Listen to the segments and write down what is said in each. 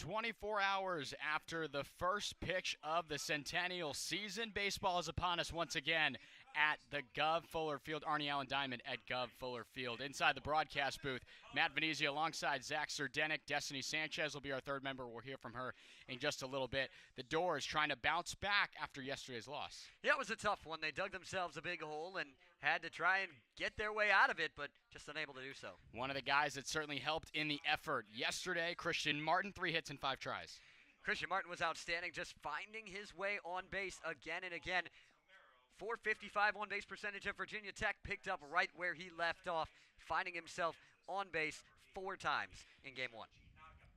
24 hours after the first pitch of the Centennial season, baseball is upon us once again at the Gov Fuller Field. Arnie Allen Diamond at Gov Fuller Field. Inside the broadcast booth, Matt Venezia alongside Zach Serdenik. Destiny Sanchez will be our third member. We'll hear from her in just a little bit. The Doors trying to bounce back after yesterday's loss. Yeah, it was a tough one. They dug themselves a big hole and had to try and get their way out of it, but just unable to do so. One of the guys that certainly helped in the effort yesterday, Christian Martin, 3 hits and 5 tries. Christian Martin was outstanding, just finding his way on base again and again. .455 on-base percentage at Virginia Tech, picked up right where he left off, finding himself on base 4 times in Game 1.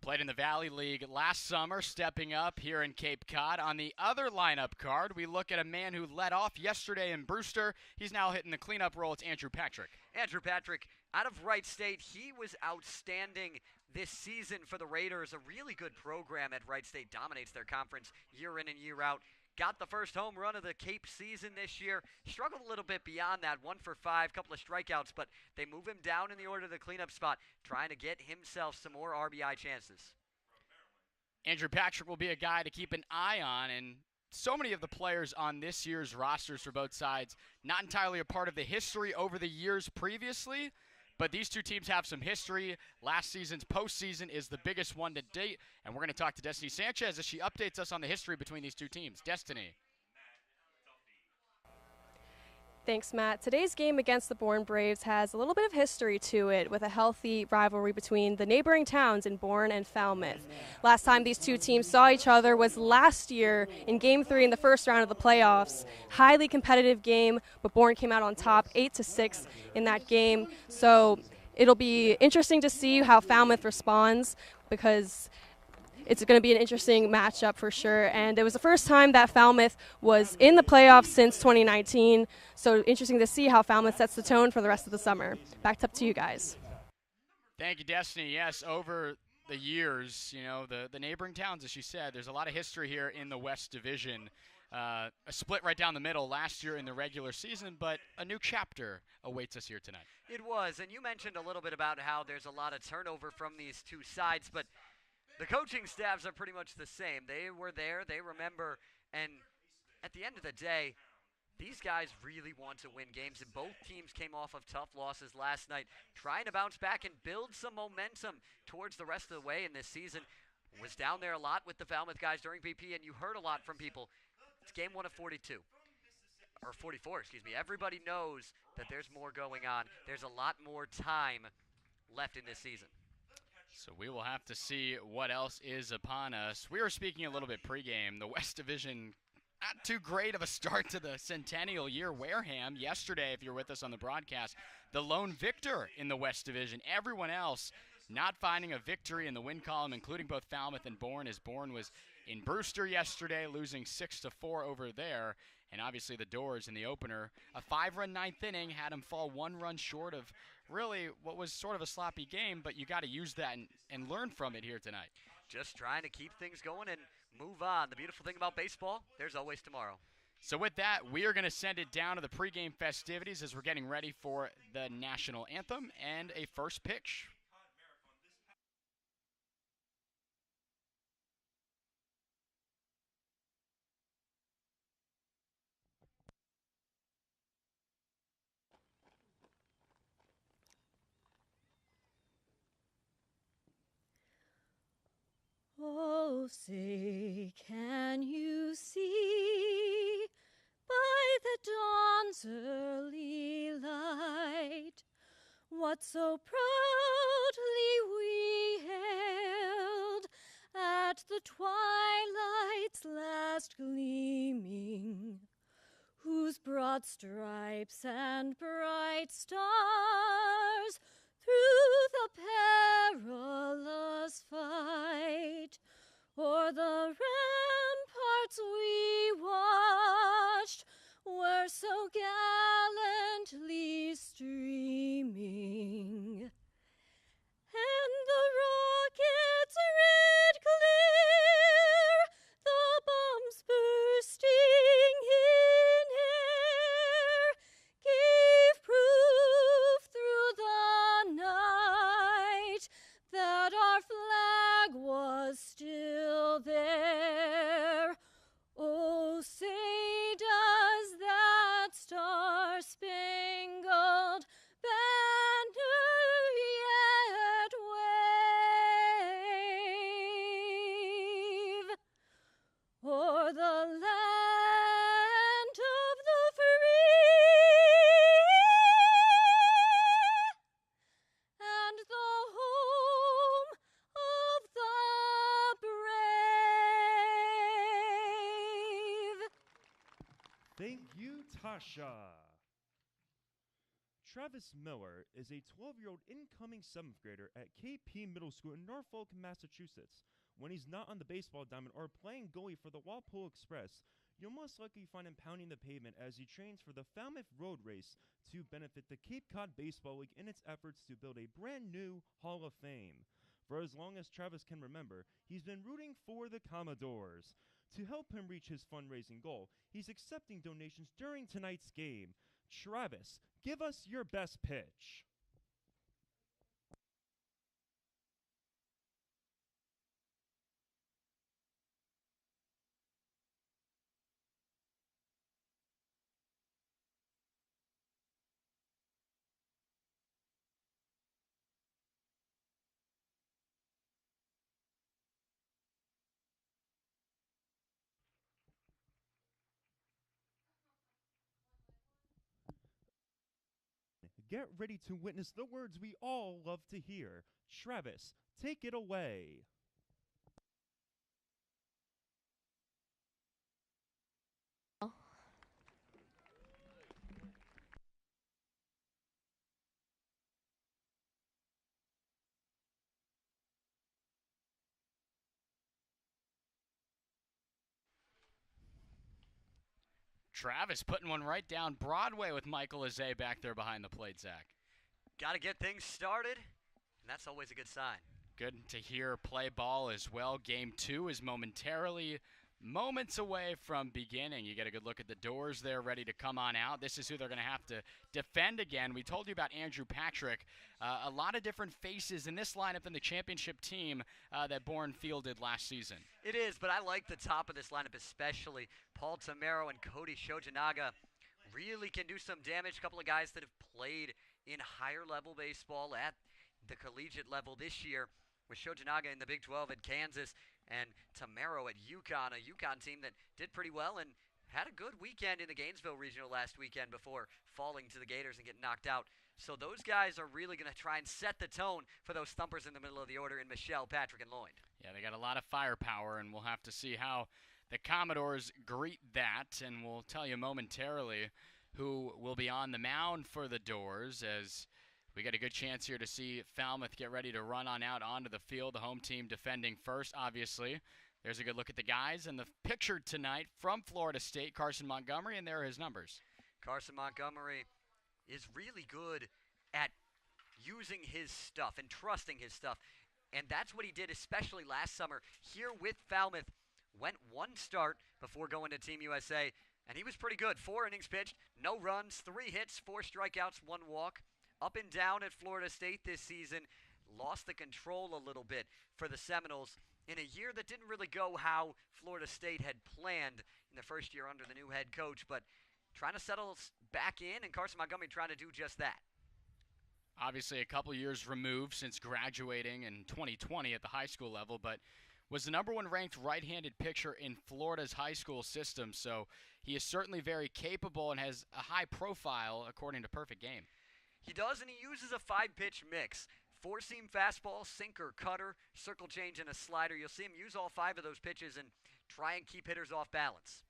Played in the Valley League last summer, stepping up here in Cape Cod. On the other lineup card, we look at a man who led off yesterday in Brewster. He's now hitting the cleanup role. It's Andrew Patrick. Andrew Patrick, out of Wright State, he was outstanding this season for the Raiders. A really good program at Wright State, dominates their conference year in and year out. Got the first home run of the Cape season this year. Struggled a little bit beyond that, 1 for 5, couple of strikeouts, but they move him down in the order of the cleanup spot, trying to get himself some more RBI chances. Andrew Patrick will be a guy to keep an eye on, and so many of the players on this year's rosters for both sides, not entirely a part of the history over the years previously, but these two teams have some history. Last season's postseason is the biggest one to date, and we're going to talk to Destiny Sanchez as she updates us on the history between these two teams. Destiny. Thanks, Matt. Today's game against the Bourne Braves has a little bit of history to it, with a healthy rivalry between the neighboring towns in Bourne and Falmouth. Last time these two teams saw each other was last year in Game 3 in the first round of the playoffs. Highly competitive game, but Bourne came out on top 8-6 in that game. So it'll be interesting to see how Falmouth responds, because it's going to be an interesting matchup for sure. And it was the first time that Falmouth was in the playoffs since 2019. So interesting to see how Falmouth sets the tone for the rest of the summer. Back up to you guys. Thank you, Destiny. Yes, over the years, you know, the neighboring towns, as she said, there's a lot of history here in the West Division. A split right down the middle last year in the regular season, but a new chapter awaits us here tonight. It was, and you mentioned a little bit about how there's a lot of turnover from these two sides, but the coaching staffs are pretty much the same. They were there, they remember, and at the end of the day, these guys really want to win games, and both teams came off of tough losses last night, trying to bounce back and build some momentum towards the rest of the way in this season. Was down there a lot with the Falmouth guys during BP, and you heard a lot from people. It's Game 1 of 42. Or 44, excuse me. Everybody knows that there's more going on. There's a lot more time left in this season. So we will have to see what else is upon us. We were speaking a little bit pregame. The West Division, not too great of a start to the Centennial year. Wareham, yesterday, if you're with us on the broadcast, the lone victor in the West Division. Everyone else not finding a victory in the win column, including both Falmouth and Bourne, as Bourne was in Brewster yesterday, losing 6-4 over there. And obviously the Doors in the opener, a 5-run ninth inning, had them fall 1 run short of really what was sort of a sloppy game, but you got to use that and learn from it here tonight. Just trying to keep things going and move on. The beautiful thing about baseball, there's always tomorrow. So with that, we are going to send it down to the pregame festivities as we're getting ready for the national anthem and a first pitch. Oh, say, can you see by the dawn's early light what so proudly we hailed at the twilight's last gleaming, whose broad stripes and bright stars through the perilous fight o'er the ramparts we watched were so gallantly streaming, and the rockets red glare, the bombs bursting in air, gave proof through the night that our flag was still Sasha. Travis Miller is a 12-year-old incoming 7th grader at KP Middle School in Norfolk, Massachusetts. When he's not on the baseball diamond or playing goalie for the Walpole Express, you'll most likely find him pounding the pavement as he trains for the Falmouth Road Race to benefit the Cape Cod Baseball League in its efforts to build a brand new Hall of Fame. For as long as Travis can remember, he's been rooting for the Commodores. To help him reach his fundraising goal, he's accepting donations during tonight's game. Travis, give us your best pitch. Get ready to witness the words we all love to hear. Travis, take it away. Travis putting one right down Broadway with Michael Azay back there behind the plate, Zach. Got to get things started, and that's always a good sign. Good to hear play ball as well. Game 2 is momentarily moments away from beginning. You get a good look at the doors there ready to come on out. This is who they're going to have to defend again. We told you about Andrew Patrick. A lot of different faces in this lineup than the championship team that Bourne fielded last season. It is, but I like the top of this lineup especially. Paul Tamero and Cody Shojanaga really can do some damage. A couple of guys that have played in higher level baseball at the collegiate level this year, with Shojanaga in the Big 12 at Kansas and Tamero at UConn, a UConn team that did pretty well and had a good weekend in the Gainesville Regional last weekend before falling to the Gators and getting knocked out. So those guys are really going to try and set the tone for those thumpers in the middle of the order in Michelle, Patrick, and Lloyd. Yeah, they got a lot of firepower, and we'll have to see how the Commodores greet that, and we'll tell you momentarily who will be on the mound for the Doors as we get a good chance here to see Falmouth get ready to run on out onto the field. The home team defending first, obviously. There's a good look at the guys and the picture tonight from Florida State, Carson Montgomery, and there are his numbers. Carson Montgomery is really good at using his stuff and trusting his stuff. And that's what he did, especially last summer here with Falmouth. Went one start before going to Team USA, and he was pretty good. 4 innings pitched, no runs, 3 hits, 4 strikeouts, 1 walk. Up and down at Florida State this season, lost the control a little bit for the Seminoles in a year that didn't really go how Florida State had planned in the first year under the new head coach, but trying to settle back in, and Carson Montgomery trying to do just that. Obviously a couple years removed since graduating in 2020 at the high school level, but was the #1 ranked right-handed pitcher in Florida's high school system, so he is certainly very capable and has a high profile according to Perfect Game. He does, and he uses a 5-pitch mix. 4-seam fastball, sinker, cutter, circle change, and a slider. You'll see him use all 5 of those pitches and try and keep hitters off balance.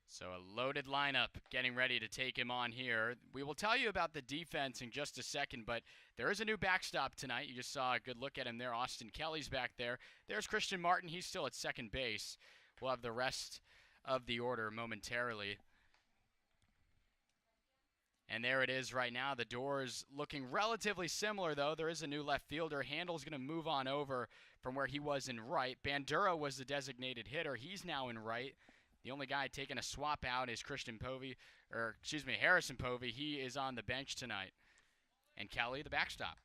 So a loaded lineup getting ready to take him on here. We will tell you about the defense in just a second, but there is a new backstop tonight. You just saw a good look at him there. Austin Kelly's back there. There's Christian Martin. He's still at second base. We'll have the rest of the order momentarily. And there it is right now. The Doors looking relatively similar, though. There is a new left fielder. Handel's going to move on over from where he was in right. Bandura was the designated hitter. He's now in right. The only guy taking a swap out is Harrison Povey. He is on the bench tonight. And Kelly, the backstop.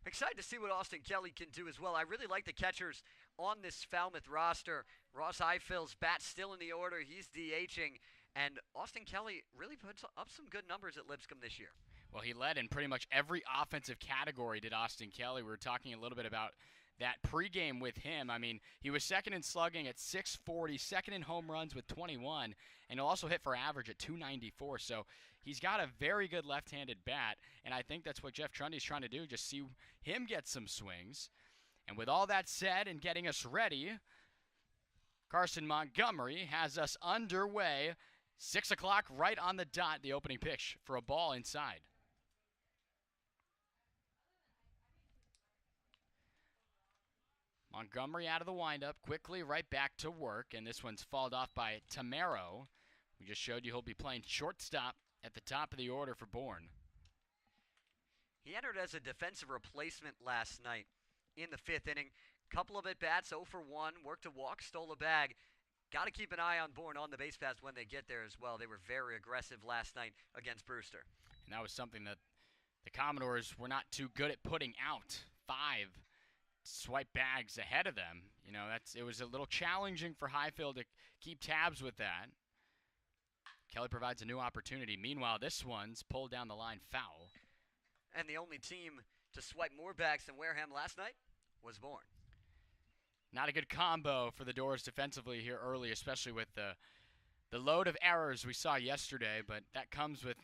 Excited to see what Austin Kelly can do as well. I really like the catchers on this Falmouth roster. Ross Eiffel's bat still in the order. He's DHing. And Austin Kelly really puts up some good numbers at Lipscomb this year. Well, he led in pretty much every offensive category, did Austin Kelly. We were talking a little bit about that pregame with him. I mean, he was second in slugging at .640, second in home runs with 21, and he'll also hit for average at .294. So he's got a very good left-handed bat, and I think that's what Jeff Trundy's trying to do, just see him get some swings. And with all that said and getting us ready, Carson Montgomery has us underway. 6 o'clock right on the dot, the opening pitch for a ball inside. Montgomery out of the windup, quickly right back to work, and this one's fouled off by Tamero. We just showed you he'll be playing shortstop at the top of the order for Bourne. He entered as a defensive replacement last night in the 5th inning. Couple of at-bats, 0 for 1, worked a walk, stole a bag. Got to keep an eye on Bourne on the base paths when they get there as well. They were very aggressive last night against Brewster. And that was something that the Commodores were not too good at putting out. 5 swipe bags ahead of them. You know, it was a little challenging for Highfield to keep tabs with that. Kelly provides a new opportunity. Meanwhile, this one's pulled down the line foul. And the only team to swipe more bags than Wareham last night was Bourne. Not a good combo for the Doors defensively here early, especially with the load of errors we saw yesterday, but that comes with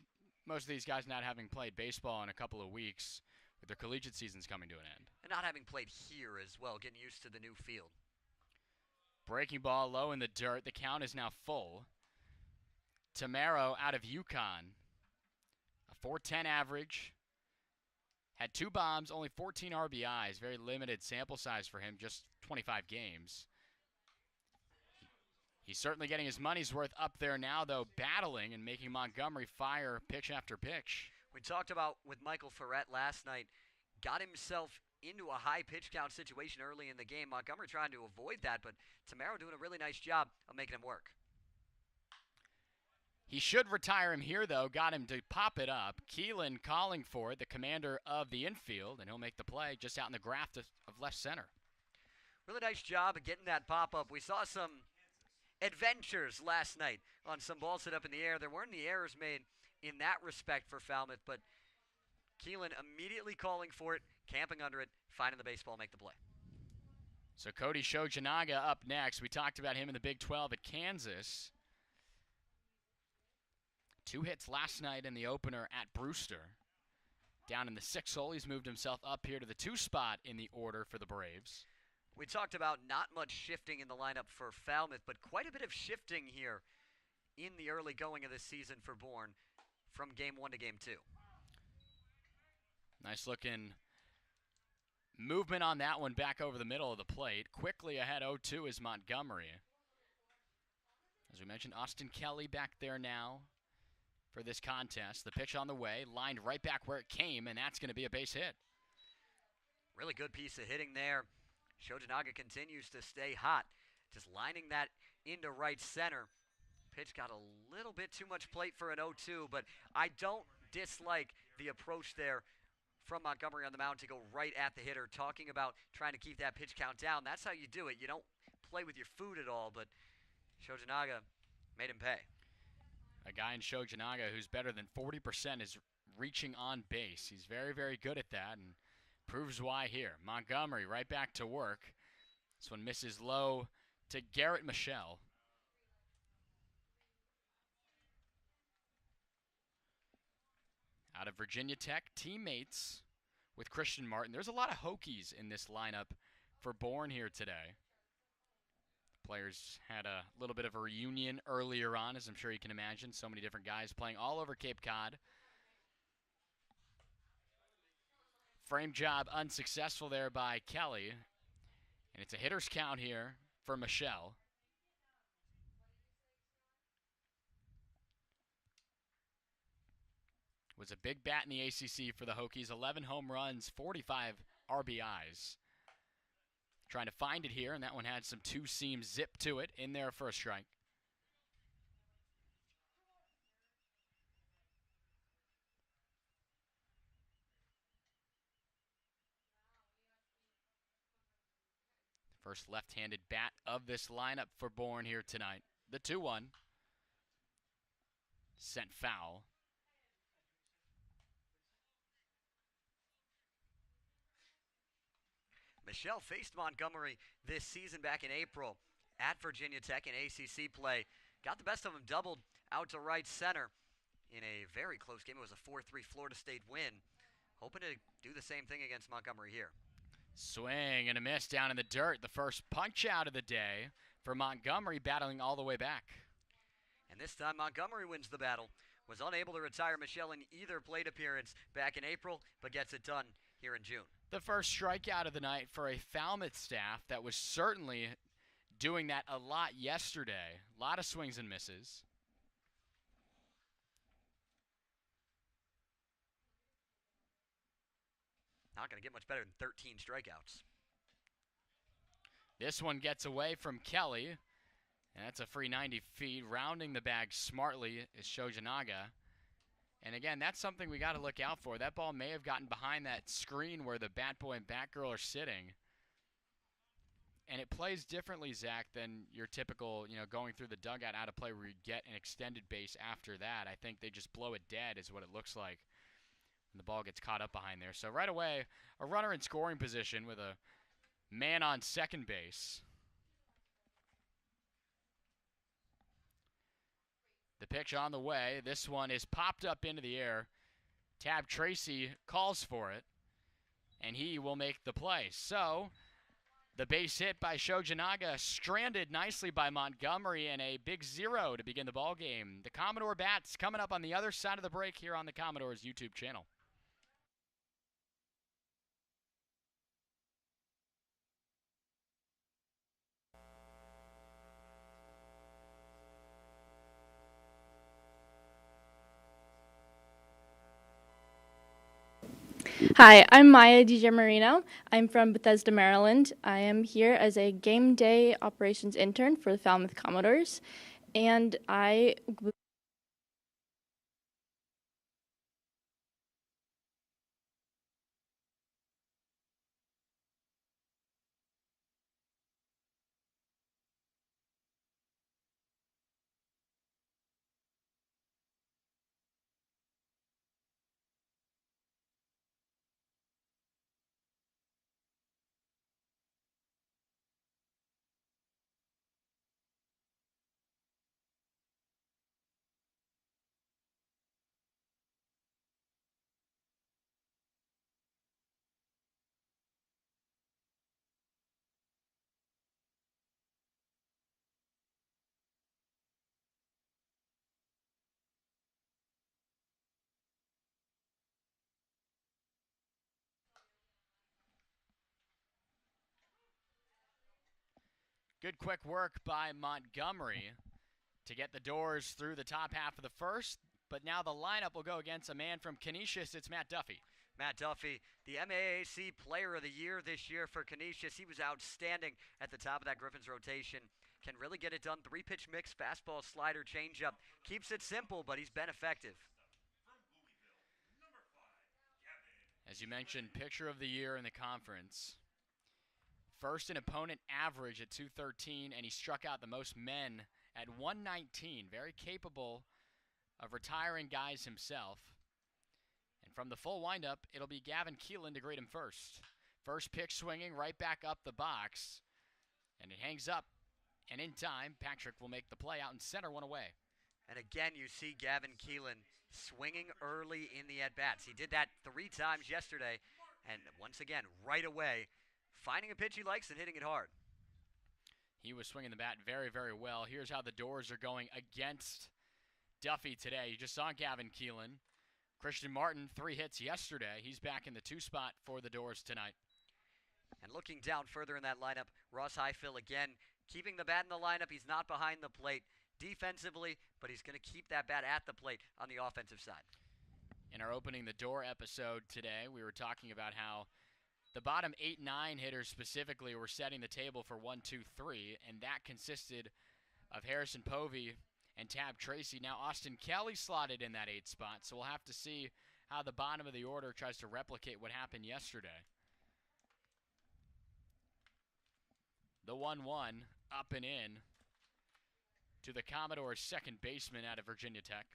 most of these guys not having played baseball in a couple of weeks, with their collegiate seasons coming to an end. And not having played here as well, getting used to the new field. Breaking ball low in the dirt. The count is now full. Tamero out of UConn, a .410 average. Had 2 bombs, only 14 RBIs. Very limited sample size for him, just 25 games. He's certainly getting his money's worth up there now, though, battling and making Montgomery fire pitch after pitch. We talked about with Michael Ferret last night, got himself into a high pitch count situation early in the game. Montgomery trying to avoid that, but Tamero doing a really nice job of making him work. He should retire him here, though. Got him to pop it up. Keelan calling for it, the commander of the infield, and he'll make the play just out in the graft of left center. Really nice job of getting that pop-up. We saw some adventures last night on some balls hit up in the air. There weren't any errors made in that respect for Falmouth, but Keelan immediately calling for it, camping under it, finding the baseball, make the play. So Cody Shojanaga up next. We talked about him in the Big 12 at Kansas. 2 hits last night in the opener at Brewster. Down in the 6th hole, he's moved himself up here to the 2 spot in the order for the Braves. We talked about not much shifting in the lineup for Falmouth, but quite a bit of shifting here in the early going of this season for Bourne from Game 1 to Game 2. Nice looking movement on that one back over the middle of the plate. Quickly ahead 0-2 is Montgomery. As we mentioned, Austin Kelly back there now for this contest. The pitch on the way, lined right back where it came, and that's going to be a base hit. Really good piece of hitting there. Shojanaga continues to stay hot, just lining that into right center. Pitch got a little bit too much plate for an 0-2, but I don't dislike the approach there from Montgomery on the mound to go right at the hitter, talking about trying to keep that pitch count down. That's how you do it. You don't play with your food at all, but Shojanaga made him pay. A guy in Shojanaga who's better than 40% is reaching on base. He's very, very good at that and proves why here. Montgomery right back to work. This one misses low to Garrett Michelle. Out of Virginia Tech, teammates with Christian Martin. There's a lot of Hokies in this lineup for Bourne here today. Players had a little bit of a reunion earlier on, as I'm sure you can imagine. So many different guys playing all over Cape Cod. Frame job unsuccessful there by Kelly. And it's a hitter's count here for Michelle. Was a big bat in the ACC for the Hokies. 11 home runs, 45 RBIs. Trying to find it here, and that one had some two-seam zip to it in there for a strike. First left-handed bat of this lineup for Bourne here tonight. The 2-1. Sent foul. Michelle faced Montgomery this season back in April at Virginia Tech in ACC play. Got the best of him, doubled out to right center in a very close game. It was a 4-3 Florida State win. Hoping to do the same thing against Montgomery here. Swing and a miss down in the dirt. The first punch out of the day for Montgomery, battling all the way back. And this time Montgomery wins the battle. Was unable to retire Michelle in either plate appearance back in April, but gets it done here in June. The first strikeout of the night for a Falmouth staff that was certainly doing that a lot yesterday. A lot of swings and misses. Not going to get much better than 13 strikeouts. This one gets away from Kelly. And that's a free 90 feet. Rounding the bag smartly is Shojinaga. And again, that's something we got to look out for. That ball may have gotten behind that screen where the bat boy and bat girl are sitting. And it plays differently, Zach, than your typical, going through the dugout out of play where you get an extended base after that. I think they just blow it dead is what it looks like when the ball gets caught up behind there. So right away, a runner in scoring position with a man on second base. The pitch on the way. This one is popped up into the air. Tab Tracy calls for it, and he will make the play. So the base hit by Shojinaga, stranded nicely by Montgomery, and a big 0 to begin the ball game. The Commodore bats coming up on the other side of the break here on the Commodores YouTube channel. Hi, I'm Maya DiGiamarino. I'm from Bethesda, Maryland. I am here as a game day operations intern for the Falmouth Commodores, and I Good quick work by Montgomery to get the Doors through the top half of the first. But now the lineup will go against a man from Canisius. It's Matt Duffy. Matt Duffy, the MAAC Player of the Year this year for Canisius. He was outstanding at the top of that Griffins rotation. Can really get it done. 3-pitch mix, fastball, slider, changeup. Keeps it simple, but he's been effective. As you mentioned, Pitcher of the Year in the conference. First in opponent average at 213, and he struck out the most men at 119. Very capable of retiring guys himself. And from the full windup, it'll be Gavin Keelan to greet him first. First pitch swinging right back up the box, and it hangs up. And in time, Patrick will make the play out in center, one away. And again, you see Gavin Keelan swinging early in the at-bats. He did that 3 times yesterday, and once again, right away, finding a pitch he likes and hitting it hard. He was swinging the bat very, very well. Here's how the Doors are going against Duffy today. You just saw Gavin Keelan. Christian Martin, 3 hits yesterday. He's back in the 2 spot for the Doors tonight. And looking down further in that lineup, Ross Highfill again, keeping the bat in the lineup. He's not behind the plate defensively, but he's going to keep that bat at the plate on the offensive side. In our Opening the Door episode today, we were talking about how the bottom 8-9 hitters specifically were setting the table for 1, 2, 3, and that consisted of Harrison Povey and Tab Tracy. Now Austin Kelly slotted in that 8 spot, so we'll have to see how the bottom of the order tries to replicate what happened yesterday. The 1-1 up and in to the Commodores' second baseman out of Virginia Tech.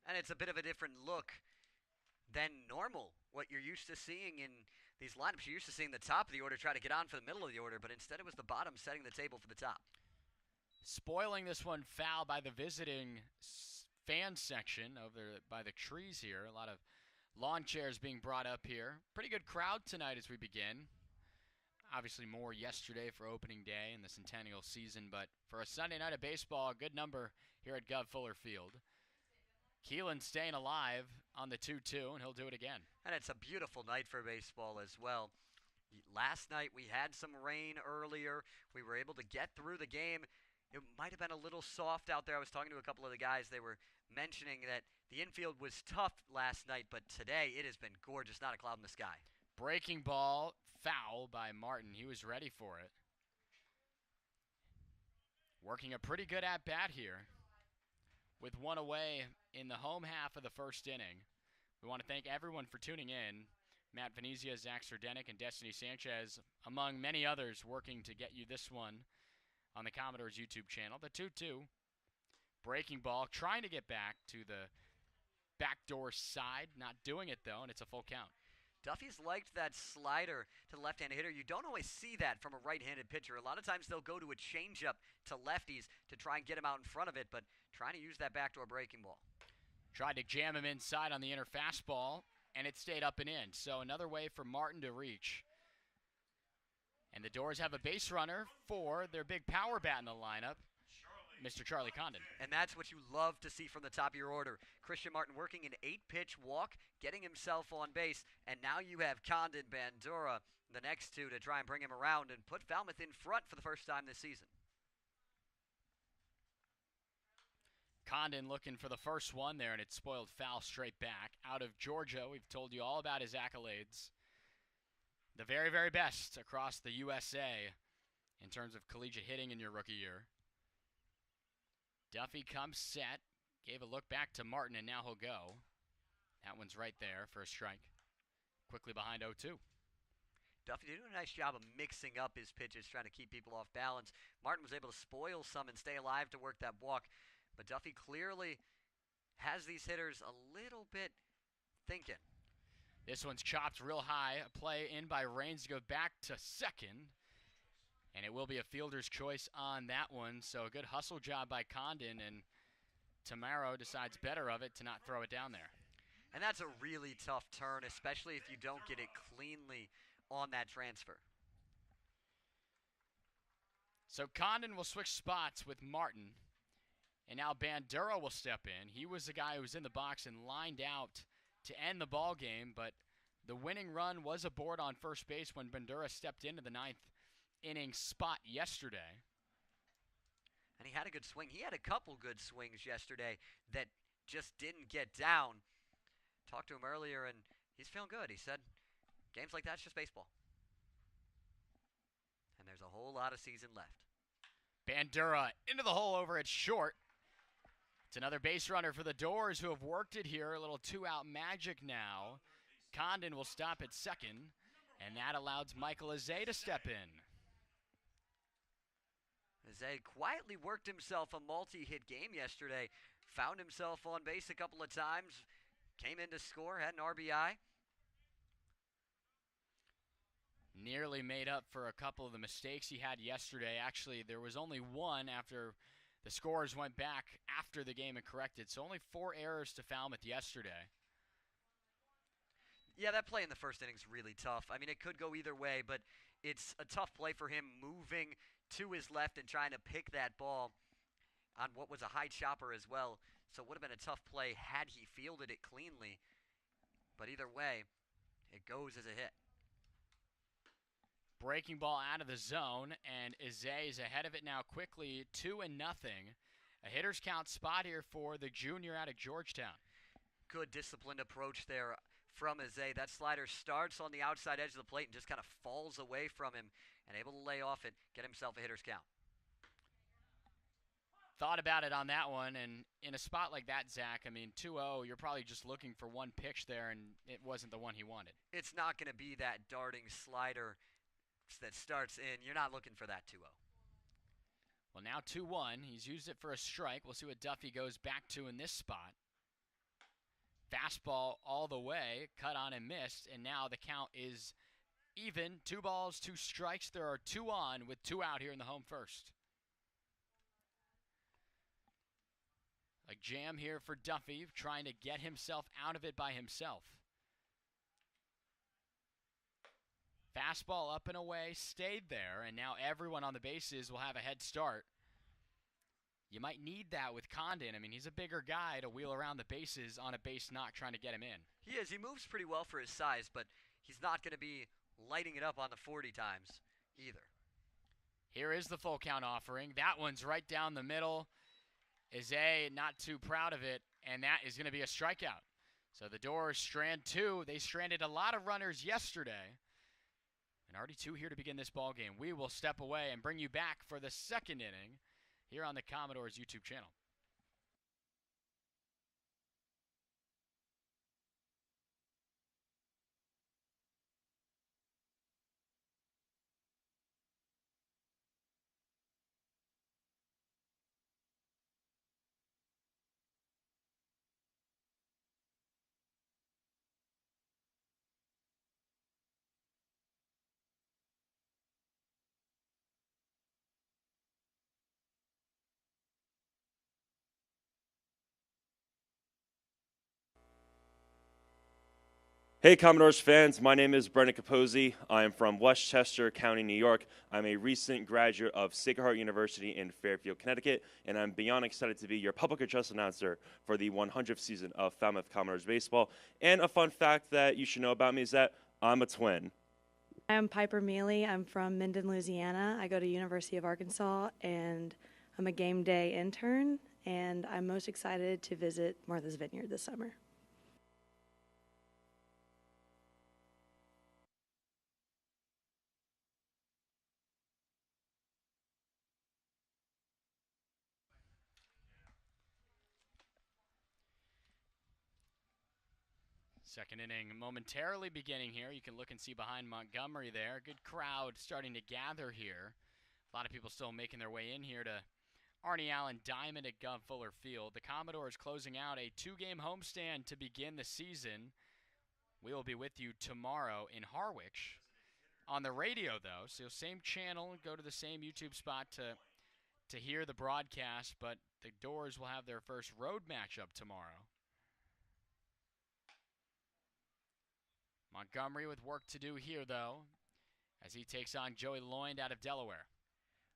And it's a bit of a different look than normal, what you're used to seeing in these lineups. You're used to seeing the top of the order try to get on for the middle of the order, but instead it was the bottom setting the table for the top. Spoiling this one foul by the visiting fan section over by the trees here. A lot of lawn chairs being brought up here. Pretty good crowd tonight as we begin. Obviously more yesterday for opening day in the Centennial season, but for a Sunday night of baseball, a good number here at Gov Fuller Field. Keelan staying alive on the 2-2, and he'll do it again. And it's a beautiful night for baseball as well. Last night we had some rain earlier. We were able to get through the game. It might have been a little soft out there. I was talking to a couple of the guys. They were mentioning that the infield was tough last night, but today it has been gorgeous, not a cloud in the sky. Breaking ball, foul by Martin. He was ready for it. Working a pretty good at-bat here with one away in the home half of the first inning. We want to thank everyone for tuning in. Matt Venezia, Zach Sardenik, and Destiny Sanchez, among many others, working to get you this one on the Commodores YouTube channel. The 2-2. Breaking ball, trying to get back to the backdoor side. Not doing it, though, and it's a full count. Duffy's liked that slider to the left-handed hitter. You don't always see that from a right-handed pitcher. A lot of times they'll go to a changeup to lefties to try and get him out in front of it, but trying to use that backdoor breaking ball. Tried to jam him inside on the inner fastball, and it stayed up and in. So another way for Martin to reach. And the Doors have a base runner for their big power bat in the lineup, Mr. Charlie Condon. And that's what you love to see from the top of your order. Christian Martin working an 8-pitch walk, getting himself on base, and now you have Condon, Bandura, the next two to try and bring him around and put Falmouth in front for the first time this season. Condon looking for the first one there, and it's spoiled foul straight back. Out of Georgia, we've told you all about his accolades. The very, very best across the USA in terms of collegiate hitting in your rookie year. Duffy comes set, gave a look back to Martin, and now he'll go. That one's right there for a strike. Quickly behind 0-2. Duffy did a nice job of mixing up his pitches, trying to keep people off balance. Martin was able to spoil some and stay alive to work that walk. But Duffy clearly has these hitters a little bit thinking. This one's chopped real high. A play in by Raines to go back to second. And it will be a fielder's choice on that one. So a good hustle job by Condon, and Tamaro decides better of it to not throw it down there. And that's a really tough turn, especially if you don't get it cleanly on that transfer. So Condon will switch spots with Martin. And now Bandura will step in. He was the guy who was in the box and lined out to end the ball game, but the winning run was aboard on first base when Bandura stepped into the ninth inning spot yesterday. And he had a good swing. He had a couple good swings yesterday that just didn't get down. Talked to him earlier, and he's feeling good. He said, games like that's just baseball. And there's a whole lot of season left. Bandura into the hole over at short. It's another base runner for the Doors who have worked it here. A little two-out magic now. Condon will stop at second, and that allows Michael Azay to step in. Azay quietly worked himself a multi-hit game yesterday. Found himself on base a couple of times. Came in to score, had an RBI. Nearly made up for a couple of the mistakes he had yesterday. Actually, there was only one after the scores went back after the game and corrected. So only 4 errors to Falmouth yesterday. Yeah, that play in the first inning is really tough. I mean, it could go either way, but it's a tough play for him moving to his left and trying to pick that ball on what was a high chopper as well. So it would have been a tough play had he fielded it cleanly. But either way, it goes as a hit. Breaking ball out of the zone, and Azay is ahead of it now quickly, 2-0. A hitter's count spot here for the junior out of Georgetown. Good disciplined approach there from Azay. That slider starts on the outside edge of the plate and just kind of falls away from him and able to lay off it, get himself a hitter's count. Thought about it on that one, and in a spot like that, Zach, I mean, 2-0, you're probably just looking for one pitch there, and it wasn't the one he wanted. It's not going to be that darting slider that starts in. You're not looking for that 2-0. Well, now 2-1. He's used it for a strike. We'll see what Duffy goes back to in this spot. Fastball all the way, cut on and missed, and now the count is even. 2 balls, 2 strikes. There are 2 on with 2 out here in the home first. A jam here for Duffy, trying to get himself out of it by himself. Fastball up and away, stayed there, and now everyone on the bases will have a head start. you might need that with Condon. I mean, he's a bigger guy to wheel around the bases on a base knock trying to get him in. He is. He moves pretty well for his size, but he's not going to be lighting it up on the 40 times either. Here is the full count offering. That one's right down the middle. Izay not too proud of it, and that is going to be a strikeout. So the Doors strand 2. They stranded a lot of runners yesterday, and already 2 here to begin this ball game. We will step away and bring you back for the second inning here on the Commodores YouTube channel. Hey Commodores fans, my name is Brendan Capozzi. I am from Westchester County, New York. I'm a recent graduate of Sacred Heart University in Fairfield, Connecticut, and I'm beyond excited to be your public address announcer for the 100th season of Falmouth Commodores baseball. And a fun fact that you should know about me is that I'm a twin. I'm Piper Mealy. I'm from Minden, Louisiana. I go to University of Arkansas, and I'm a game day intern, and I'm most excited to visit Martha's Vineyard this summer. Second inning momentarily beginning here. You can look and see behind Montgomery there. Good crowd starting to gather here. A lot of people still making their way in here to Arnie Allen Diamond at Gov Fuller Field. The Commodores closing out a 2-game homestand to begin the season. We will be with you tomorrow in Harwich. On the radio, though, so same channel, go to the same YouTube spot to hear the broadcast, but the Doors will have their first road matchup tomorrow. Montgomery with work to do here, though, as he takes on Joey Loynd out of Delaware.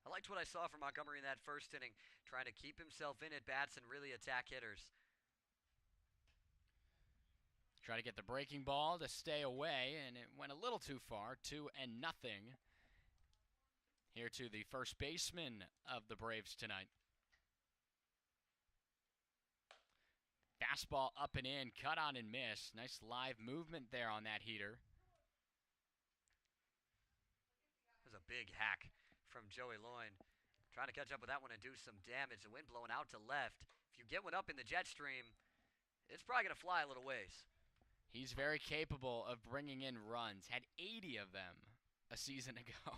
I liked what I saw from Montgomery in that first inning, trying to keep himself in at bats and really attack hitters. Try to get the breaking ball to stay away, and it went a little too far, 2-0. Here to the first baseman of the Braves tonight. Fastball up and in, cut on and miss. Nice live movement there on that heater. There's a big hack from Joey Loynd. Trying to catch up with that one and do some damage. The wind blowing out to left. If you get one up in the jet stream, it's probably going to fly a little ways. He's very capable of bringing in runs. Had 80 of them a season ago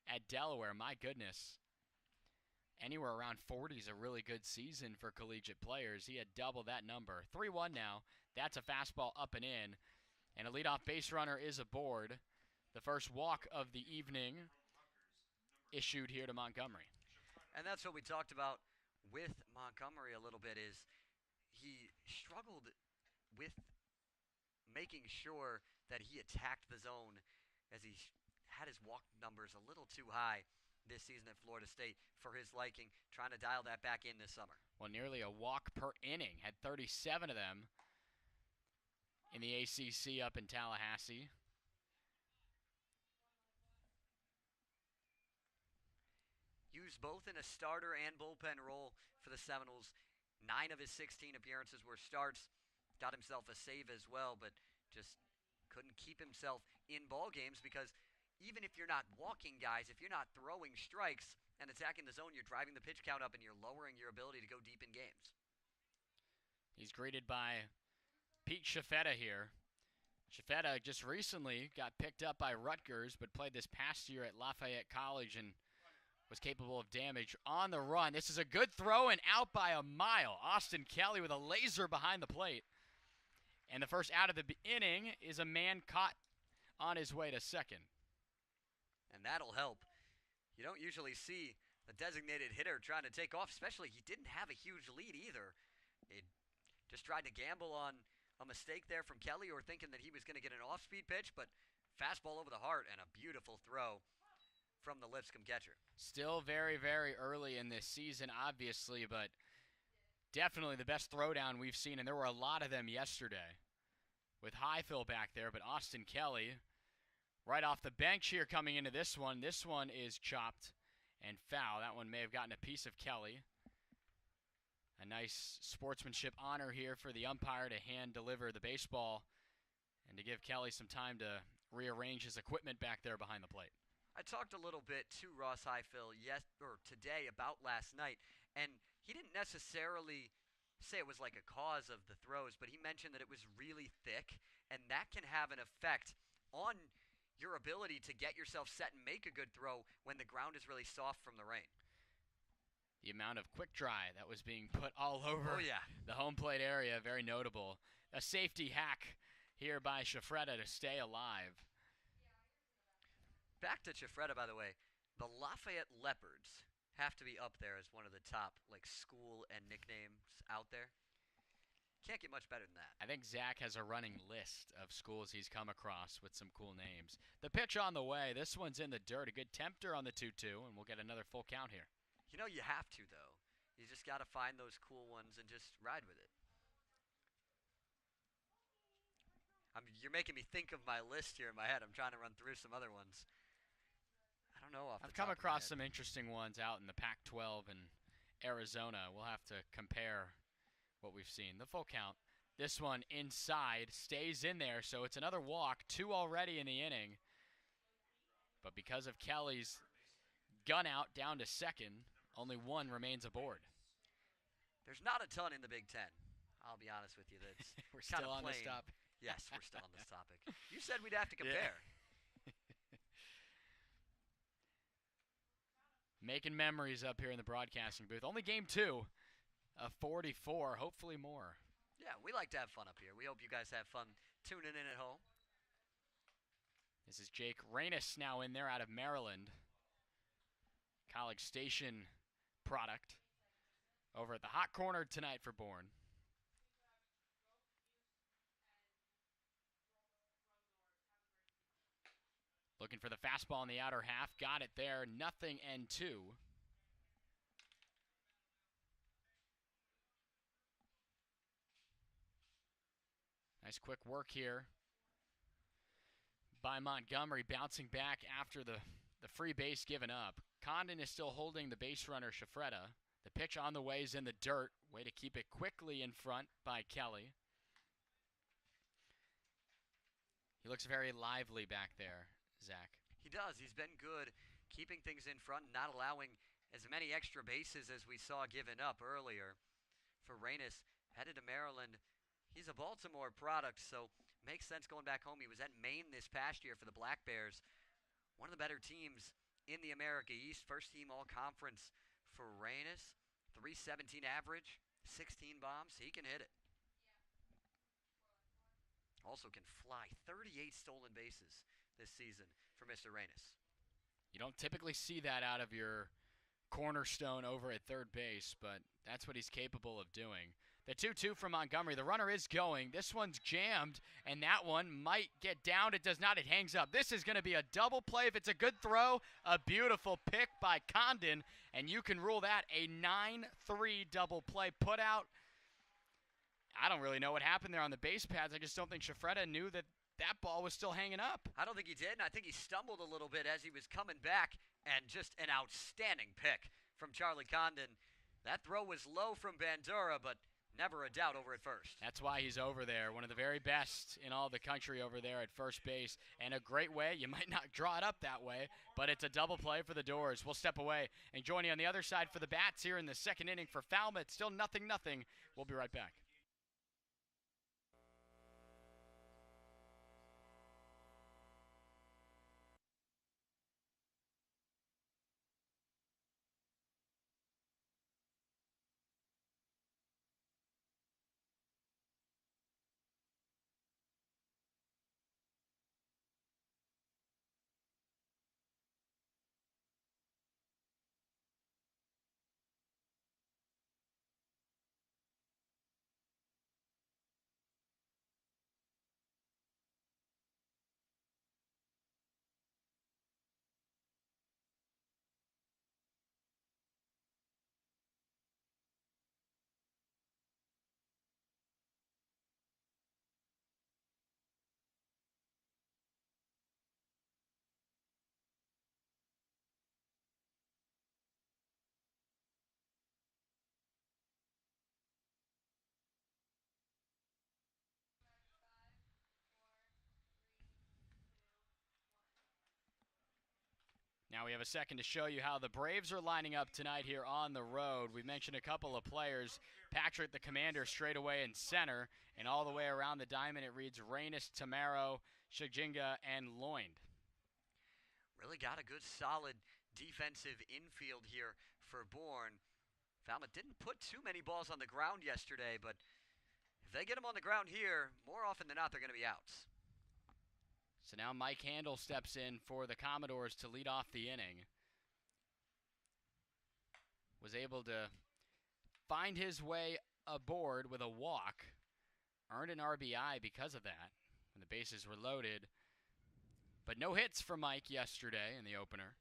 at Delaware. My goodness. Anywhere around 40 is a really good season for collegiate players. He had double that number. 3-1 now. That's a fastball up and in. And a leadoff base runner is aboard. The first walk of the evening issued here to Montgomery. And that's what we talked about with Montgomery a little bit, is he struggled with making sure that he attacked the zone, as he had his walk numbers a little too high this season at Florida State for his liking, trying to dial that back in this summer. Well, nearly a walk per inning. Had 37 of them in the ACC up in Tallahassee. Used both in a starter and bullpen role for the Seminoles. 9 of his 16 appearances were starts. Got himself a save as well, but just couldn't keep himself in ball games, because even if you're not walking guys, if you're not throwing strikes and attacking the zone, you're driving the pitch count up and you're lowering your ability to go deep in games. He's greeted by Pete Shafetta here. Shafetta just recently got picked up by Rutgers, but played this past year at Lafayette College and was capable of damage on the run. This is a good throw and out by a mile. Austin Kelly with a laser behind the plate. And the first out of the inning is a man caught on his way to second. And that'll help. You don't usually see the designated hitter trying to take off, especially he didn't have a huge lead either. He just tried to gamble on a mistake there from Kelly, or thinking that he was going to get an off-speed pitch, but fastball over the heart and a beautiful throw from the Lipscomb catcher. Still very, very early in this season, obviously, but definitely the best throwdown we've seen, and there were a lot of them yesterday with Highfill back there, but Austin Kelly right off the bench here coming into this one. This one is chopped and foul. That one may have gotten a piece of Kelly. A nice sportsmanship honor here for the umpire to hand deliver the baseball and to give Kelly some time to rearrange his equipment back there behind the plate. I talked a little bit to Ross Highfill today about last night, and he didn't necessarily say it was like a cause of the throws, but he mentioned that it was really thick, and that can have an effect on your ability to get yourself set and make a good throw when the ground is really soft from the rain. The amount of quick dry that was being put all over the home plate area, very notable. A safety hack here by Shafretta to stay alive. Back to Chifretta, by the way, the Lafayette Leopards have to be up there as one of the top school and nicknames out there. Can't get much better than that. I think Zach has a running list of schools he's come across with some cool names. The pitch on the way. This one's in the dirt. A good tempter on the 2-2, and we'll get another full count here. You know you have to, though. You just got to find those cool ones and just ride with it. You're making me think of my list here in my head. I'm trying to run through some other ones. I don't know. I've come across some interesting ones out in the Pac-12 and Arizona. We'll have to compare what we've seen. The full count. This one inside stays in there, so it's another walk. 2 already in the inning. But because of Kelly's gun out down to second, only 1 remains aboard. There's not a ton in the Big Ten. I'll be honest with you. That's we're still on this topic. Yes, we're still on this topic. You said we'd have to compare. Yeah. Making memories up here in the broadcasting booth. Only game 2 of 44, hopefully more. Yeah, we like to have fun up here. We hope you guys have fun tuning in at home. This is Jake Rainis now in there out of Maryland. College Station product over at the hot corner tonight for Bourne. Looking for the fastball in the outer half. Got it there. 0-2. Nice quick work here by Montgomery, bouncing back after the free base given up. Condon is still holding the base runner, Shafretta. The pitch on the way is in the dirt. Way to keep it quickly in front by Kelly. He looks very lively back there, Zach. He does. He's been good keeping things in front and not allowing as many extra bases as we saw given up earlier. For Rainis, headed to Maryland. He's a Baltimore product, so makes sense going back home. He was at Maine this past year for the Black Bears. One of the better teams in the America East. First team all-conference for Rainis. 317 average, 16 bombs. He can hit it. Also can fly. 38 stolen bases this season for Mr. Rainis. You don't typically see that out of your cornerstone over at third base, but that's what he's capable of doing. The 2-2 from Montgomery. The runner is going. This one's jammed, and that one might get down. It does not. It hangs up. This is going to be a double play. If it's a good throw, a beautiful pick by Condon, and you can rule that a 9-3 double play. Put out. I don't really know what happened there on the base pads. I just don't think Shafretta knew that that ball was still hanging up. I don't think he did, and I think he stumbled a little bit as he was coming back, and just an outstanding pick from Charlie Condon. That throw was low from Bandura, but never a doubt over at first. That's why he's over there. One of the very best in all the country over there at first base. And a great way. You might not draw it up that way, but it's a double play for the Doors. We'll step away and join you on the other side for the Bats here in the second inning for Falmouth. Still 0-0. We'll be right back. Now we have a second to show you how the Braves are lining up tonight here on the road. We've mentioned a couple of players. Patrick, the commander, straight away in center, and all the way around the diamond it reads Reynes, Tamaro, Shajinga, and Loind. Really got a good solid defensive infield here for Bourne. Falmouth didn't put too many balls on the ground yesterday, but if they get them on the ground here, more often than not, they're going to be outs. So now Mike Handel steps in for the Commodores to lead off the inning. Was able to find his way aboard with a walk. Earned an RBI because of that when the bases were loaded. But no hits for Mike yesterday in the opener.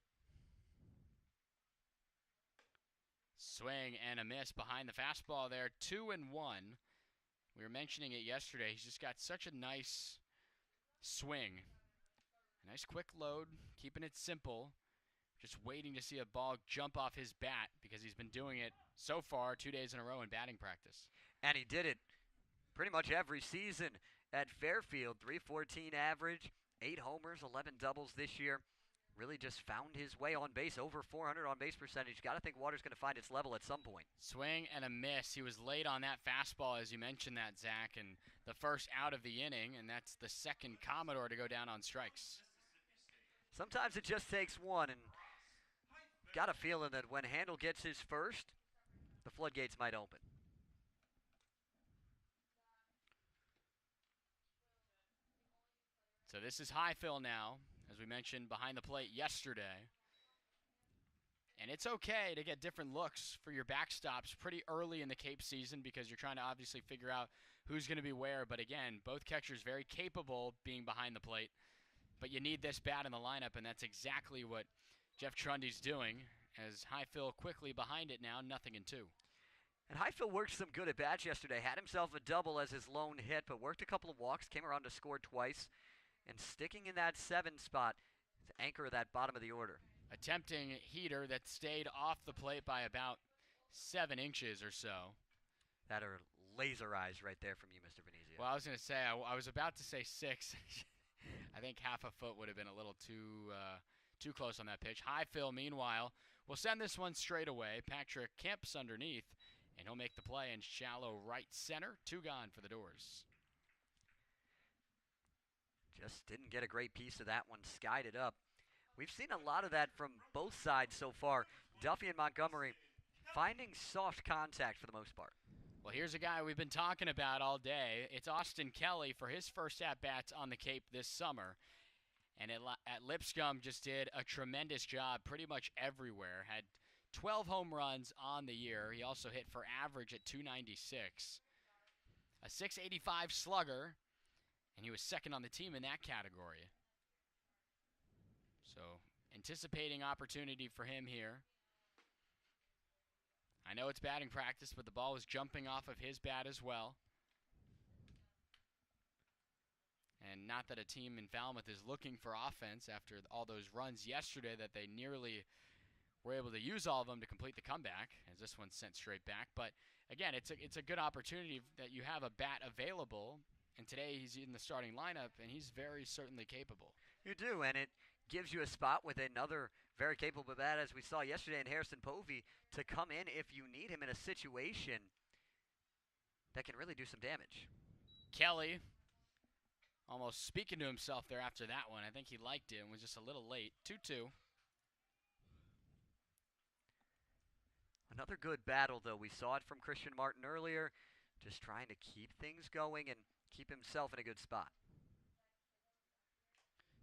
Swing and a miss behind the fastball there. 2-1. We were mentioning it yesterday. He's just got such a nice swing. A nice quick load, keeping it simple. Just waiting to see a ball jump off his bat because he's been doing it so far 2 days in a row in batting practice. And he did it pretty much every season at Fairfield. 314 average, 8 homers, 11 doubles this year. Really just found his way on base, over 400 on base percentage. Got to think water's going to find its level at some point. Swing and a miss. He was late on that fastball, as you mentioned that, Zach, and the first out of the inning, and that's the second Commodore to go down on strikes. Sometimes it just takes one, and got a feeling that when Handel gets his first, the floodgates might open. So this is Highfill now, as we mentioned, behind the plate yesterday. And it's okay to get different looks for your backstops pretty early in the Cape season because you're trying to obviously figure out who's going to be where. But again, both catchers very capable being behind the plate. But you need this bat in the lineup, and that's exactly what Jeff Trundy's doing, as Highfill quickly behind it now, 0-2. And Highfill worked some good at-bats yesterday. Had himself a double as his lone hit, but worked a couple of walks, came around to score twice, and sticking in that 7 spot to anchor that bottom of the order. Attempting heater that stayed off the plate by about 7 inches or so. That are laser eyes right there from you, Mr. Venezia. Well, I was going to say, I was about to say 6. I think half a foot would have been a little too close on that pitch. Highfill, meanwhile, will send this one straight away. Patrick Kemp's underneath, and he'll make the play in shallow right center. 2 gone for the Doors. Just didn't get a great piece of that one. Skied it up. We've seen a lot of that from both sides so far. Duffy and Montgomery finding soft contact for the most part. Well, here's a guy we've been talking about all day. It's Austin Kelly for his first at-bats on the Cape this summer. And at Lipscomb just did a tremendous job pretty much everywhere. Had 12 home runs on the year. He also hit for average at 296. A 685 slugger, and he was second on the team in that category. So, anticipating opportunity for him here. I know it's batting practice, but the ball was jumping off of his bat as well. And not that a team in Falmouth is looking for offense after all those runs yesterday that they nearly were able to use all of them to complete the comeback, as this one's sent straight back. But again, it's a good opportunity that you have a bat available, and today he's in the starting lineup, and he's very certainly capable. You do, and it gives you a spot with another very capable bat, as we saw yesterday in Harrison Povey, to come in if you need him in a situation that can really do some damage. Kelly almost speaking to himself there after that one. I think he liked it and was just a little late. 2-2. Another good battle, though. We saw it from Christian Martin earlier, just trying to keep things going and keep himself in a good spot.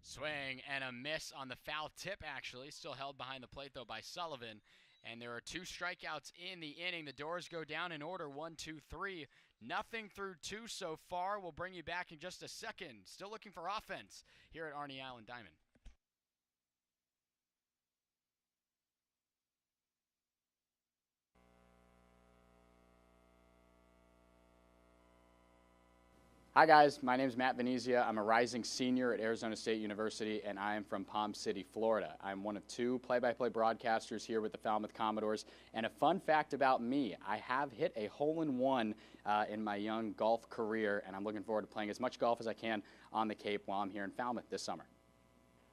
Swing and a miss on the foul tip, actually. Still held behind the plate, though, by Sullivan. And there are 2 strikeouts in the inning. The Doors go down in order, 1, 2, 3. Nothing through 2 so far. We'll bring you back in just a second. Still looking for offense here at Arnie Allen Diamond. Hi guys, my name is Matt Venezia. I'm a rising senior at Arizona State University, and I am from Palm City, Florida. I'm one of 2 play-by-play broadcasters here with the Falmouth Commodores. And a fun fact about me, I have hit a hole-in-one in my young golf career, and I'm looking forward to playing as much golf as I can on the Cape while I'm here in Falmouth this summer.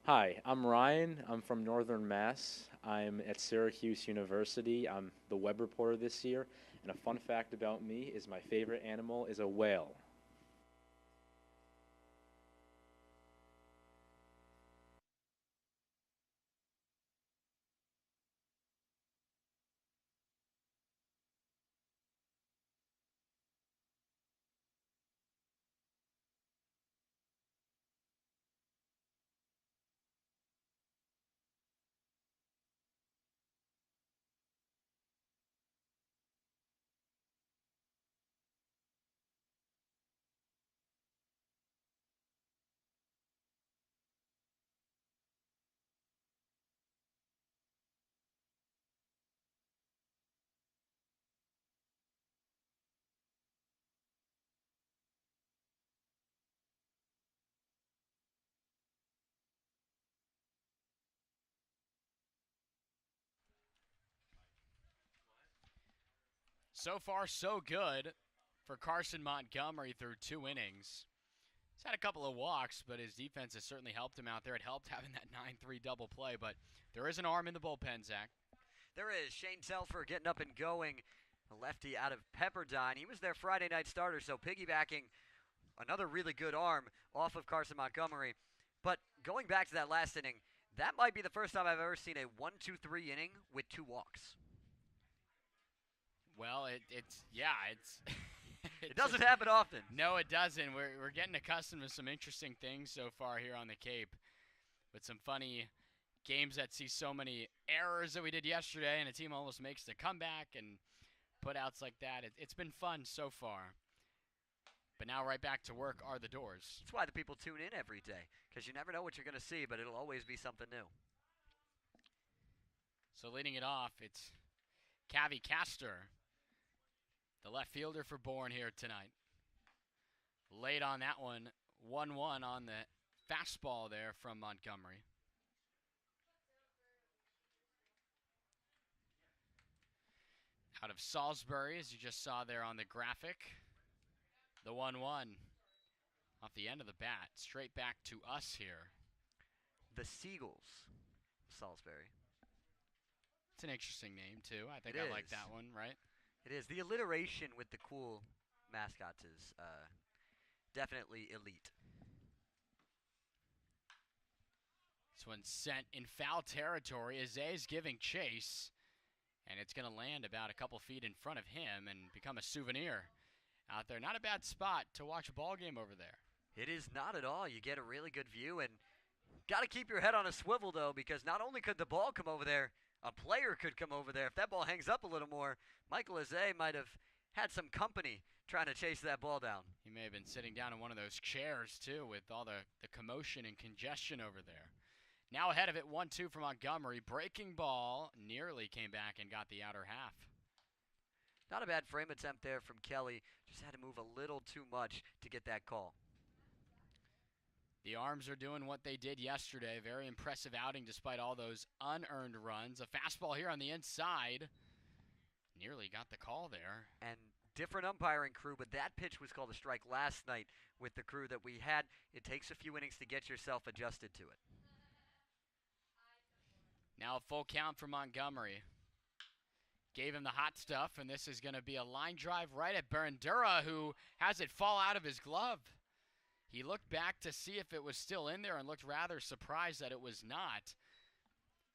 Hi, I'm Ryan. I'm from Northern Mass. I'm at Syracuse University. I'm the web reporter this year. And a fun fact about me is my favorite animal is a whale. So far, so good for Carson Montgomery through 2 innings. He's had a couple of walks, but his defense has certainly helped him out there. It helped having that 9-3 double play, but there is an arm in the bullpen, Zach. There is Shane Telfer getting up and going, a lefty out of Pepperdine. He was their Friday night starter, so piggybacking another really good arm off of Carson Montgomery. But going back to that last inning, that might be the first time I've ever seen a 1-2-3 inning with 2 walks. Well, it's It doesn't happen often. No, it doesn't. We're getting accustomed to some interesting things so far here on the Cape, with some funny games that see so many errors that we did yesterday, and a team almost makes the comeback and putouts like that. It's been fun so far. But now right back to work are the Doors. That's why the people tune in every day, because you never know what you're going to see, but it'll always be something new. So leading it off, it's Cavi Castor, the left fielder for Bourne here tonight. Late on that one, 1-1 on the fastball there from Montgomery. Out of Salisbury, as you just saw there on the graphic, the 1-1 off the end of the bat, straight back to us here. The Seagulls, Salisbury. It's an interesting name, too. I think It I like is. that one, right? It is. The alliteration with the cool mascots is definitely elite. This one's sent in foul territory. Aze's giving chase, and it's going to land about a couple feet in front of him and become a souvenir out there. Not a bad spot to watch a ball game over there. It is not at all. You get a really good view, and got to keep your head on a swivel, though, because not only could the ball come over there, a player could come over there. If that ball hangs up a little more, Michael Aze might have had some company trying to chase that ball down. He may have been sitting down in one of those chairs, too, with all the commotion and congestion over there. Now ahead of it, 1-2 for Montgomery. Breaking ball, nearly came back and got the outer half. Not a bad frame attempt there from Kelly. Just had to move a little too much to get that call. The Arms are doing what they did yesterday. Very impressive outing despite all those unearned runs. A fastball here on the inside. Nearly got the call there. And different umpiring crew, but that pitch was called a strike last night with the crew that we had. It takes a few innings to get yourself adjusted to it. Now a full count for Montgomery. Gave him the hot stuff, and this is going to be a line drive right at Berendura, who has it fall out of his glove. He looked back to see if it was still in there and looked rather surprised that it was not.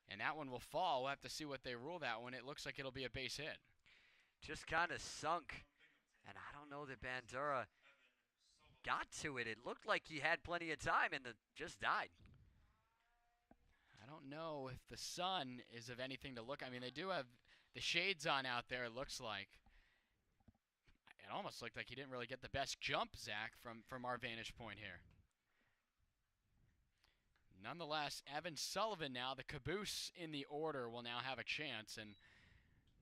And that one will fall. We'll have to see what they rule that one. It looks like it'll be a base hit. Just kind of sunk. And I don't know that Bandura got to it. It looked like he had plenty of time and just died. I don't know if the sun is of anything to look. I mean, they do have the shades on out there, it looks like. It almost looked like he didn't really get the best jump, Zach, from our vantage point here. Nonetheless, Evan Sullivan now, the caboose in the order, will now have a chance. And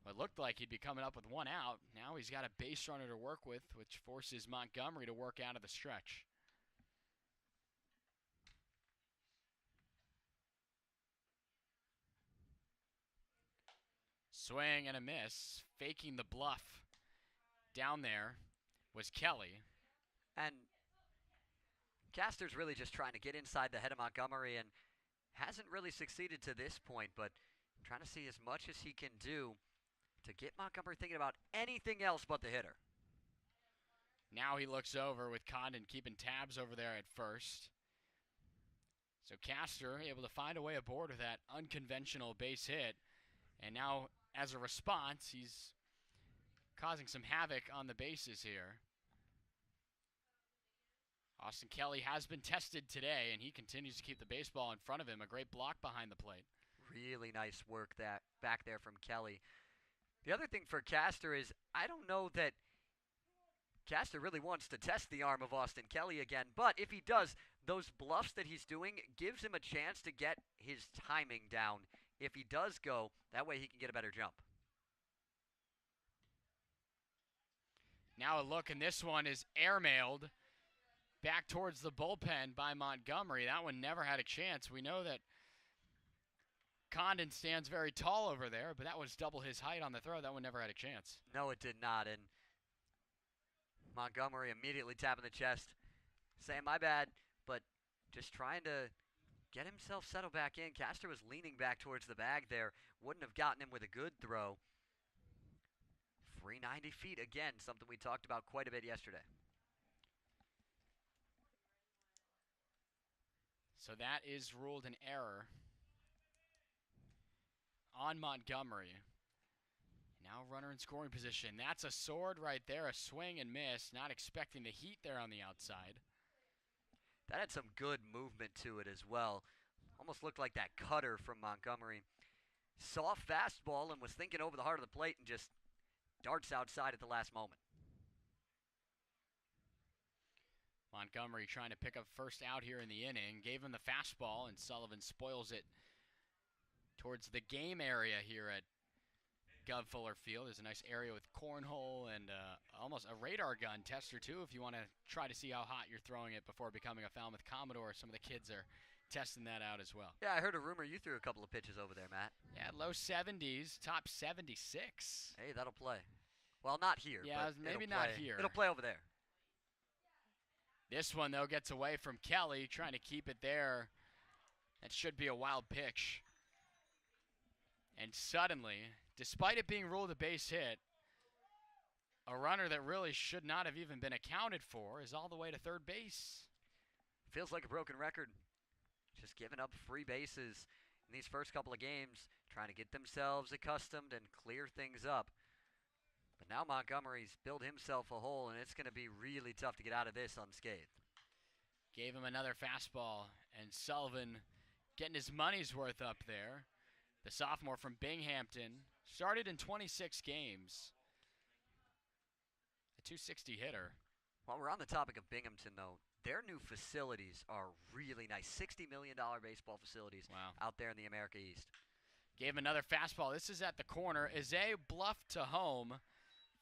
it looked like he'd be coming up with one out. Now he's got a base runner to work with, which forces Montgomery to work out of the stretch. Swing and a miss. Faking the bluff down there was Kelly. And Castor's really just trying to get inside the head of Montgomery, and hasn't really succeeded to this point, but trying to see as much as he can do to get Montgomery thinking about anything else but the hitter. Now he looks over with Condon keeping tabs over there at first. So Castor able to find a way aboard with that unconventional base hit. And now, as a response, he's causing some havoc on the bases here. Austin Kelly has been tested today, and he continues to keep the baseball in front of him. A great block behind the plate. Really nice work that back there from Kelly. The other thing for Castor is I don't know that Castor really wants to test the arm of Austin Kelly again, but if he does, those bluffs that he's doing gives him a chance to get his timing down. If he does go, that way he can get a better jump. Now a look, and this one is airmailed back towards the bullpen by Montgomery. That one never had a chance. We know that Condon stands very tall over there, but that was double his height on the throw. That one never had a chance. No, it did not, and Montgomery immediately tapping the chest, saying, my bad, but just trying to get himself settled back in. Castor was leaning back towards the bag there. Wouldn't have gotten him with a good throw. 390 feet, again, something we talked about quite a bit yesterday. So that is ruled an error on Montgomery. Now runner in scoring position. That's a sword right there, a swing and miss. Not expecting the heat there on the outside. That had some good movement to it as well. Almost looked like that cutter from Montgomery. Saw fastball and was thinking over the heart of the plate and just darts outside at the last moment. Montgomery trying to pick up first out here in the inning. Gave him the fastball, and Sullivan spoils it towards the game area here at Gov Fuller Field. There's a nice area with cornhole and almost a radar gun tester too if you want to try to see how hot you're throwing it before becoming a Falmouth Commodore. Some of the kids are testing that out as well. Yeah, I heard a rumor you threw a couple of pitches over there, Matt. Yeah, low 70s, top 76. Hey, that'll play. Well, not here. Yeah, but maybe it'll not play. here. It'll play over there. This one, though, gets away from Kelly, trying to keep it there. That should be a wild pitch. And suddenly, despite it being ruled a base hit, a runner that really should not have even been accounted for is all the way to third base. Feels like a broken record. Just giving up free bases in these first couple of games, trying to get themselves accustomed and clear things up. But now Montgomery's built himself a hole, and it's going to be really tough to get out of this unscathed. Gave him another fastball, and Sullivan getting his money's worth up there. The sophomore from Binghamton started in 26 games. A 260 hitter. While we're on the topic of Binghamton, though, their new facilities are really nice. $60 million baseball facilities out there in the America East. Gave him another fastball. This is at the corner. Izay bluffed to home.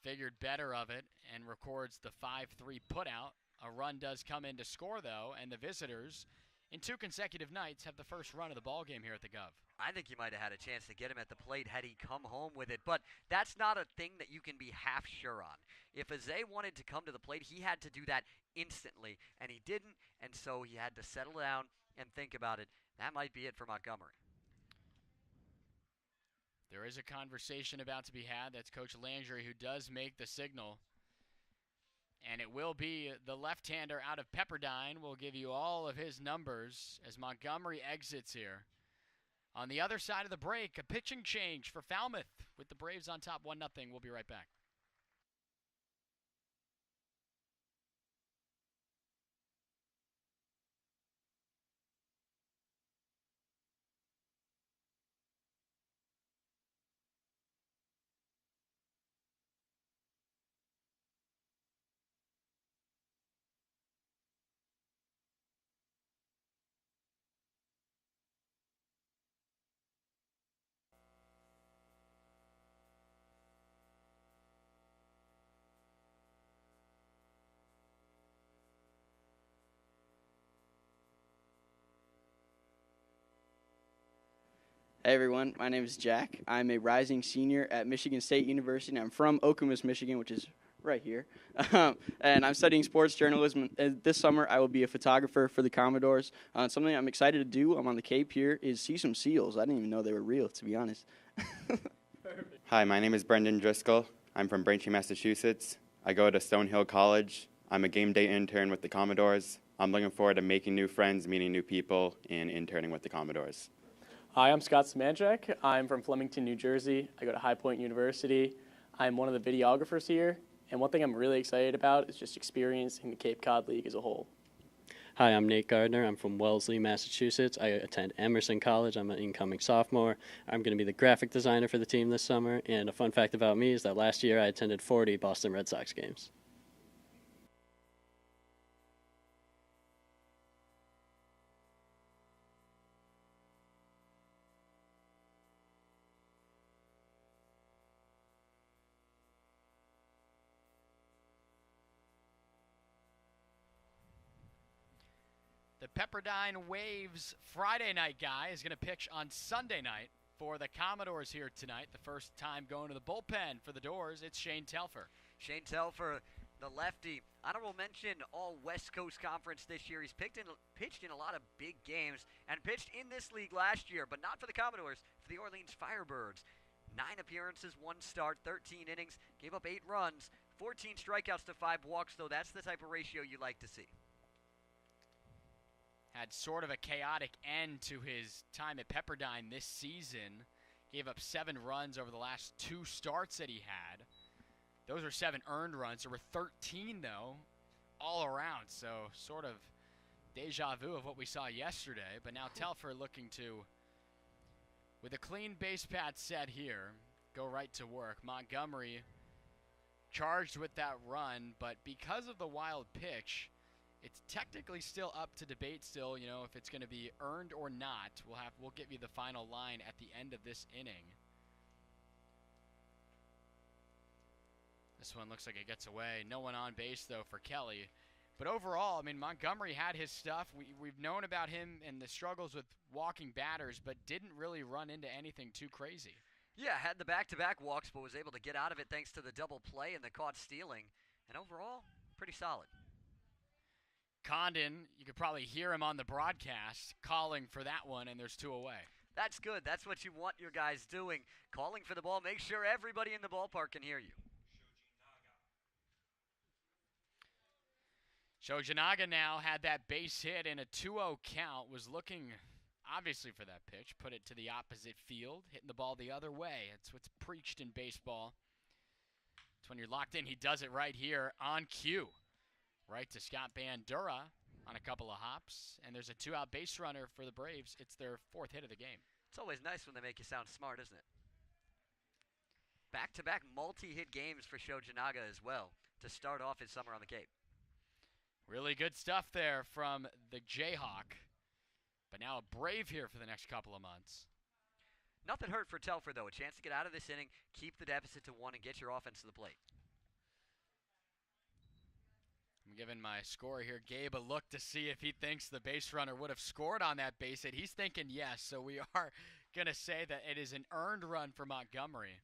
Figured better of it and records the 5-3 putout. A run does come in to score, though, and the visitors, in 2 consecutive nights, have the first run of the ball game here at the Gov. I think he might have had a chance to get him at the plate had he come home with it, but that's not a thing that you can be half sure on. If Izay wanted to come to the plate, he had to do that instantly, and he didn't, and so he had to settle down and think about it. That might be it for Montgomery. There is a conversation about to be had. That's Coach Landry who does make the signal. And it will be the left-hander out of Pepperdine. We'll give you all of his numbers as Montgomery exits here. On the other side of the break, a pitching change for Falmouth with the Braves on top 1-0. We'll be right back. Hey everyone, my name is Jack. I'm a rising senior at Michigan State University, and I'm from Okemos, Michigan, which is right here. And I'm studying sports journalism. And this summer, I will be a photographer for the Commodores. Something I'm excited to do, I'm on the Cape here, is see some seals. I didn't even know they were real, to be honest. Hi, my name is Brendan Driscoll. I'm from Braintree, Massachusetts. I go to Stonehill College. I'm a game day intern with the Commodores. I'm looking forward to making new friends, meeting new people, and interning with the Commodores. Hi, I'm Scott Smanchek. I'm from Flemington, New Jersey. I go to High Point University. I'm one of the videographers here, and one thing I'm really excited about is just experiencing the Cape Cod League as a whole. Hi, I'm Nate Gardner. I'm from Wellesley, Massachusetts. I attend Emerson College. I'm an incoming sophomore. I'm going to be the graphic designer for the team this summer, and a fun fact about me is that last year I attended 40 Boston Red Sox games. The Pepperdine Waves Friday night guy is going to pitch on Sunday night for the Commodores here tonight. The first time going to the bullpen for the Doors, it's Shane Telfer. Shane Telfer, the lefty, honorable mention all West Coast Conference this year. He's pitched in a lot of big games and pitched in this league last year, but not for the Commodores, for the Orleans Firebirds. 9 appearances, 1 start, 13 innings, gave up 8 runs, 14 strikeouts to 5 walks, though that's the type of ratio you like to see. Had sort of a chaotic end to his time at Pepperdine this season. Gave up 7 runs over the last 2 starts that he had. Those are 7 earned runs. There were 13, though, all around. So sort of deja vu of what we saw yesterday. But now Telfer looking to, with a clean base pad set here, go right to work. Montgomery charged with that run, but because of the wild pitch, it's technically still up to debate still, you know, if it's going to be earned or not. We'll give you the final line at the end of this inning. This one looks like it gets away. No one on base, though, for Kelly. But overall, I mean, Montgomery had his stuff. We've known about him and the struggles with walking batters, but didn't really run into anything too crazy. Yeah, had the back-to-back walks, but was able to get out of it thanks to the double play and the caught stealing. And overall, pretty solid. Condon, you could probably hear him on the broadcast calling for that one, and there's 2 away. That's good. That's what you want your guys doing. Calling for the ball. Make sure everybody in the ballpark can hear you. Shojinaga now had that base hit in a 2-0 count, was looking obviously for that pitch, put it to the opposite field, hitting the ball the other way. That's what's preached in baseball. It's when you're locked in. He does it right here on cue. Right to Scott Bandura on a couple of hops, and there's a 2-out base runner for the Braves. It's their 4th hit of the game. It's always nice when they make you sound smart, isn't it? Back-to-back multi-hit games for Shojinaga as well to start off his summer on the Cape. Really good stuff there from the Jayhawk, but now a Brave here for the next couple of months. Nothing hurt for Telfer, though. A chance to get out of this inning, keep the deficit to 1, and get your offense to the plate. I'm giving my scorer here, Gabe, a look to see if he thinks the base runner would have scored on that base hit. He's thinking yes, so we are going to say that it is an earned run for Montgomery.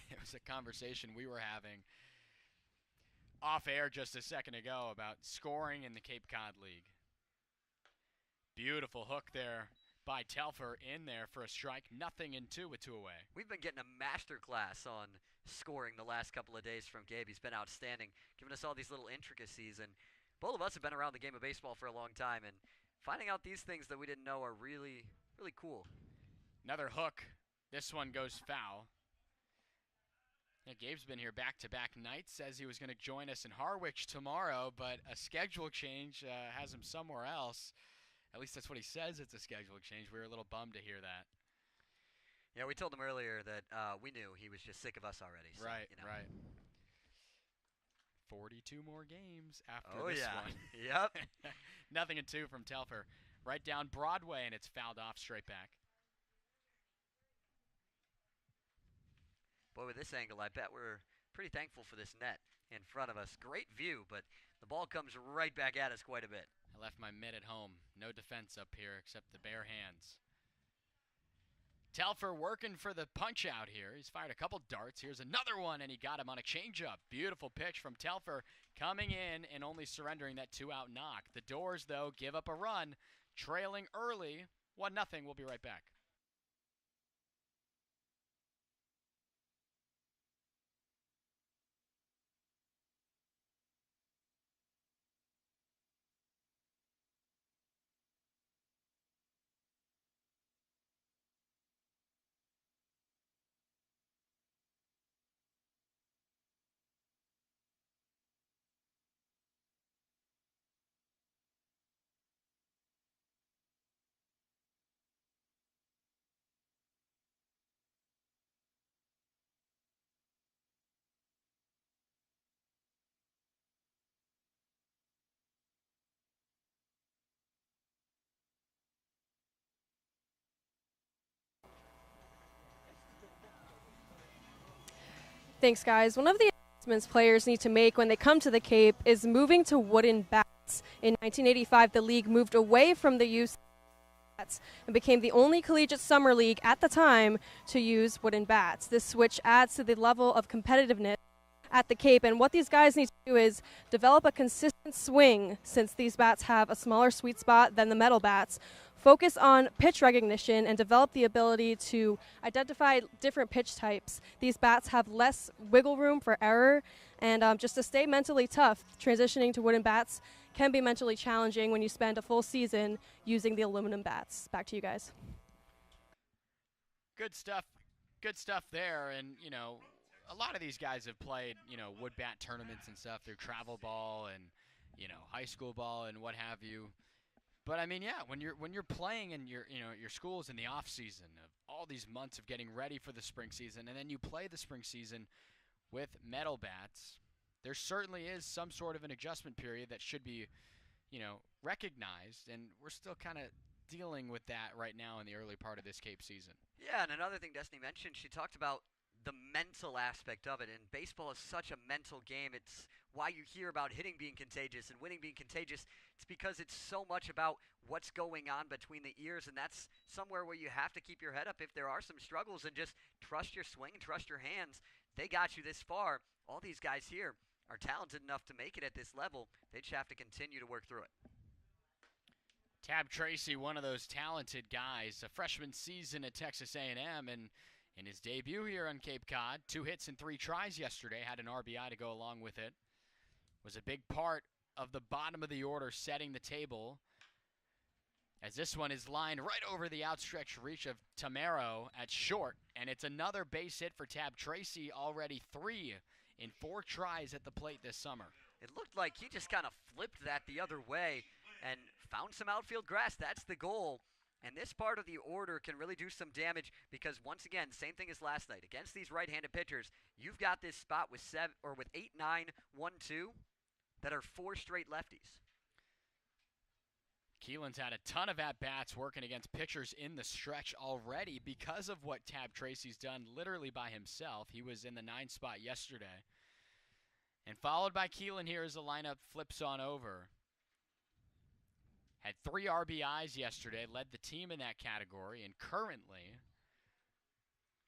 It was a conversation we were having off air just a second ago about scoring in the Cape Cod League. Beautiful hook there by Telfer in there for a strike. 0-2 with 2 away. We've been getting a master class on scoring the last couple of days from Gabe. He's been outstanding, giving us all these little intricacies. And both of us have been around the game of baseball for a long time, and finding out these things that we didn't know are really, really cool. Another hook. This one goes foul. Yeah, Gabe's been here back-to-back nights. Says he was going to join us in Harwich tomorrow, but a schedule change has him somewhere else. At least that's what he says. It's a schedule change. We were a little bummed to hear that. Yeah, we told him earlier that we knew he was just sick of us already. So, right, you know. right. 42 more games after Oh, this yeah. one. Yep. 0-2 from Telfer. Right down Broadway, and it's fouled off straight back. Boy, with this angle, I bet we're pretty thankful for this net in front of us. Great view, but the ball comes right back at us quite a bit. I left my mitt at home. No defense up here except the bare hands. Telfer working for the punch out here. He's fired a couple darts. Here's another one, and he got him on a changeup. Beautiful pitch from Telfer coming in and only surrendering that 2-out knock. The Doors, though, give up a run, trailing early, 1-0. We'll be right back. Thanks, guys. One of the adjustments players need to make when they come to the Cape is moving to wooden bats. In 1985, the league moved away from the use of bats and became the only collegiate summer league at the time to use wooden bats. This switch adds to the level of competitiveness at the Cape, and what these guys need to do is develop a consistent swing, since these bats have a smaller sweet spot than the metal bats. Focus on pitch recognition and develop the ability to identify different pitch types. These bats have less wiggle room for error, and just to stay mentally tough, transitioning to wooden bats can be mentally challenging when you spend a full season using the aluminum bats. Back to you guys. Good stuff. Good stuff there. And, you know, a lot of these guys have played, you know, wood bat tournaments and stuff through travel ball and, you know, high school ball and what have you. But I mean, yeah, when you're playing in your schools in the off season of all these months of getting ready for the spring season, and then you play the spring season with metal bats, there certainly is some sort of an adjustment period that should be, you know, recognized, and we're still kind of dealing with that right now in the early part of this Cape season. Yeah, and another thing Destiny mentioned, she talked about the mental aspect of it, and baseball is such a mental game. It's why you hear about hitting being contagious and winning being contagious. It's because it's so much about what's going on between the ears, and that's somewhere where you have to keep your head up if there are some struggles and just trust your swing and trust your hands. They got you this far. All these guys here are talented enough to make it at this level. They just have to continue to work through it. Tab Tracy, one of those talented guys, a freshman season at Texas A&M, and in his debut here on Cape Cod, 2 hits and 3 tries yesterday, had an RBI to go along with it. Was a big part of the bottom of the order setting the table, as this one is lined right over the outstretched reach of Tamero at short, and it's another base hit for Tab Tracy, already 3 in 4 tries at the plate this summer. It looked like he just kind of flipped that the other way and found some outfield grass. That's the goal. And this part of the order can really do some damage because, once again, same thing as last night. Against these right-handed pitchers, you've got this spot with 8, 9, 1, 2 that are 4 straight lefties. Keelan's had a ton of at-bats working against pitchers in the stretch already because of what Tab Tracy's done literally by himself. He was in the 9 spot yesterday. And followed by Keelan here as the lineup flips on over. Had 3 RBIs yesterday, led the team in that category, and currently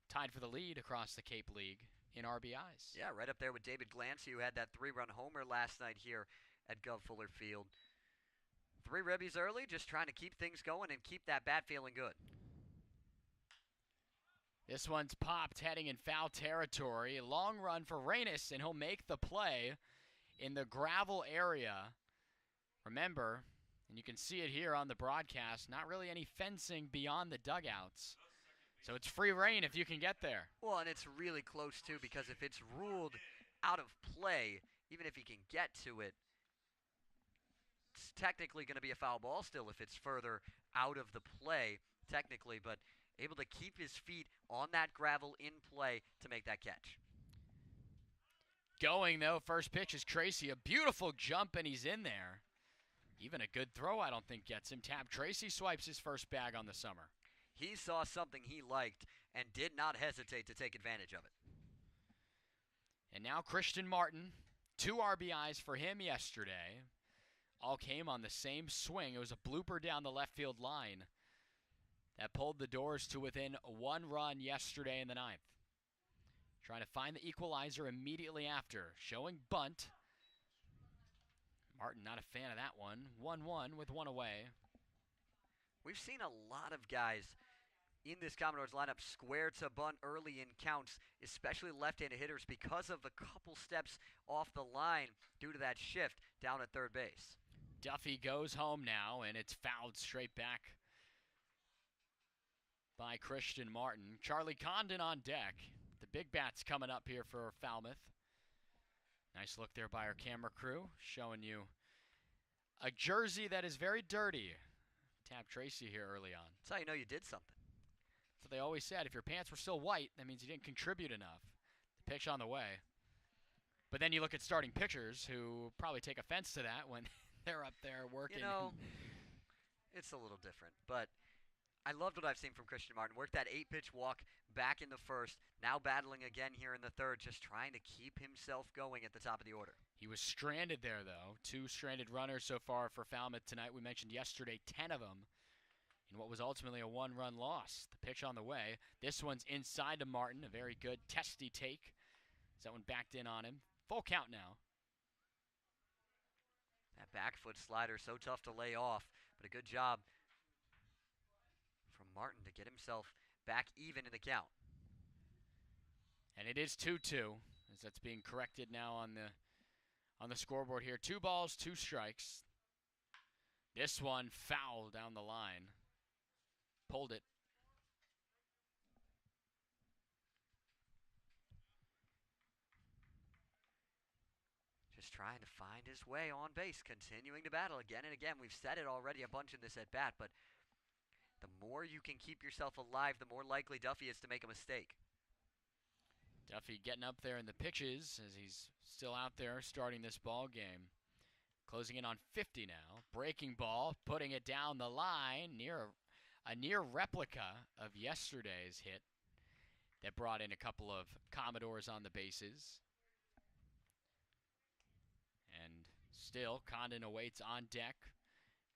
tied for the lead across the Cape League in RBIs. Yeah, right up there with David Glancy, who had that 3-run homer last night here at Gov Fuller Field. 3 ribbies early, just trying to keep things going and keep that bat feeling good. This one's popped, heading in foul territory. A long run for Reynes, and he'll make the play in the gravel area. Remember, and you can see it here on the broadcast, not really any fencing beyond the dugouts. So it's free reign if you can get there. Well, and it's really close, too, because if it's ruled out of play, even if he can get to it, it's technically going to be a foul ball still if it's further out of the play, technically, but able to keep his feet on that gravel in play to make that catch. Going, though, first pitch is Tracy. A beautiful jump, and he's in there. Even a good throw, I don't think, gets him. Tab Tracy swipes his first bag on the summer. He saw something he liked and did not hesitate to take advantage of it. And now Christian Martin, 2 RBIs for him yesterday. All came on the same swing. It was a blooper down the left field line that pulled the Doors to within 1 run yesterday in the 9th. Trying to find the equalizer immediately after, showing bunt. Martin not a fan of that one. 1-1 with 1 away. We've seen a lot of guys in this Commodores lineup square to bunt early in counts, especially left-handed hitters, because of a couple steps off the line due to that shift down at third base. Duffy goes home now, and it's fouled straight back by Christian Martin. Charlie Condon on deck. The big bats coming up here for Falmouth. Nice look there by our camera crew, showing you a jersey that is very dirty. Tab Tracy here early on. That's how you know you did something. That's what they always said. If your pants were still white, that means you didn't contribute enough. The pitch on the way. But then you look at starting pitchers who probably take offense to that when they're up there working. You know, it's a little different, but I loved what I've seen from Christian Martin. Worked that 8-pitch walk back in the first, now battling again here in the third, just trying to keep himself going at the top of the order. He was stranded there, though. 2 stranded runners so far for Falmouth tonight. We mentioned yesterday 10 of them in what was ultimately a 1-run loss. The pitch on the way. This one's inside to Martin. A very good testy take. As that one backed in on him. Full count now. That back foot slider, so tough to lay off, but a good job from Martin to get himself back even in the count. And it is 2-2, as that's being corrected now on the scoreboard here. 2 balls, 2 strikes. This one foul down the line. Pulled it. Just trying to find his way on base, continuing to battle again and again. We've said it already a bunch in this at-bat, but the more you can keep yourself alive, the more likely Duffy is to make a mistake. Duffy getting up there in the pitches as he's still out there starting this ball game. Closing in on 50 now. Breaking ball, putting it down the line near a near replica of yesterday's hit that brought in a couple of Commodores on the bases. And still, Condon awaits on deck.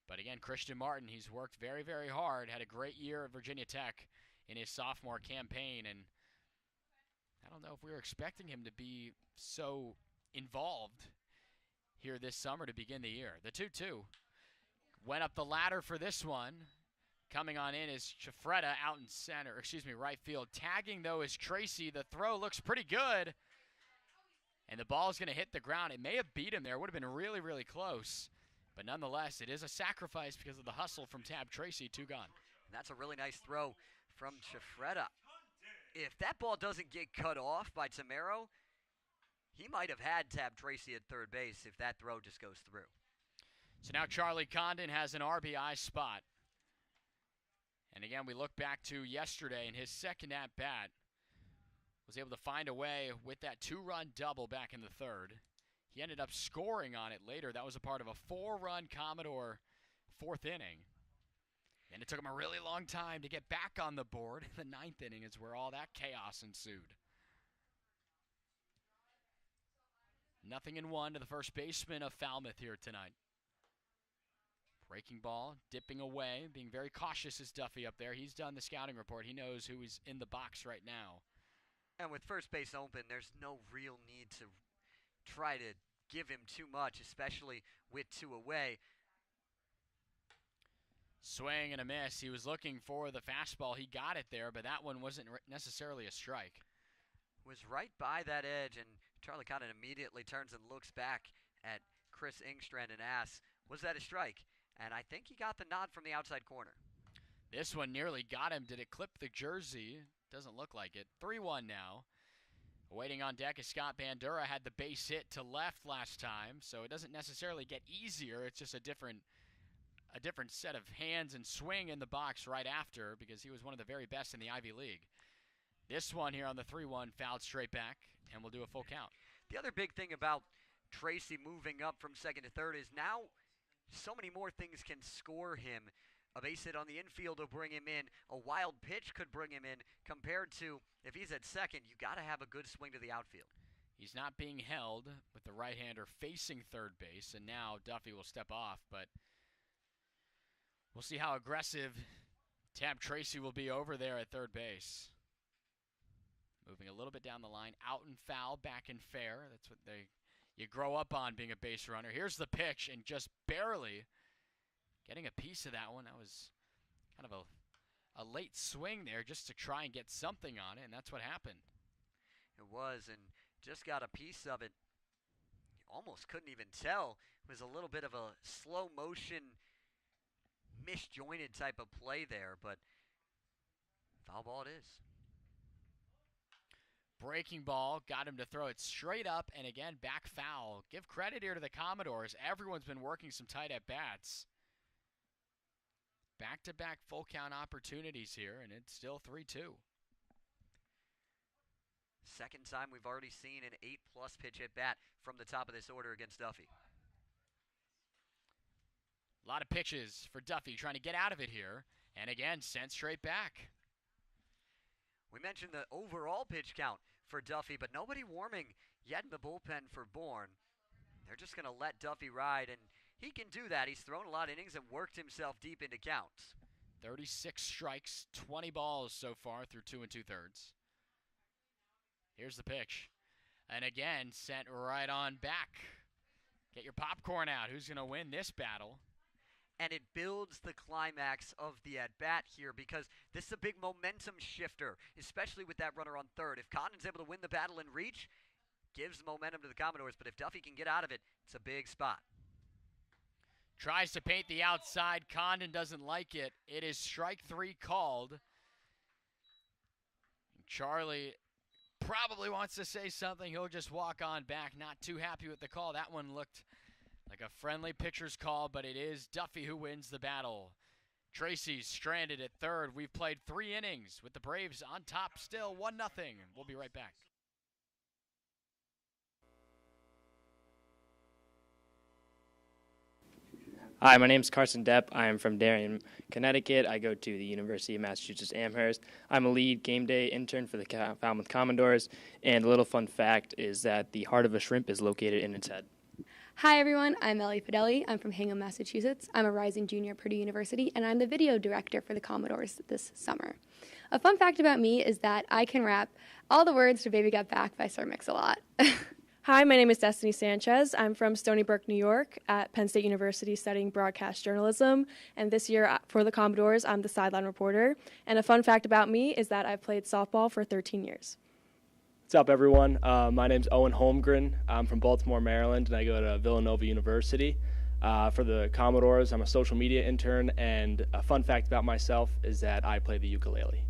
But again, Christian Martin, he's worked very, very hard. Had a great year at Virginia Tech in his sophomore campaign. And I don't know if we were expecting him to be so involved here this summer to begin the year. The 2-2 went up the ladder for this one. Coming on in is Chifreda out in center, right field. Tagging, though, is Tracy. The throw looks pretty good. And the ball's going to hit the ground. It may have beat him there. It would have been really, really close. But nonetheless, it is a sacrifice because of the hustle from Tab Tracy. 2 gone. And that's a really nice throw from Chifreda. If that ball doesn't get cut off by Tamero, he might have had Tab Tracy at third base if that throw just goes through. So now Charlie Condon has an RBI spot. And again, we look back to yesterday in his second at-bat. Was able to find a way with that 2-run double back in the third. He ended up scoring on it later. That was a part of a 4-run Commodore 4th inning. And it took him a really long time to get back on the board. The 9th inning is where all that chaos ensued. 0-1 to the first baseman of Falmouth here tonight. Breaking ball, dipping away, being very cautious is Duffy up there. He's done the scouting report. He knows who is in the box right now. And with first base open, there's no real need to try to give him too much, especially with 2 away. Swing and a miss. He was looking for the fastball. He got it there, but that one wasn't necessarily a strike. Was right by that edge, and Charlie Condon immediately turns and looks back at Chris Ingstrand and asks, was that a strike? And I think he got the nod from the outside corner. This one nearly got him. Did it clip the jersey? Doesn't look like it. 3-1 now. Waiting on deck is Scott Bandura. Had the base hit to left last time, so it doesn't necessarily get easier. It's just a different set of hands and swing in the box right after because he was one of the very best in the Ivy League. This one here on the 3-1 fouled straight back, and we'll do a full count. The other big thing about Tracy moving up from second to third is now so many more things can score him. A base hit on the infield will bring him in. A wild pitch could bring him in compared to if he's at second, you got to have a good swing to the outfield. He's not being held with the right-hander facing third base, and now Duffy will step off, but we'll see how aggressive Tab Tracy will be over there at third base. Moving a little bit down the line. Out and foul, back and fair. That's what you grow up on, being a base runner. Here's the pitch, and just barely getting a piece of that one. That was kind of a late swing there just to try and get something on it, and that's what happened. It was, and just got a piece of it. You almost couldn't even tell. It was a little bit of a slow motion, misjointed type of play there, but foul ball it is. Breaking ball, got him to throw it straight up, and again, back foul. Give credit here to the Commodores. Everyone's been working some tight at-bats. Back-to-back full count opportunities here, and it's still 3-2. Second time we've already seen an 8+ pitch at-bat from the top of this order against Duffy. A lot of pitches for Duffy, trying to get out of it here, and again, sent straight back. We mentioned the overall pitch count for Duffy, but nobody warming yet in the bullpen for Bourne. They're just going to let Duffy ride, and he can do that. He's thrown a lot of innings and worked himself deep into counts. 36 strikes, 20 balls so far through 2 2/3. Here's the pitch. And again, sent right on back. Get your popcorn out. Who's going to win this battle? And it builds the climax of the at-bat here because this is a big momentum shifter, especially with that runner on third. If Condon's able to win the battle and reach, gives momentum to the Commodores, but if Duffy can get out of it, it's a big spot. Tries to paint the outside. Condon doesn't like it. It is strike 3 called. Charlie probably wants to say something. He'll just walk on back. Not too happy with the call. That one looked like a friendly pitcher's call, but it is Duffy who wins the battle. Tracy's stranded at third. We've played 3 innings with the Braves on top still, 1-0. We'll be right back. Hi, my name is Carson Depp. I am from Darien, Connecticut. I go to the University of Massachusetts Amherst. I'm a lead game day intern for the Falmouth Commodores, and a little fun fact is that the heart of a shrimp is located in its head. Hi everyone, I'm Ellie Fideli. I'm from Hingham, Massachusetts. I'm a rising junior at Purdue University, and I'm the video director for the Commodores this summer. A fun fact about me is that I can rap all the words to Baby Got Back by Sir Mix-a-Lot. Hi, my name is Destiny Sanchez. I'm from Stony Brook, New York, at Penn State University studying broadcast journalism. And this year for the Commodores, I'm the sideline reporter. And a fun fact about me is that I've played softball for 13 years. What's up, everyone? My name's Owen Holmgren. I'm from Baltimore, Maryland, and I go to Villanova University. For the Commodores, I'm a social media intern, and a fun fact about myself is that I play the ukulele.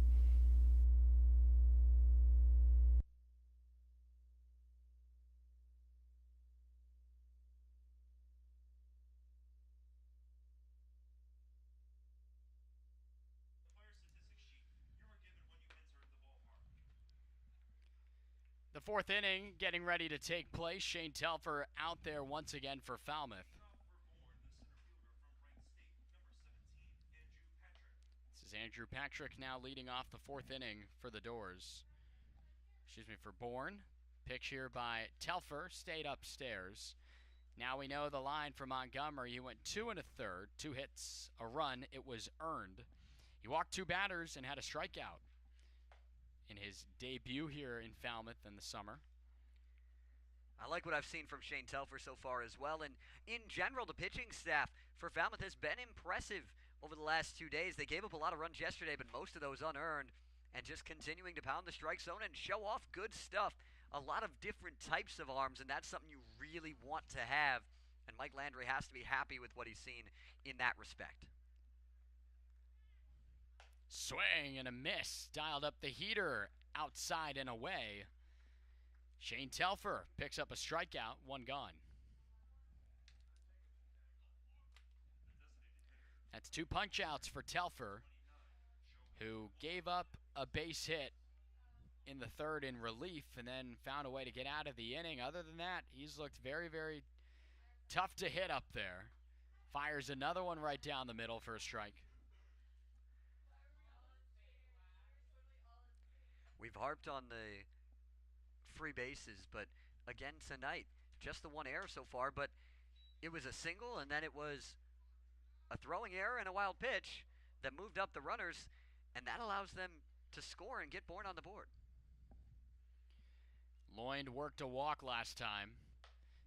The 4th inning getting ready to take place. Shane Telfer out there once again for Falmouth. This is Andrew Patrick now leading off the 4th inning for the Doors. For Bourne. Pitch here by Telfer, stayed upstairs. Now we know the line for Montgomery. He went 2 1/3, 2 hits, a run. It was earned. He walked 2 batters and had a strikeout in his debut here in Falmouth in the summer. I like what I've seen from Shane Telfer so far as well, and in general, the pitching staff for Falmouth has been impressive over the last 2 days. They gave up a lot of runs yesterday, but most of those unearned, and just continuing to pound the strike zone and show off good stuff. A lot of different types of arms, and that's something you really want to have, and Mike Landry has to be happy with what he's seen in that respect. Swing and a miss. Dialed up the heater outside and away. Shane Telfer picks up a strikeout, 1 gone. That's 2 punch-outs for Telfer, who gave up a base hit in the 3rd in relief and then found a way to get out of the inning. Other than that, he's looked very, very tough to hit up there. Fires another one right down the middle for a strike. We've harped on the free bases, but again tonight, just the 1 error so far, but it was a single, and then it was a throwing error and a wild pitch that moved up the runners, and that allows them to score and get Bourne on the board. Loynd worked a walk last time.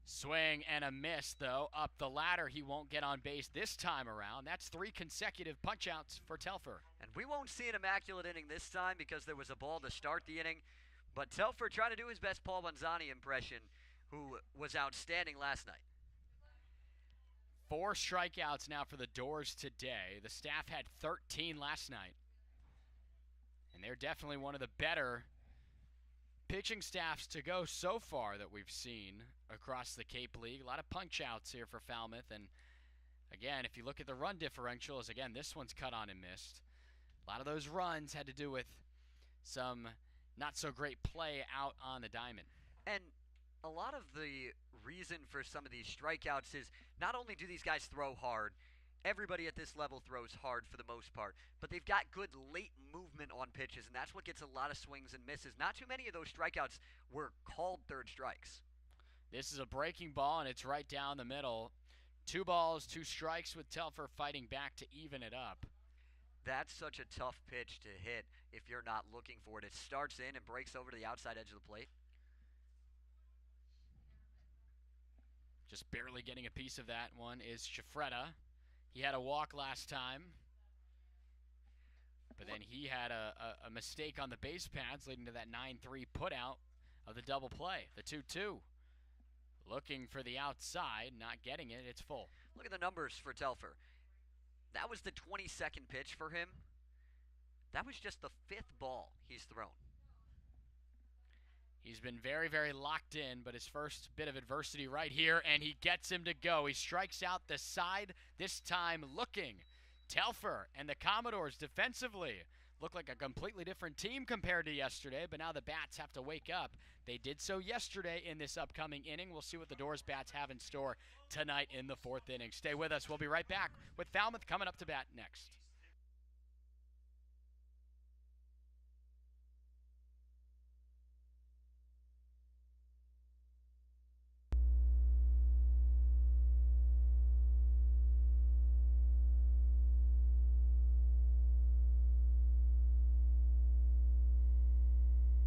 Swing and a miss, though. Up the ladder, he won't get on base this time around. That's 3 consecutive punch-outs for Telfer. And we won't see an immaculate inning this time because there was a ball to start the inning. But Telfer trying to do his best Paul Manzani impression, who was outstanding last night. 4 strikeouts now for the Doors today. The staff had 13 last night. And they're definitely one of the better pitching staffs to go so far that we've seen across the Cape League. A lot of punch-outs here for Falmouth. And, again, if you look at the run differentials, again, this one's cut on and missed. A lot of those runs had to do with some not-so-great play out on the diamond. And a lot of the reason for some of these strikeouts is not only do these guys throw hard, everybody at this level throws hard for the most part, but they've got good late movement on pitches, and that's what gets a lot of swings and misses. Not too many of those strikeouts were called third strikes. This is a breaking ball, and it's right down the middle. 2 balls, 2 strikes with Telfer fighting back to even it up. That's such a tough pitch to hit if you're not looking for it. It starts in and breaks over to the outside edge of the plate. Just barely getting a piece of that one is Shifretta. He had a walk last time, but then he had a mistake on the base pads leading to that 9-3 putout of the double play, the 2-2. Looking for the outside, not getting it, it's full. Look at the numbers for Telfer. That was the 22nd pitch for him. That was just the 5th ball he's thrown. He's been very, very locked in, but his first bit of adversity right here, and he gets him to go. He strikes out the side, this time looking. Telfer and the Commodores defensively look like a completely different team compared to yesterday, but now the bats have to wake up. They did so yesterday in this upcoming inning. We'll see what the Doors bats have in store tonight in the 4th inning. Stay with us. We'll be right back with Falmouth coming up to bat next.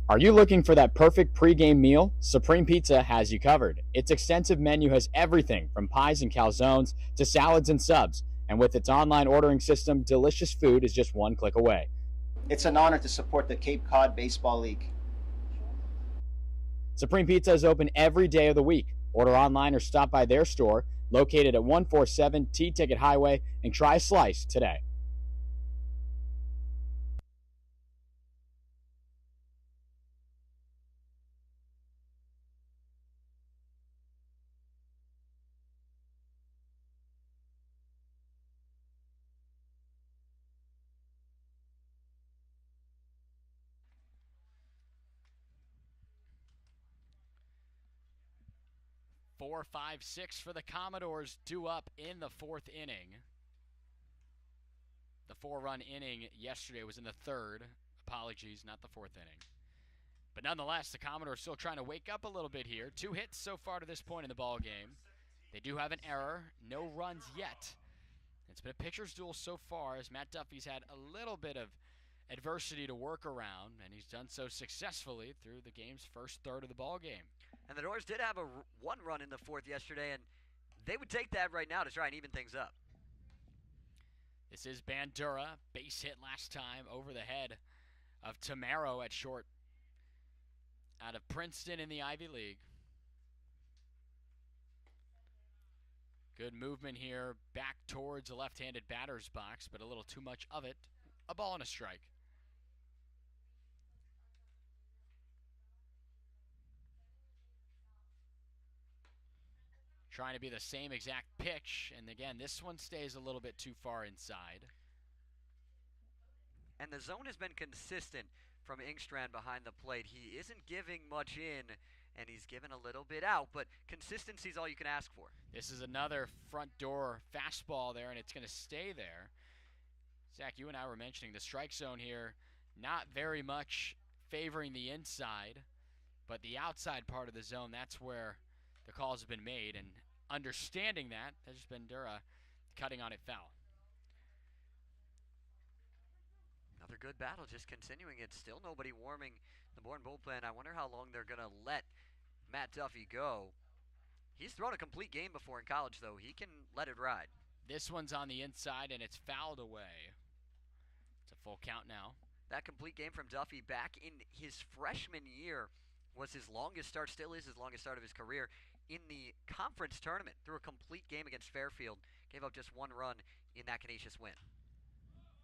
Are you looking for that perfect pregame meal? Supreme Pizza has you covered. Its extensive menu has everything from pies and calzones to salads and subs. And with its online ordering system, delicious food is just one click away. It's an honor to support the Cape Cod Baseball League. Supreme Pizza is open every day of the week. Order online or stop by their store located at 147 T-Ticket Highway and try a slice today. Four, 5, 6 for the Commodores due up in the 4th inning. The 4-run inning yesterday was in the 3rd. Apologies, not the 4th inning. But nonetheless, the Commodores still trying to wake up a little bit here. 2 hits so far to this point in the ball game. They do have an error. No runs yet. It's been a pitcher's duel so far as Matt Duffy's had a little bit of adversity to work around, and he's done so successfully through the game's first third of the ball game. And the Doors did have a 1 run in the 4th yesterday, and they would take that right now to try and even things up. This is Bandura, base hit last time over the head of Tamaro at short out of Princeton in the Ivy League. Good movement here back towards the left-handed batter's box, but a little too much of it. A ball and a strike. Trying to be the same exact pitch, and again, this one stays a little bit too far inside. And the zone has been consistent from Ingstrand behind the plate. He isn't giving much in, and he's given a little bit out, but consistency is all you can ask for. This is another front door fastball there, and it's going to stay there. Zach, you and I were mentioning the strike zone here, not very much favoring the inside, but the outside part of the zone, that's where the calls have been made, and understanding that, that's just Bandura cutting on it foul. Another good battle, just continuing it. Still nobody warming the Bourne bullpen. I wonder how long they're going to let Matt Duffy go. He's thrown a complete game before in college, though. He can let it ride. This one's on the inside, and it's fouled away. It's a full count now. That complete game from Duffy back in his freshman year was his longest start, still is his longest start of his career in the conference tournament. Threw a complete game against Fairfield. Gave up just one run in that Canisius win.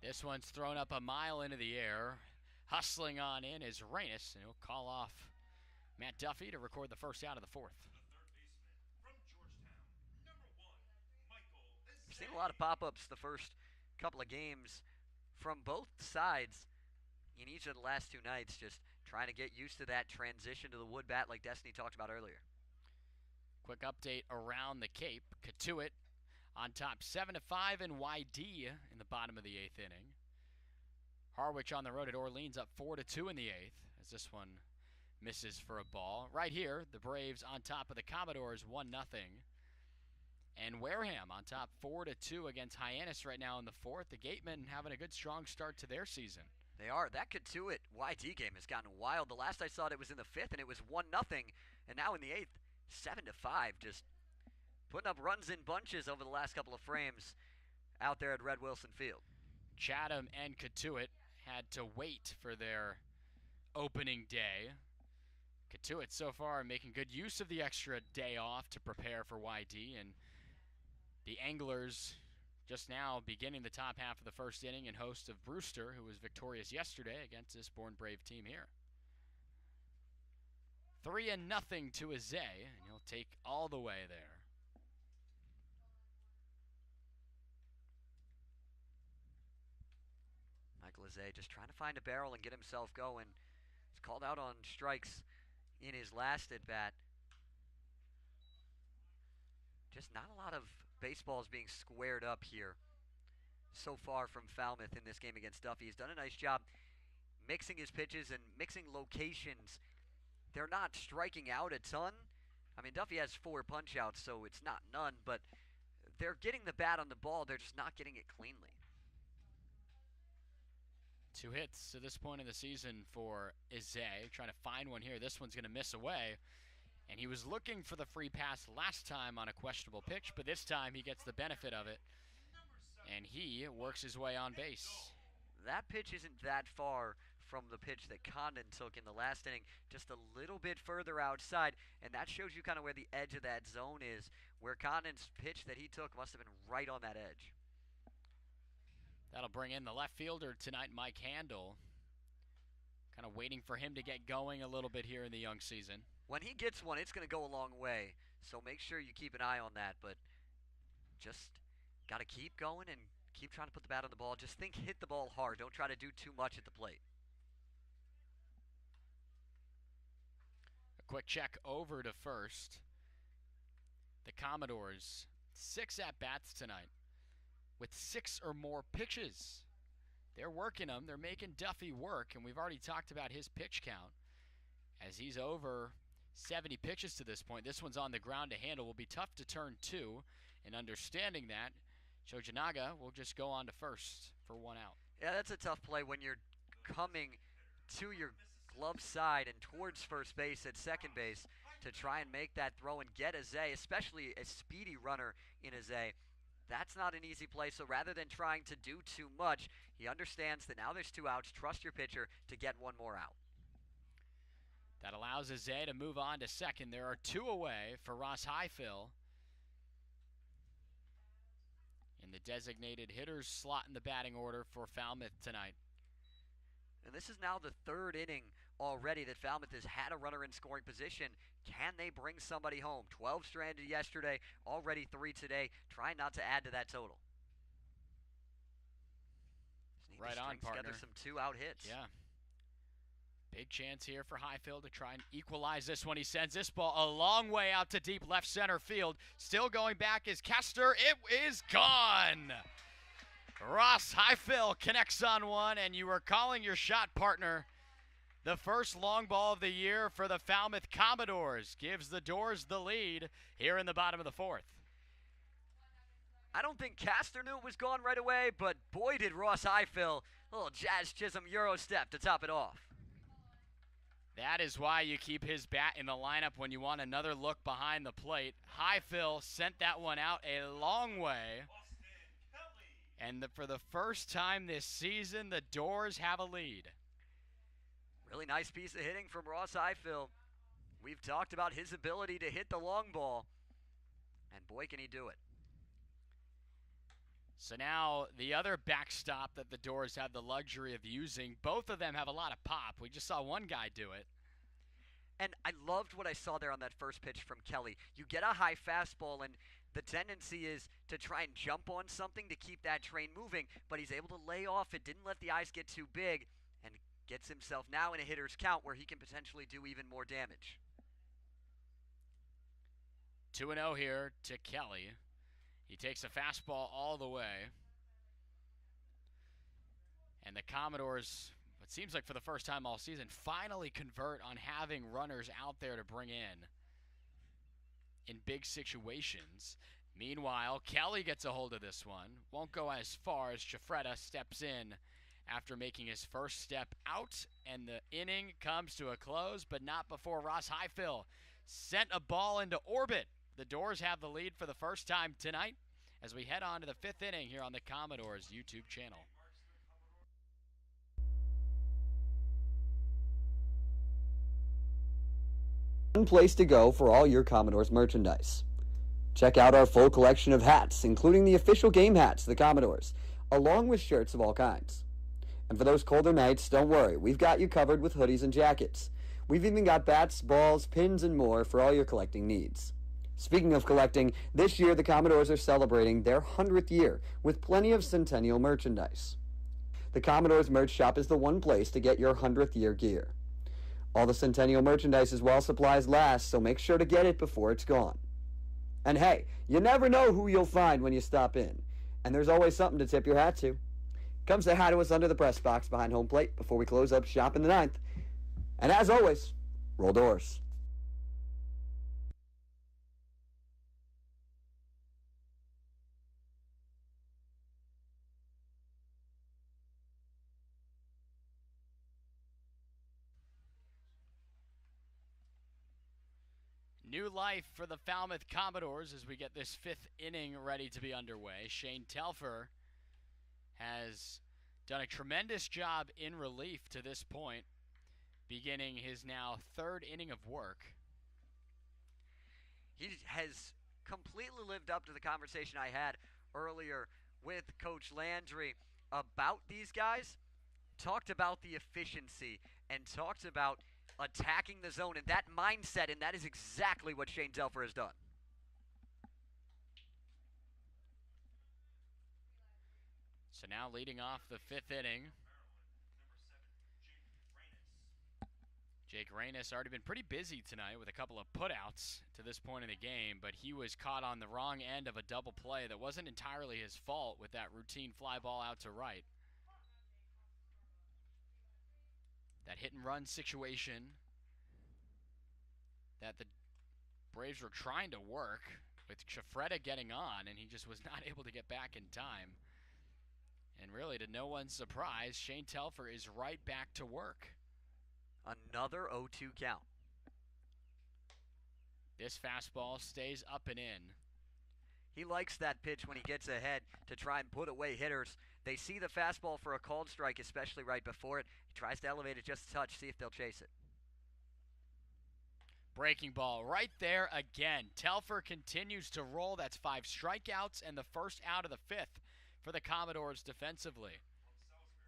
This one's thrown up a mile into the air. Hustling on in is Reynes, and he'll call off Matt Duffy to record the first out of the fourth. We've seen a lot of pop-ups the first couple of games from both sides in each of the last two nights, just trying to get used to that transition to the wood bat like Destiny talked about earlier. Quick update around the Cape. Katuitt on top 7-5 in YD in the bottom of the 8th inning. Harwich on the road at Orleans up 4-2 in the 8th as this one misses for a ball. Right here, the Braves on top of the Commodores 1-0. And Wareham on top 4-2 against Hyannis right now in the 4th. The Gatemen having a good strong start to their season. They are. That Katuitt YD game has gotten wild. The last I saw it was in the 5th, and it was 1-0. And now in the 8th, 7-5. Just putting up runs in bunches over the last couple of frames out there at Red Wilson Field. Chatham and Katuitt had to wait for their opening day. Katuitt so far making good use of the extra day off to prepare for YD, and the Anglers just now beginning the top half of the first inning and host of Brewster, who was victorious yesterday against this Bourne Brave team here. 3-0 to Aze, and he'll take all the way there. Michael Aze just trying to find a barrel and get himself going. He's called out on strikes in his last at-bat. Just not a lot of baseballs being squared up here so far from Falmouth in this game against Duffy. He's done a nice job mixing his pitches and mixing locations. They're not striking out a ton. I mean, Duffy has 4 punch-outs, so it's not none, but they're getting the bat on the ball. They're just not getting it cleanly. 2 hits to this point in the season for Aze. Trying to find one here. This one's going to miss away. And he was looking for the free pass last time on a questionable pitch, but this time he gets the benefit of it. And he works his way on base. That pitch isn't that far from the pitch that Condon took in the last inning, just a little bit further outside, and that shows you kind of where the edge of that zone is, where Condon's pitch that he took must have been right on that edge. That'll bring in the left fielder tonight, Mike Handel. Kind of waiting for him to get going a little bit here in the young season. When he gets one, it's going to go a long way, so make sure you keep an eye on that, but just got to keep going and keep trying to put the bat on the ball. Just think hit the ball hard. Don't try to do too much at the plate. A quick check over to first. The Commodores, 6 at-bats tonight with 6 or more pitches. They're working them. They're making Duffy work, and we've already talked about his pitch count as he's over 70 pitches to this point. This one's on the ground to handle. Will be tough to turn 2, and understanding that, Chojinaga will just go on to first for 1 out. Yeah, that's a tough play when you're coming to your glove side and towards first base at second base to try and make that throw and get Aze, especially a speedy runner in Aze. That's not an easy play, so rather than trying to do too much, he understands that now there's 2 outs. Trust your pitcher to get 1 more out. That allows Aze to move on to second. There are 2 away for Ross Highfill in the designated hitter's slot in the batting order for Falmouth tonight. And this is now the 3rd inning already that Falmouth has had a runner in scoring position. Can they bring somebody home? 12 stranded yesterday, already 3 today. Trying not to add to that total. Right on, partner. Together some 2-out hits. Yeah. Big chance here for Highfield to try and equalize this one. He sends this ball a long way out to deep left center field. Still going back is Kester. It is gone. Ross Highfield connects on one, and you were calling your shot, partner. The first long ball of the year for the Falmouth Commodores gives the Doors the lead here in the bottom of the 4th. I don't think Castor knew it was gone right away, but boy did Ross Highfill. A little Jazz Chisholm Euro step to top it off. That is why you keep his bat in the lineup when you want another look behind the plate. Highfill sent that one out a long way. And for the first time this season, the Doors have a lead. Really nice piece of hitting from Ross Highfill. We've talked about his ability to hit the long ball, and boy can he do it. So now the other backstop that the Doors have the luxury of using, both of them have a lot of pop. We just saw one guy do it. And I loved what I saw there on that first pitch from Kelly. You get a high fastball, and the tendency is to try and jump on something to keep that train moving, but he's able to lay off it, didn't let the eyes get too big, and gets himself now in a hitter's count where he can potentially do even more damage. 2-0 here to Kelly. He takes a fastball all the way. And the Commodores, it seems like for the first time all season, finally convert on having runners out there to bring in big situations. Meanwhile, Kelly gets a hold of this one. Won't go as far as Chafreda steps in after making his first step out. And the inning comes to a close, but not before Ross Highfill sent a ball into orbit. The Doors have the lead for the first time tonight as we head on to the 5th inning here on the Commodores YouTube channel. One place to go for all your Commodores merchandise. Check out our full collection of hats, including the official game hats of the Commodores, along with shirts of all kinds. And for those colder nights, don't worry, we've got you covered with hoodies and jackets. We've even got bats, balls, pins, and more for all your collecting needs. Speaking of collecting, this year the Commodores are celebrating their 100th year with plenty of Centennial merchandise. The Commodores merch shop is the one place to get your 100th year gear. All the Centennial merchandise is while supplies last, so make sure to get it before it's gone. And hey, you never know who you'll find when you stop in, and there's always something to tip your hat to. Come say hi to us under the press box behind home plate before we close up shop in the 9th. And as always, roll Doors. New life for the Falmouth Commodores as we get this 5th inning ready to be underway. Shane Telfer has done a tremendous job in relief to this point, beginning his now 3rd inning of work. He has completely lived up to the conversation I had earlier with Coach Landry about these guys. Talked about the efficiency and talked about attacking the zone and that mindset, and that is exactly what Shane Telfer has done. So now leading off the 5th inning, Jake Reynes already been pretty busy tonight with a couple of putouts to this point in the game, but he was caught on the wrong end of a double play that wasn't entirely his fault with that routine fly ball out to right. That hit and run situation that the Braves were trying to work with Chafreda getting on, and he just was not able to get back in time. And really, to no one's surprise, Shane Telfer is right back to work. Another 0-2 count. This fastball stays up and in. He likes that pitch when he gets ahead to try and put away hitters. They see the fastball for a called strike, especially right before it. He tries to elevate it just a touch, see if they'll chase it. Breaking ball right there again. Telfer continues to roll. That's 5 strikeouts and the first out of the 5th for the Commodores defensively.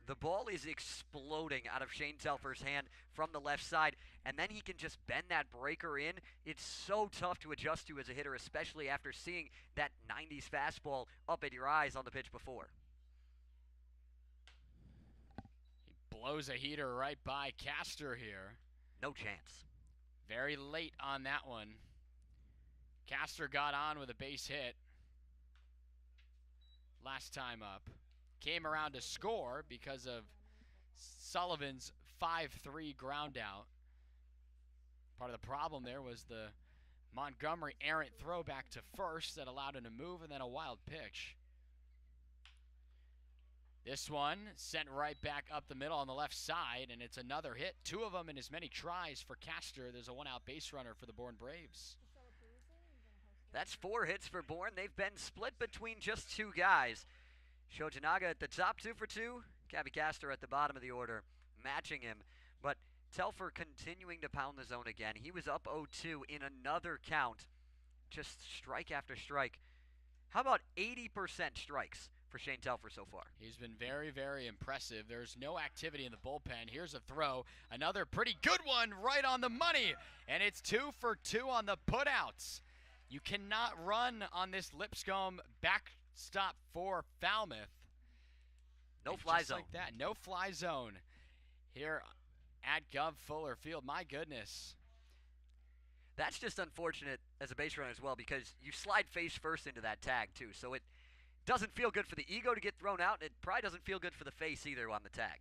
The ball is exploding out of Shane Telfer's hand from the left side, and then he can just bend that breaker in. It's so tough to adjust to as a hitter, especially after seeing that 90s fastball up at your eyes on the pitch before. He blows a heater right by Castor here. No chance. Very late on that one. Castor got on with a base hit last time up. Came around to score because of Sullivan's 5-3 ground out. Part of the problem there was the Montgomery errant throw back to first that allowed him to move, and then a wild pitch. This one sent right back up the middle on the left side, and it's another hit. 2 of them in as many tries for Castor. There's a 1-out base runner for the Bourne Braves. That's 4 hits for Bourne. They've been split between just 2 guys. Shojinaga at the top, 2 for 2. Cabby Castor at the bottom of the order, matching him. But Telfer continuing to pound the zone again. He was up 0-2 in another count. Just strike after strike. How about 80% strikes for Shane Telfer so far? He's been very, very impressive. There's no activity in the bullpen. Here's a throw. Another pretty good one right on the money. And it's 2 for 2 on the putouts. You cannot run on this Lipscomb backstop for Falmouth. No and fly just zone. Like that. No fly zone here at Gov Fuller Field. My goodness. That's just unfortunate as a base runner as well, because you slide face first into that tag too. So it doesn't feel good for the ego to get thrown out, and it probably doesn't feel good for the face either on the tag.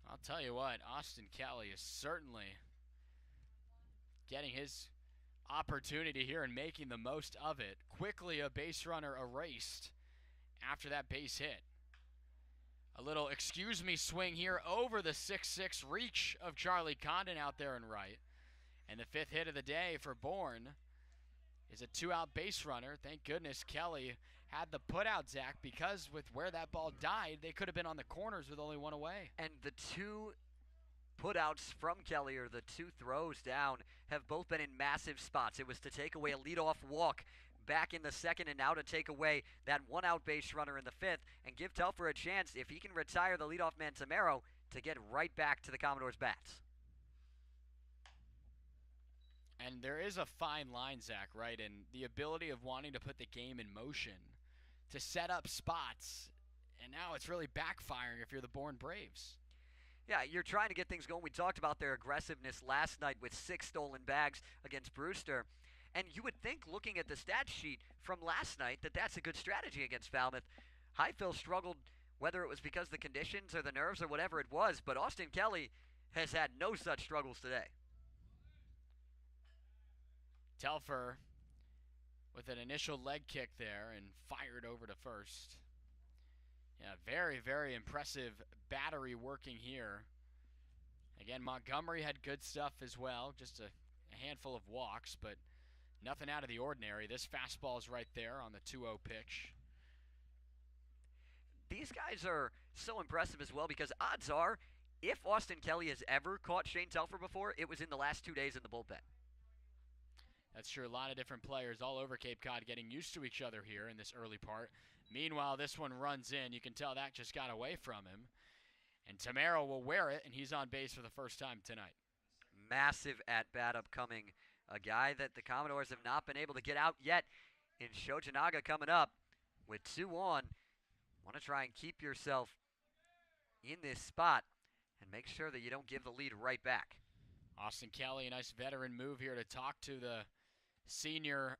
I'll tell you what, Austin Kelly is certainly getting his opportunity here and making the most of it. Quickly a base runner erased after that base hit. A little excuse me swing here over the 6-6 reach of Charlie Condon out there and right. And the 5th hit of the day for Bourne is a 2-out base runner. Thank goodness Kelly had the putout, Zach, because with where that ball died, they could have been on the corners with only 1 away. And the 2 putouts from Kelly, or the 2 throws down, have both been in massive spots. It was to take away a leadoff walk back in the 2nd, and now to take away that 1-out base runner in the 5th, and give Telfer a chance, if he can retire the leadoff man Tamero, to get right back to the Commodores' bats. And there is a fine line, Zach, right? And the ability of wanting to put the game in motion to set up spots. And now it's really backfiring if you're the Bourne Braves. Yeah, you're trying to get things going. We talked about their aggressiveness last night with 6 stolen bags against Brewster. And you would think, looking at the stat sheet from last night, that that's a good strategy against Falmouth. Highfill struggled, whether it was because of the conditions or the nerves or whatever it was, but Austin Kelly has had no such struggles today. Telfer with an initial leg kick there and fired over to first. Yeah, very, very impressive battery working here. Again, Montgomery had good stuff as well, just a handful of walks, but nothing out of the ordinary. This fastball is right there on the 2-0 pitch. These guys are so impressive as well, because odds are, if Austin Kelly has ever caught Shane Telfer before, it was in the last 2 days in the bullpen. That's true. A lot of different players all over Cape Cod getting used to each other here in this early part. Meanwhile, this one runs in. You can tell that just got away from him. And Tamero will wear it, and he's on base for the first time tonight. Massive at-bat upcoming. A guy that the Commodores have not been able to get out yet. In Shojinaga coming up with 2 on. Want to try and keep yourself in this spot and make sure that you don't give the lead right back. Austin Kelly, a nice veteran move here to talk to the senior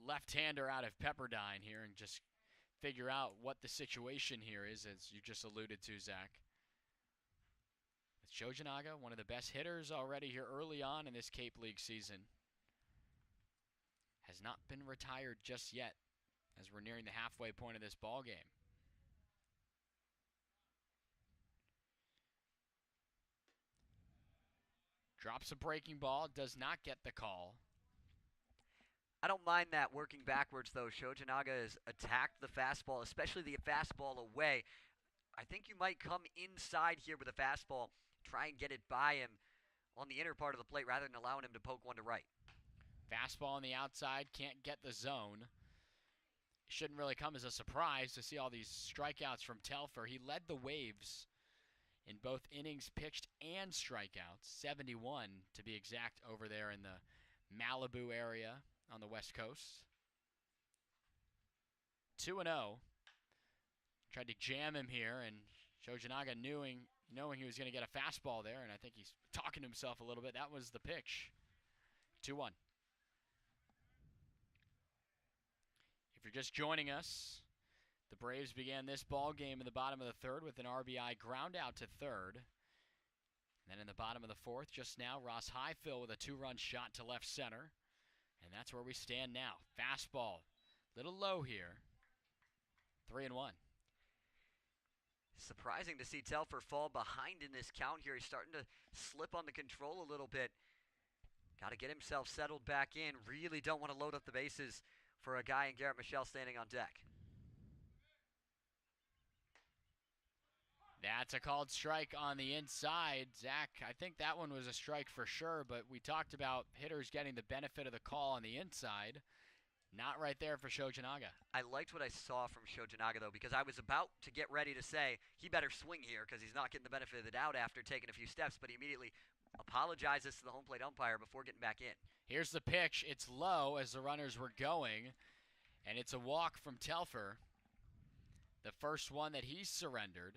left-hander out of Pepperdine here and just figure out what the situation here is, as you just alluded to, Zach. With Shojinaga, one of the best hitters already here early on in this Cape League season. Has not been retired just yet as we're nearing the halfway point of this ball game. Drops a breaking ball, does not get the call. I don't mind that working backwards, though. Shojinaga has attacked the fastball, especially the fastball away. I think you might come inside here with a fastball, try and get it by him on the inner part of the plate rather than allowing him to poke one to right. Fastball on the outside, can't get the zone. Shouldn't really come as a surprise to see all these strikeouts from Telfer. He led the Waves in both innings pitched and strikeouts, 71 to be exact over there in the Malibu area on the West Coast. 2-0. Tried to jam him here, and Shojinaga knowing he was going to get a fastball there, and I think he's talking to himself a little bit. That was the pitch. 2-1. If you're just joining us, the Braves began this ball game in the bottom of the 3rd with an RBI ground out to 3rd. And then in the bottom of the 4th, just now, Ross Highfill with a 2-run shot to left center. And that's where we stand now. Fastball, little low here. 3-1. Surprising to see Telfer fall behind in this count here. He's starting to slip on the control a little bit. Got to get himself settled back in. Really don't want to load up the bases for a guy in Garrett Michelle standing on deck. That's a called strike on the inside. Zach, I think that one was a strike for sure, but we talked about hitters getting the benefit of the call on the inside. Not right there for Shojanaga. I liked what I saw from Shojanaga, though, because I was about to get ready to say he better swing here because he's not getting the benefit of the doubt after taking a few steps, but he immediately apologizes to the home plate umpire before getting back in. Here's the pitch. It's low as the runners were going, and it's a walk from Telfer. The first one that he's surrendered.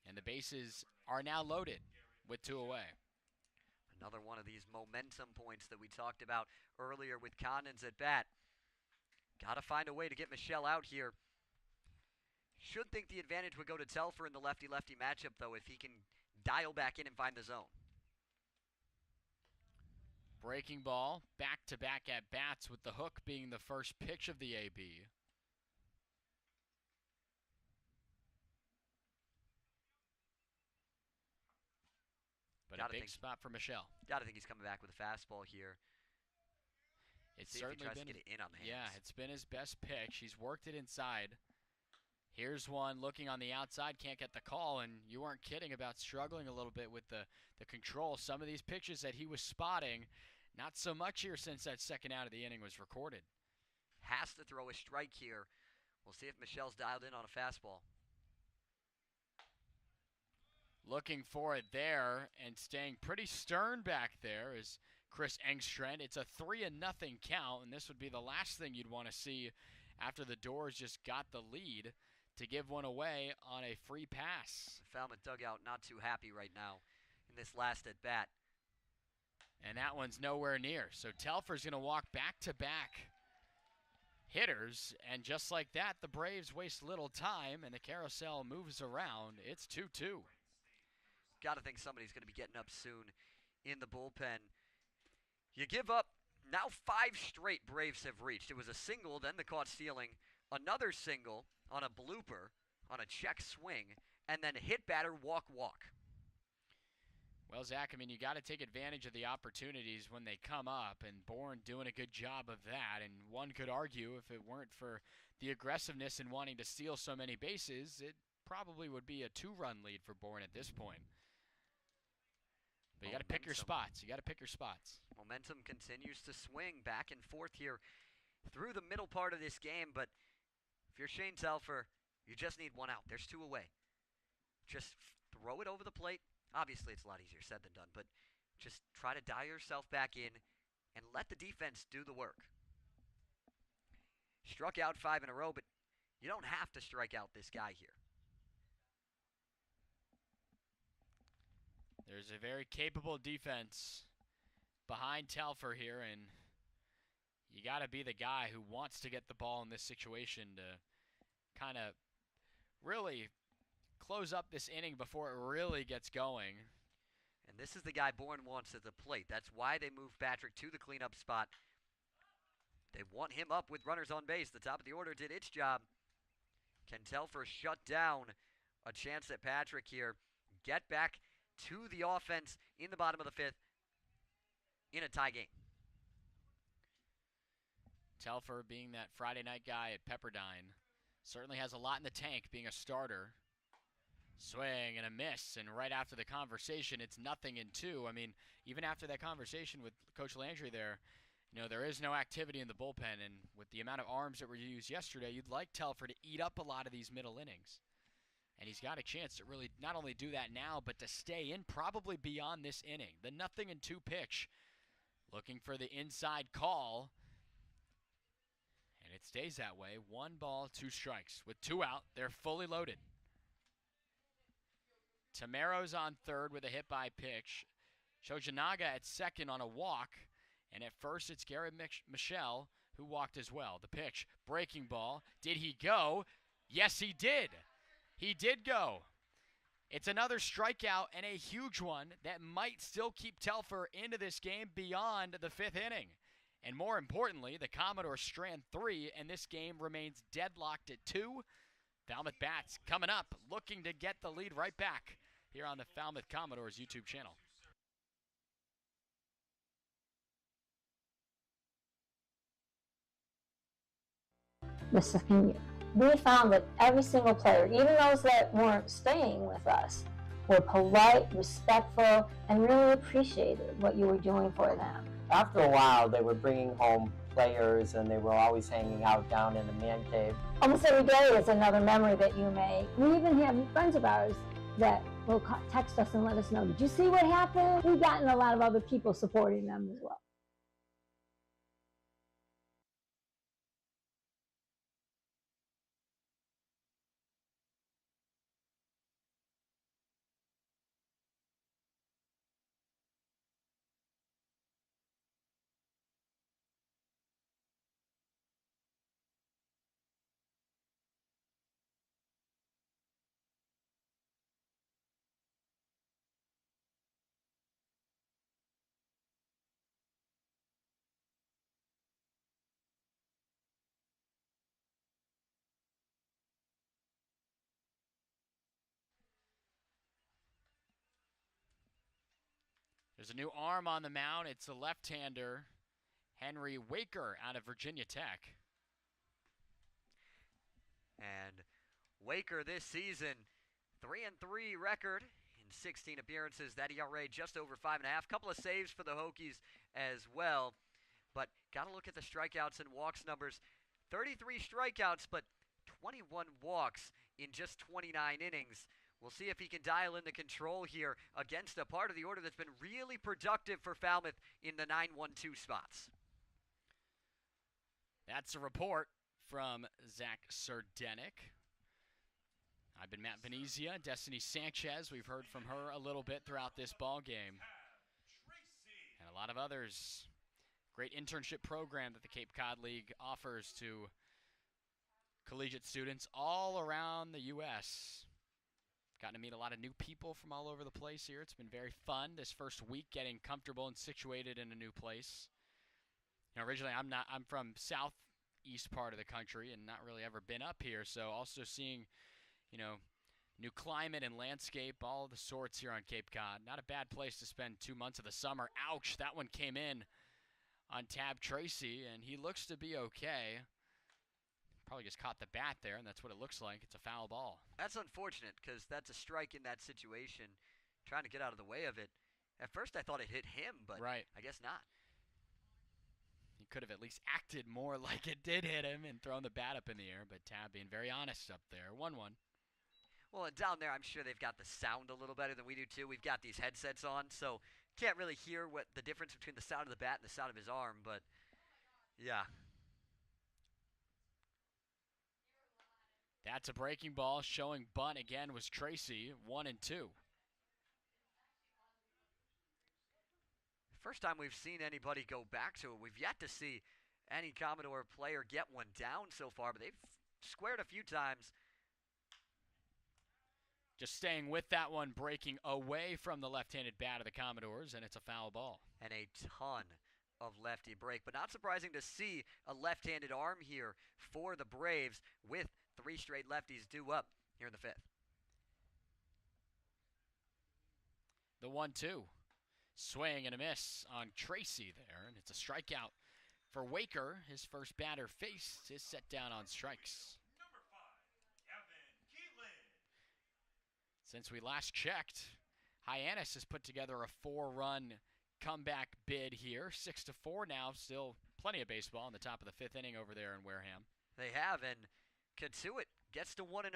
And the bases are now loaded with 2 away. Another one of these momentum points that we talked about earlier with Condon's at bat. Got to find a way to get Michelle out here. Should think the advantage would go to Telfer in the lefty-lefty matchup, though, if he can dial back in and find the zone. Breaking ball, back-to-back at-bats with the hook being the first pitch of the AB. But a big spot for Michelle. Got to think he's coming back with a fastball here. It's See certainly if he tries been to get it in on the hands. Yeah, it's been his best pitch. He's worked it inside. Here's one looking on the outside, can't get the call, and you weren't kidding about struggling a little bit with the control. Some of these pitches that he was spotting, not so much here since that second out of the inning was recorded. Has to throw a strike here. We'll see if Michelle's dialed in on a fastball. Looking for it there and staying pretty stern back there is Chris Engstrand. It's a 3-0 count, and this would be the last thing you'd want to see after the Doors just got the lead to give one away on a free pass. The Falmouth dugout not too happy right now in this last at bat. And that one's nowhere near. So Telfer's going to walk back-to-back hitters, and just like that, the Braves waste little time, and the carousel moves around. It's 2-2. Got to think somebody's going to be getting up soon in the bullpen. You give up. Now 5 straight Braves have reached. It was a single, then the caught stealing, another single on a blooper, on a check swing, and then hit batter, walk. Well, Zach, I mean, you got to take advantage of the opportunities when they come up, and Bourne doing a good job of that. And one could argue if it weren't for the aggressiveness in wanting to steal so many bases, it probably would be a 2-run lead for Bourne at this point. But you got to pick your spots. You got to pick your spots. Momentum continues to swing back and forth here through the middle part of this game. But if you're Shane Telfer, you just need 1 out. There's 2 away. Just throw it over the plate. Obviously, it's a lot easier said than done. But just try to dial yourself back in and let the defense do the work. Struck out 5 in a row, but you don't have to strike out this guy here. There's a very capable defense behind Telfer here, and you got to be the guy who wants to get the ball in this situation to kind of really close up this inning before it really gets going. And this is the guy Bourne wants at the plate. That's why they moved Patrick to the cleanup spot. They want him up with runners on base. The top of the order did its job. Can Telfer shut down a chance at Patrick here? Get back to the offense in the bottom of the 5th in a tie game. Telfer, being that Friday night guy at Pepperdine, certainly has a lot in the tank being a starter. Swing and a miss, and right after the conversation, it's 0-2. I mean, even after that conversation with Coach Landry there, you know, there is no activity in the bullpen, and with the amount of arms that were used yesterday, you'd like Telfer to eat up a lot of these middle innings. And he's got a chance to really not only do that now, but to stay in probably beyond this inning. The 0-2 pitch, looking for the inside call. And it stays that way. 1 ball, 2 strikes. With 2 out, they're fully loaded. Tamaro's on third with a hit by pitch. Shojanaga at second on a walk. And at first, it's Garrett Michelle who walked as well. The pitch, breaking ball. Did he go? Yes, he did. He did go. It's another strikeout and a huge one that might still keep Telfer into this game beyond the 5th inning. And more importantly, the Commodores strand 3, and this game remains deadlocked at 2. Falmouth Bats coming up, looking to get the lead right back here on the Falmouth Commodores YouTube channel. The second year, we found that every single player, even those that weren't staying with us, were polite, respectful, and really appreciated what you were doing for them. After a while, they were bringing home players, and they were always hanging out down in the man cave. Almost every day is another memory that you make. We even have friends of ours that will text us and let us know, did you see what happened? We've gotten a lot of other people supporting them as well. There's a new arm on the mound. It's a left-hander, Henry Waker out of Virginia Tech. And Waker this season, 3-3 record in 16 appearances. That ERA just over 5.5. Couple of saves for the Hokies as well. But got to look at the strikeouts and walks numbers. 33 strikeouts, but 21 walks in just 29 innings. We'll see if he can dial in the control here against a part of the order that's been really productive for Falmouth in the 9-1-2 spots. That's a report from Zach Serdenik. I've been Matt Venezia, Destiny Sanchez. We've heard from her a little bit throughout this ball game. And a lot of others. Great internship program that the Cape Cod League offers to collegiate students all around the U.S. Gotten to meet a lot of new people from all over the place here. It's been very fun this first week getting comfortable and situated in a new place. You know, originally I'm from southeast part of the country and not really ever been up here, so also seeing, you know, new climate and landscape, all the sorts here on Cape Cod. Not a bad place to spend 2 months of the summer. Ouch, that one came in on Tab Tracy, and he looks to be okay. Probably just caught the bat there, and that's what it looks like. It's a foul ball. That's unfortunate because that's a strike in that situation, trying to get out of the way of it. At first I thought it hit him, but right. I guess not. He could have at least acted more like it did hit him and thrown the bat up in the air, but Tab being very honest up there. 1-1. Well, and down there I'm sure they've got the sound a little better than we do too. We've got these headsets on, so can't really hear what the difference between the sound of the bat and the sound of his arm, but yeah. That's a breaking ball. Showing bunt again was Tracy. 1-2. First time we've seen anybody go back to it. We've yet to see any Commodore player get one down so far, but they've squared a few times. Just staying with that one, breaking away from the left-handed bat of the Commodores, and it's a foul ball. And a ton of lefty break, but not surprising to see a left-handed arm here for the Braves with 3 straight lefties due up here in the 5th. The 1-2. Swing and a miss on Tracy there, and it's a strikeout for Waker. His first batter faced is set down on strikes. Since we last checked, Hyannis has put together a 4-run comeback bid here. 6-4 now, still plenty of baseball in the top of the 5th inning over there in Wareham. They have, and Katuitt gets to 1-0.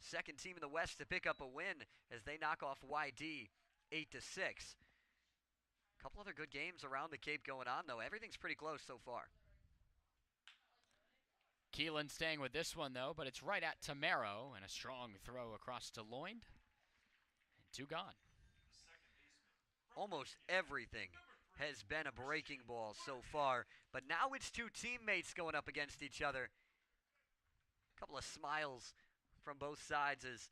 Second team in the West to pick up a win as they knock off YD 8-6. A couple other good games around the Cape going on, though. Everything's pretty close so far. Keelan staying with this one, though, but it's right at Tamaro, and a strong throw across to Lloyd. And 2 gone. Almost everything has been a breaking ball so far, but now it's 2 teammates going up against each other. A couple of smiles from both sides as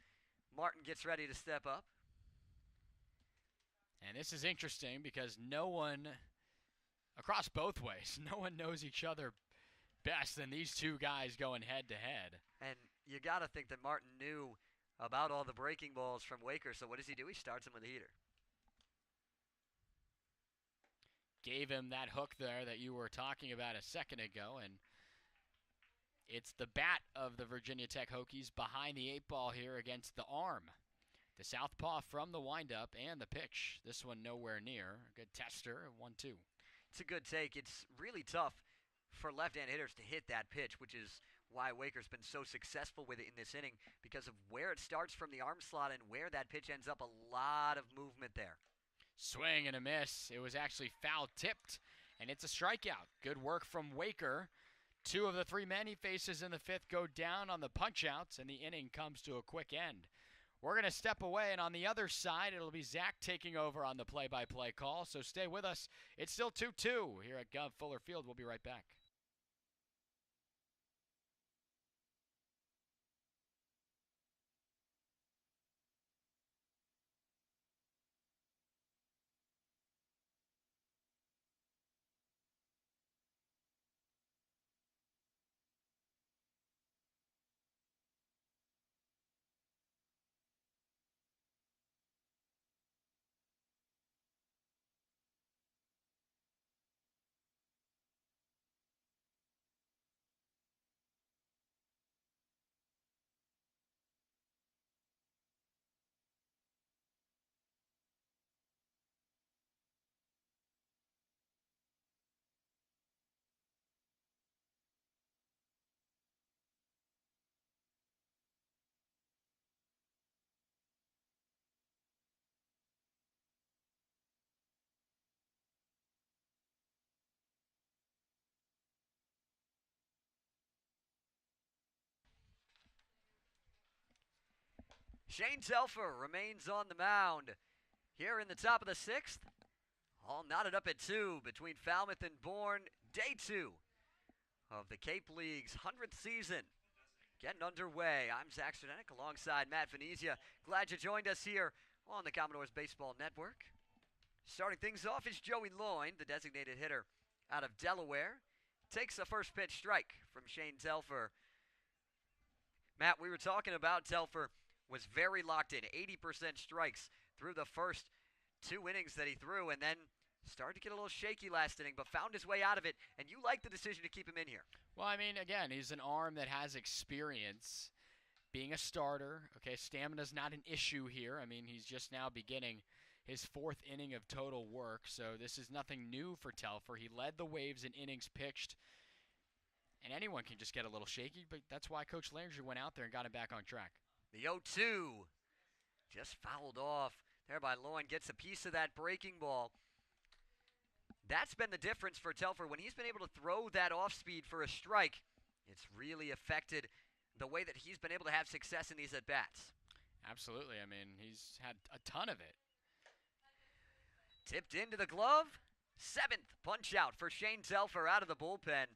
Martin gets ready to step up. And this is interesting because no one, across both ways, no one knows each other best than these 2 guys going head-to-head. And you got to think that Martin knew about all the breaking balls from Waker, so what does he do? He starts him with a heater. Gave him that hook there that you were talking about a second ago, and it's the bat of the Virginia Tech Hokies behind the 8-ball here against the arm. The southpaw from the windup and the pitch. This one nowhere near. A good tester, 1-2. It's a good take. It's really tough for left-hand hitters to hit that pitch, which is why Waker's been so successful with it in this inning, because of where it starts from the arm slot and where that pitch ends up. A lot of movement there. Swing and a miss. It was actually foul tipped, and it's a strikeout. Good work from Waker. 2 of the 3 men he faces in the 5th go down on the punch-outs, and the inning comes to a quick end. We're going to step away, and on the other side, it'll be Zach taking over on the play-by-play call, so stay with us. It's still 2-2 here at Gov Fuller Field. We'll be right back. Shane Telfer remains on the mound here in the top of the 6th. All knotted up at 2 between Falmouth and Bourne. Day 2 of the Cape League's 100th season getting underway. I'm Zach Serdenik alongside Matt Venezia. Glad you joined us here on the Commodores Baseball Network. Starting things off is Joey Loyne, the designated hitter out of Delaware. Takes the first pitch strike from Shane Telfer. Matt, we were talking about Telfer was very locked in, 80% strikes through the first 2 innings that he threw, and then started to get a little shaky last inning, but found his way out of it, and you like the decision to keep him in here. Well, I mean, again, he's an arm that has experience being a starter. Okay, stamina's not an issue here. I mean, he's just now beginning his 4th inning of total work, so this is nothing new for Telfer. He led the Waves in innings pitched, and anyone can just get a little shaky, but that's why Coach Landry went out there and got him back on track. The 0-2 just fouled off there by Loyne. Gets a piece of that breaking ball. That's been the difference for Telfer. When he's been able to throw that off speed for a strike, it's really affected the way that he's been able to have success in these at-bats. Absolutely. I mean, he's had a ton of it. Tipped into the glove. 7th punch out for Shane Telfer out of the bullpen.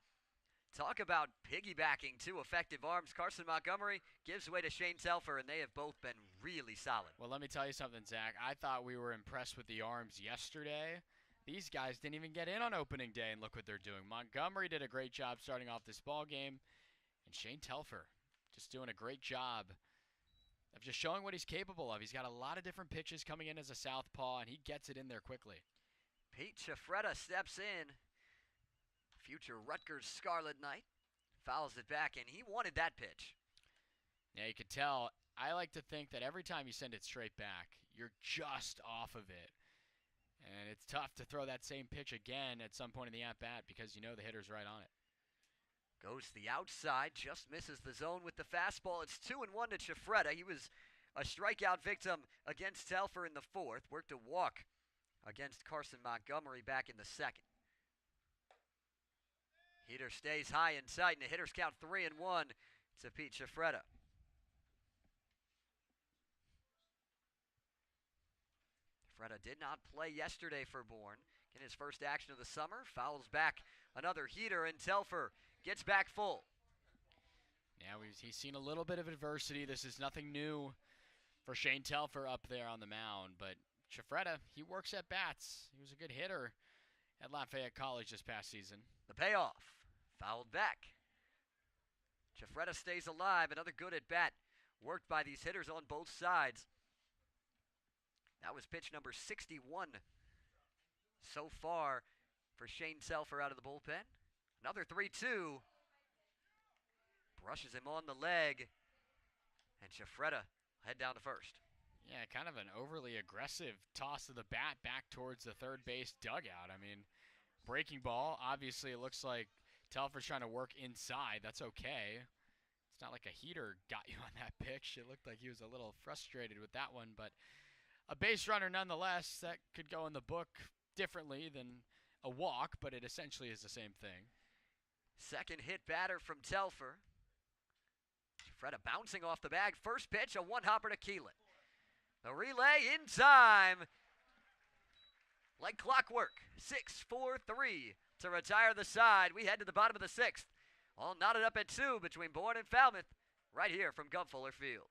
Talk about piggybacking 2 effective arms. Carson Montgomery gives way to Shane Telfer, and they have both been really solid. Well, let me tell you something, Zach. I thought we were impressed with the arms yesterday. These guys didn't even get in on opening day, and look what they're doing. Montgomery did a great job starting off this ball game, and Shane Telfer just doing a great job of just showing what he's capable of. He's got a lot of different pitches coming in as a southpaw, and he gets it in there quickly. Pete Chafretta steps in. Future Rutgers Scarlet Knight fouls it back, and he wanted that pitch. Yeah, you could tell. I like to think that every time you send it straight back, you're just off of it. And it's tough to throw that same pitch again at some point in the at-bat because you know the hitter's right on it. Goes to the outside, just misses the zone with the fastball. It's 2-1 to Chafretta. He was a strikeout victim against Telfer in the 4th. Worked a walk against Carson Montgomery back in the 2nd. Heater stays high and tight, and the hitters count 3-1 to Pete Chafretta. Chafretta did not play yesterday for Bourne. In his first action of the summer, fouls back another heater, and Telfer gets back full. Yeah, he's seen a little bit of adversity. This is nothing new for Shane Telfer up there on the mound, but Chafretta, he works at bats. He was a good hitter at Lafayette College this past season. The payoff, fouled back. Jafretta stays alive. Another good at bat worked by these hitters on both sides. That was pitch number 61 so far for Shane Telfer out of the bullpen. Another 3-2. Brushes him on the leg. And Jafretta head down to first. Yeah, kind of an overly aggressive toss of the bat back towards the third base dugout. I mean, breaking ball. Obviously, it looks like Telfer's trying to work inside. That's okay. It's not like a heater got you on that pitch. It looked like he was a little frustrated with that one, but a base runner nonetheless. That could go in the book differently than a walk, but it essentially is the same thing. Second hit batter from Telfer. Jafretta bouncing off the bag. First pitch, a one-hopper to Keelan. The relay in time. Like clockwork. 6-4-3 to retire the side. We head to the bottom of the sixth. All knotted up at 2 between Bourne and Falmouth right here from Gumfuller Field.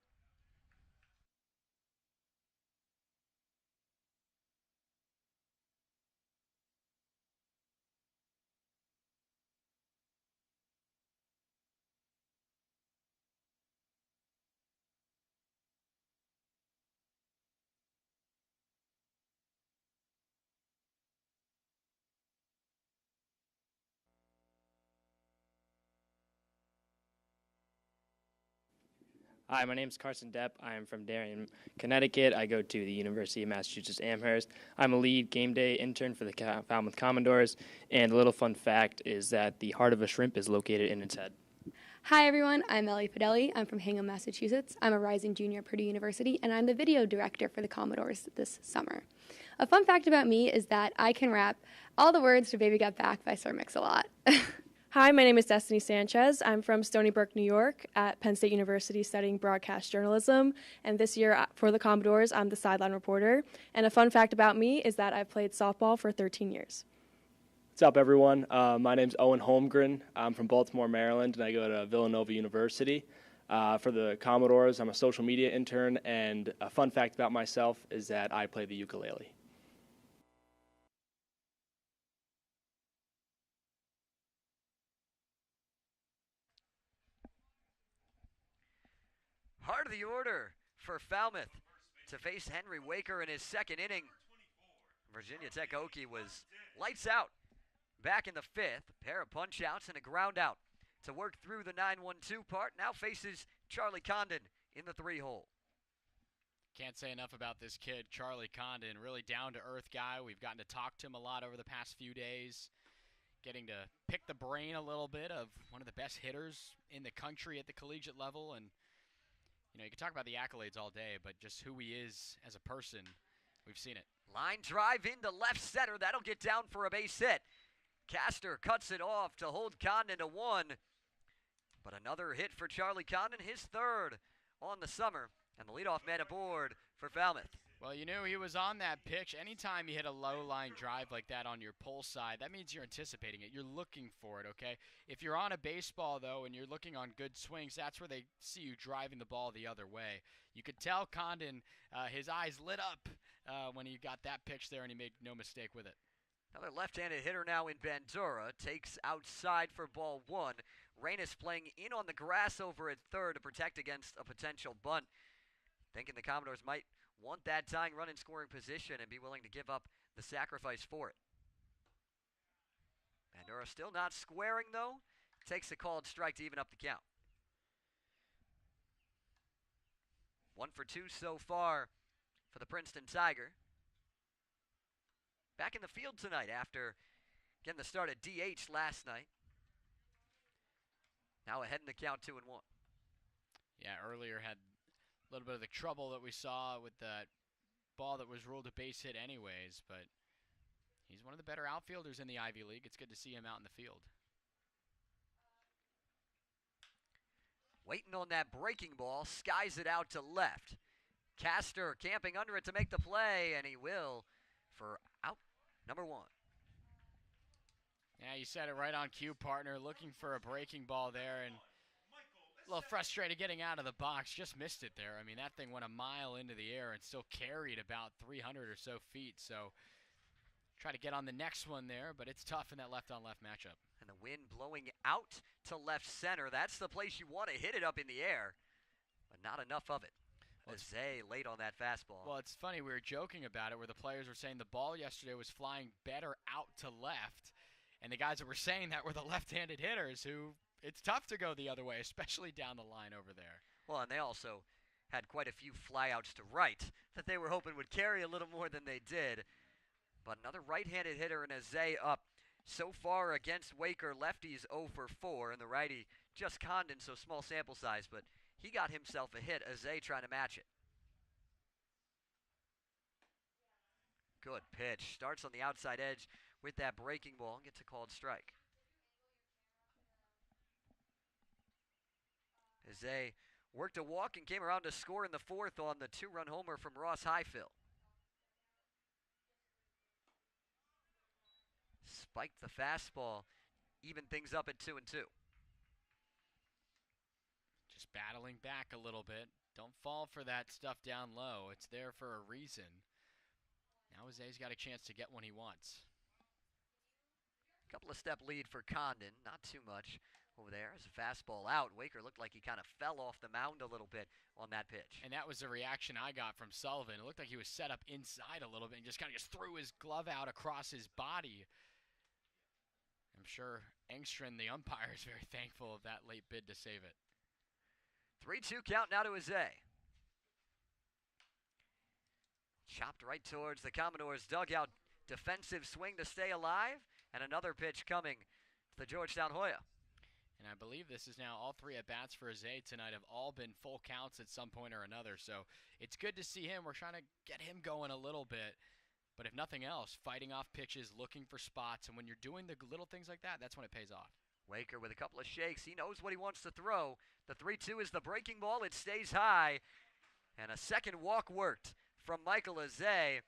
Hi, my name is Carson Depp. I am from Darien, Connecticut. I go to the University of Massachusetts Amherst. I'm a lead game day intern for the Falmouth Commodores, and a little fun fact is that the heart of a shrimp is located in its head. Hi everyone, I'm Ellie Fidelli. I'm from Hingham, Massachusetts. I'm a rising junior at Purdue University, and I'm the video director for the Commodores this summer. A fun fact about me is that I can rap all the words to Baby Got Back by Sir Mix-a-Lot. Hi, my name is Destiny Sanchez. I'm from Stony Brook, New York, at Penn State University studying broadcast journalism. And this year for the Commodores, I'm the sideline reporter. And a fun fact about me is that I've played softball for 13 years. What's up, everyone? My name's Owen Holmgren. I'm from Baltimore, Maryland, and I go to Villanova University. For the Commodores, I'm a social media intern, and a fun fact about myself is that I play the ukulele. Heart of the order for Falmouth to face Henry Waker in his second inning. Virginia Tech Okie was lights out back in the fifth. A pair of punch-outs and a ground out to work through the 9-1-2 part. Now faces Charlie Condon in the 3-hole. Can't say enough about this kid, Charlie Condon. Really down-to-earth guy. We've gotten to talk to him a lot over the past few days. Getting to pick the brain a little bit of one of the best hitters in the country at the collegiate level. And you know, you can talk about the accolades all day, but just who he is as a person, we've seen it. Line drive into left center. That'll get down for a base hit. Castor cuts it off to hold Condon to 1. But another hit for Charlie Condon, his third on the summer. And the leadoff man aboard for Falmouth. Well, you knew he was on that pitch. Anytime you hit a low line drive like that on your pull side, that means you're anticipating it. You're looking for it, okay? If you're on a baseball, though, and you're looking on good swings, that's where they see you driving the ball the other way. You could tell Condon, his eyes lit up when he got that pitch there, and he made no mistake with it. Another left-handed hitter now in Bandura. Takes outside for ball 1. Reynes playing in on the grass over at third to protect against a potential bunt. Thinking the Commodores might want that tying run in scoring position and be willing to give up the sacrifice for it. Bandura still not squaring, though. Takes a called strike to even up the count. 1 for 2 so far for the Princeton Tiger. Back in the field tonight after getting the start at DH last night. Now ahead in the count 2-1. Yeah, earlier had a little bit of the trouble that we saw with that ball that was ruled a base hit anyways, but he's one of the better outfielders in the Ivy League. It's good to see him out in the field. Waiting on that breaking ball, skies it out to left. Castor camping under it to make the play, and he will for out number 1. Yeah, you said it right on cue, partner. Looking for a breaking ball there, and a little frustrated getting out of the box. Just missed it there. I mean, that thing went a mile into the air and still carried about 300 or so feet. So try to get on the next one there, but it's tough in that left-on-left matchup. And the wind blowing out to left center. That's the place you want to hit it up in the air, but not enough of it. Zay late on that fastball. Well, it's funny. We were joking about it where the players were saying the ball yesterday was flying better out to left. And the guys that were saying that were the left-handed hitters who it's tough to go the other way, especially down the line over there. Well, and they also had quite a few flyouts to right that they were hoping would carry a little more than they did. But another right-handed hitter and Zay up. So far against Waker, lefties 0 for 4, and the righty just Condon, so small sample size, but he got himself a hit. Zay trying to match it. Good pitch. Starts on the outside edge with that breaking ball and gets a called strike. Zay worked a walk and came around to score in the fourth on the 2-run homer from Ross Highfill. Spiked the fastball, even things up at 2-2. Just battling back a little bit. Don't fall for that stuff down low. It's there for a reason. Now Zay's got a chance to get one he wants. Couple of step lead for Condon, not too much over there. As a fastball out, Waker looked like he kind of fell off the mound a little bit on that pitch. And that was the reaction I got from Sullivan. It looked like he was set up inside a little bit and just kind of threw his glove out across his body. I'm sure Engstrand, the umpire, is very thankful of that late bid to save it. 3-2 count now to Zay. Chopped right towards the Commodores' dugout. Defensive swing to stay alive. And another pitch coming to the Georgetown Hoya. And I believe this is now all 3 at-bats for Zay tonight have all been full counts at some point or another. So it's good to see him. We're trying to get him going a little bit. But if nothing else, fighting off pitches, looking for spots. And when you're doing the little things like that, that's when it pays off. Waker with a couple of shakes. He knows what he wants to throw. The 3-2 is the breaking ball. It stays high. And a second walk worked from Michael Zay.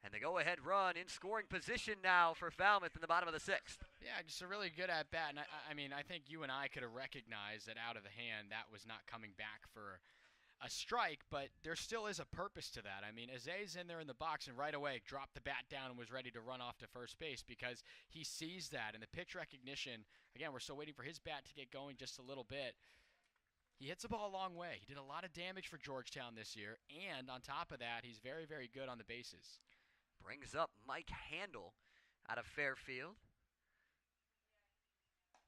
And the go-ahead run in scoring position now for Falmouth in the bottom of the 6th. Yeah, just a really good at-bat. And I mean, I think you and I could have recognized that out of the hand that was not coming back for a strike, but there still is a purpose to that. I mean, Zay's in there in the box and right away dropped the bat down and was ready to run off to first base because he sees that. And the pitch recognition, again, we're still waiting for his bat to get going just a little bit. He hits the ball a long way. He did a lot of damage for Georgetown this year, and on top of that, he's very, very good on the bases. Brings up Mike Handel out of Fairfield.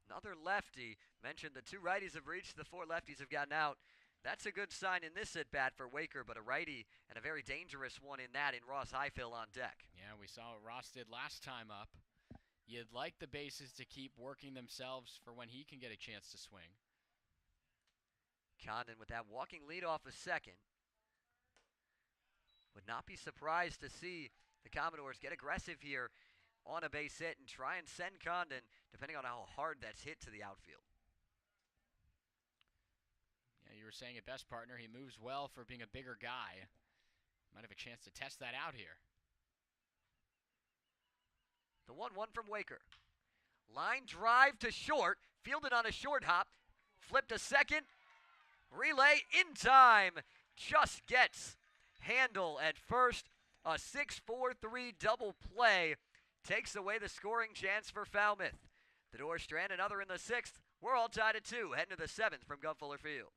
Another lefty. Mentioned the 2 righties have reached, the 4 lefties have gotten out. That's a good sign in this at-bat for Waker, but a righty and a very dangerous one in that in Ross Highfill on deck. Yeah, we saw what Ross did last time up. You'd like the bases to keep working themselves for when he can get a chance to swing. Condon with that walking lead off a second. Would not be surprised to see the Commodores get aggressive here on a base hit and try and send Condon, depending on how hard that's hit, to the outfield. Yeah, you were saying it best, partner. He moves well for being a bigger guy. Might have a chance to test that out here. The 1-1 from Waker. Line drive to short. Fielded on a short hop. Flipped to second. Relay in time. Just gets Handel at first. A 6-4-3 double play takes away the scoring chance for Falmouth. The door strand, another in the 6th. We're all tied at 2, heading to the 7th from Gov Fuller Field.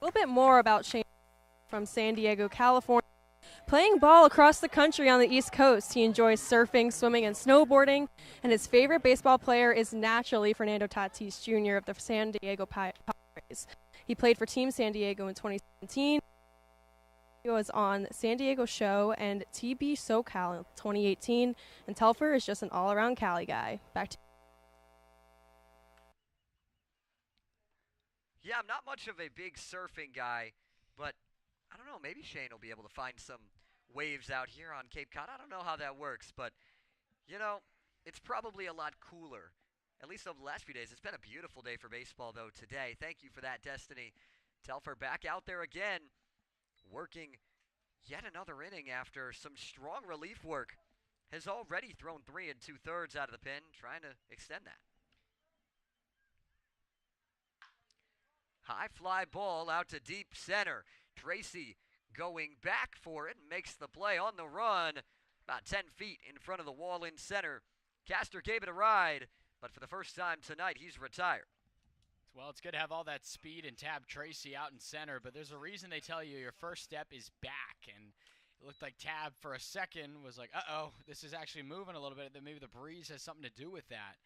A little bit more about Shane from San Diego, California. Playing ball across the country on the East Coast, he enjoys surfing, swimming, and snowboarding, and his favorite baseball player is naturally Fernando Tatis Jr. of the San Diego Padres. He played for Team San Diego in 2017. He was on San Diego Show and TB SoCal in 2018, and Telfer is just an all-around Cali guy. Back to Yeah, I'm not much of a big surfing guy, but I don't know, maybe Shane will be able to find some waves out here on Cape Cod. I don't know how that works, but, you know, it's probably a lot cooler, at least over the last few days. It's been a beautiful day for baseball, though, today. Thank you for that, Destiny. Telfer back out there again, working yet another inning after some strong relief work. Has already thrown 3 2/3 out of the pen, trying to extend that. High fly ball out to deep center. Tracy going back for it and makes the play on the run, about 10 feet in front of the wall in center. Castor gave it a ride, but for the first time tonight, he's retired. Well, it's good to have all that speed and Tab Tracy out in center, but there's a reason they tell you your first step is back, and it looked like Tab for a second was like, uh-oh, this is actually moving a little bit. Maybe the breeze has something to do with that.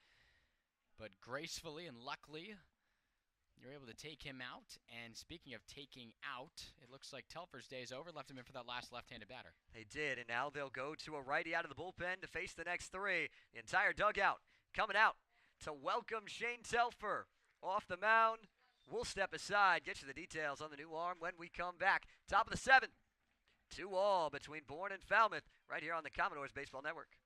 But gracefully and luckily, you're able to take him out. And speaking of taking out, it looks like Telfer's day is over. Left him in for that last left-handed batter. They did, and now they'll go to a righty out of the bullpen to face the next 3. The entire dugout coming out to welcome Shane Telfer off the mound. We'll step aside, get you the details on the new arm when we come back. Top of the 7th, 2-2 between Bourne and Falmouth right here on the Commodores Baseball Network.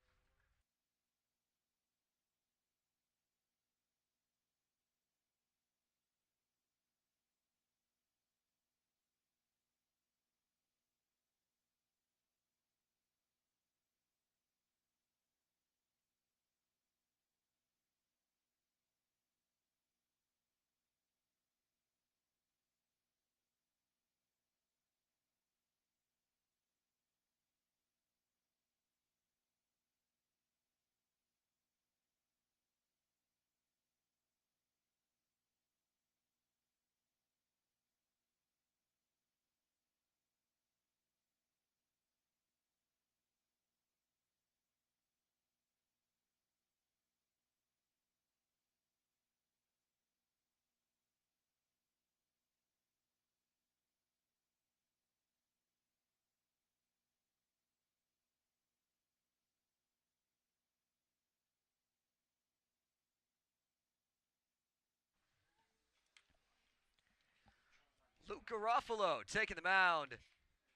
Luke Garofalo taking the mound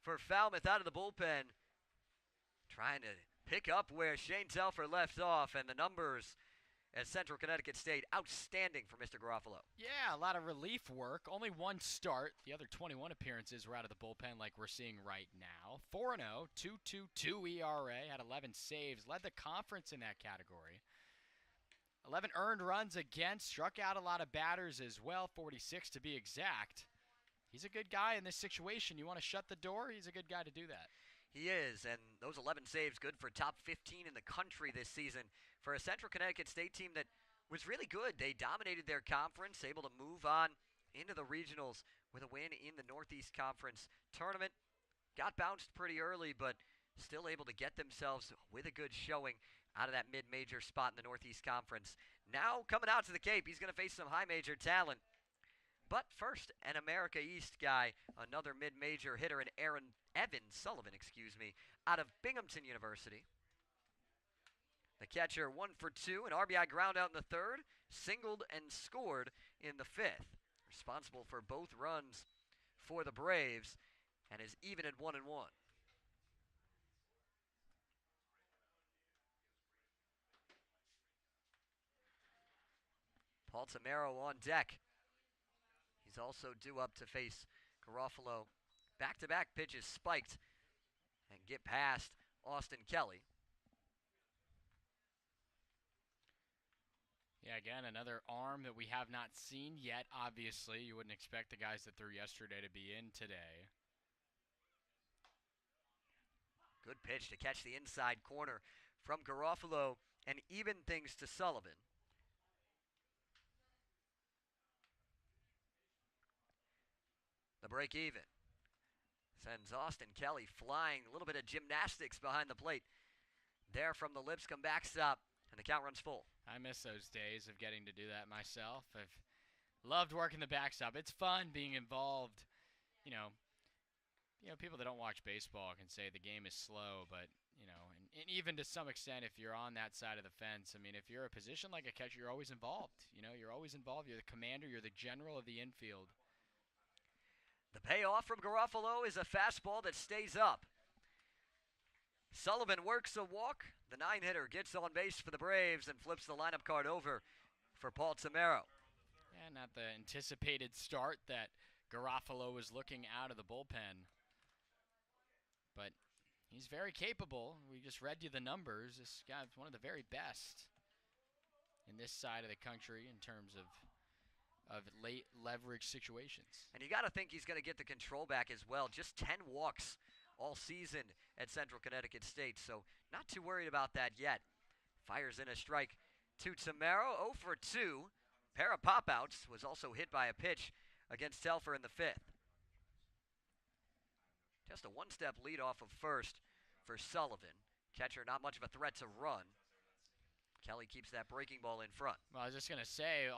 for Falmouth out of the bullpen. Trying to pick up where Shane Telfer left off, and the numbers at Central Connecticut State, outstanding for Mr. Garofalo. Yeah, a lot of relief work. Only one start. The other 21 appearances were out of the bullpen like we're seeing right now. 4-0, 2.22 ERA, had 11 saves, led the conference in that category. 11 earned runs against, struck out a lot of batters as well, 46 to be exact. He's a good guy in this situation. You want to shut the door? He's a good guy to do that. He is, and those 11 saves good for top 15 in the country this season for a Central Connecticut State team that was really good. They dominated their conference, able to move on into the regionals with a win in the Northeast Conference tournament. Got bounced pretty early, but still able to get themselves with a good showing out of that mid-major spot in the Northeast Conference. Now coming out to the Cape, he's going to face some high-major talent. But first, an America East guy, another mid-major hitter, and Evan Sullivan, out of Binghamton University. The catcher 1 for 2, an RBI ground out in the 3rd, singled and scored in the 5th. Responsible for both runs for the Braves, and is even at 1-1. Paul Tamaro on deck. He's also due up to face Garofalo. Back-to-back pitches spiked and get past Austin Kelly. Yeah, again, another arm that we have not seen yet, obviously. You wouldn't expect the guys that threw yesterday to be in today. Good pitch to catch the inside corner from Garofalo and even things to Sullivan. The break even sends Austin Kelly flying. A little bit of gymnastics behind the plate. There from the Lipscomb backstop, and the count runs full. I miss those days of getting to do that myself. I've loved working the backstop. It's fun being involved. You know, people that don't watch baseball can say the game is slow, but, and even to some extent, if you're on that side of the fence, I mean, if you're a position like a catcher, you're always involved. You're always involved. You're the commander. You're the general of the infield. The payoff from Garofalo is a fastball that stays up. Sullivan works a walk. The 9-hitter gets on base for the Braves and flips the lineup card over for Paul Tamero. Yeah, not the anticipated start that Garofalo was looking out of the bullpen. But he's very capable. We just read you the numbers. This guy's one of the very best in this side of the country in terms of late leverage situations. And you got to think he's going to get the control back as well. Just 10 walks all season at Central Connecticut State, so not too worried about that yet. Fires in a strike to Tamero, 0 for 2. Pair of pop-outs, was also hit by a pitch against Telfer in the 5th. Just a one-step lead off of first for Sullivan. Catcher not much of a threat to run. Kelly keeps that breaking ball in front. Well, I was just going to say,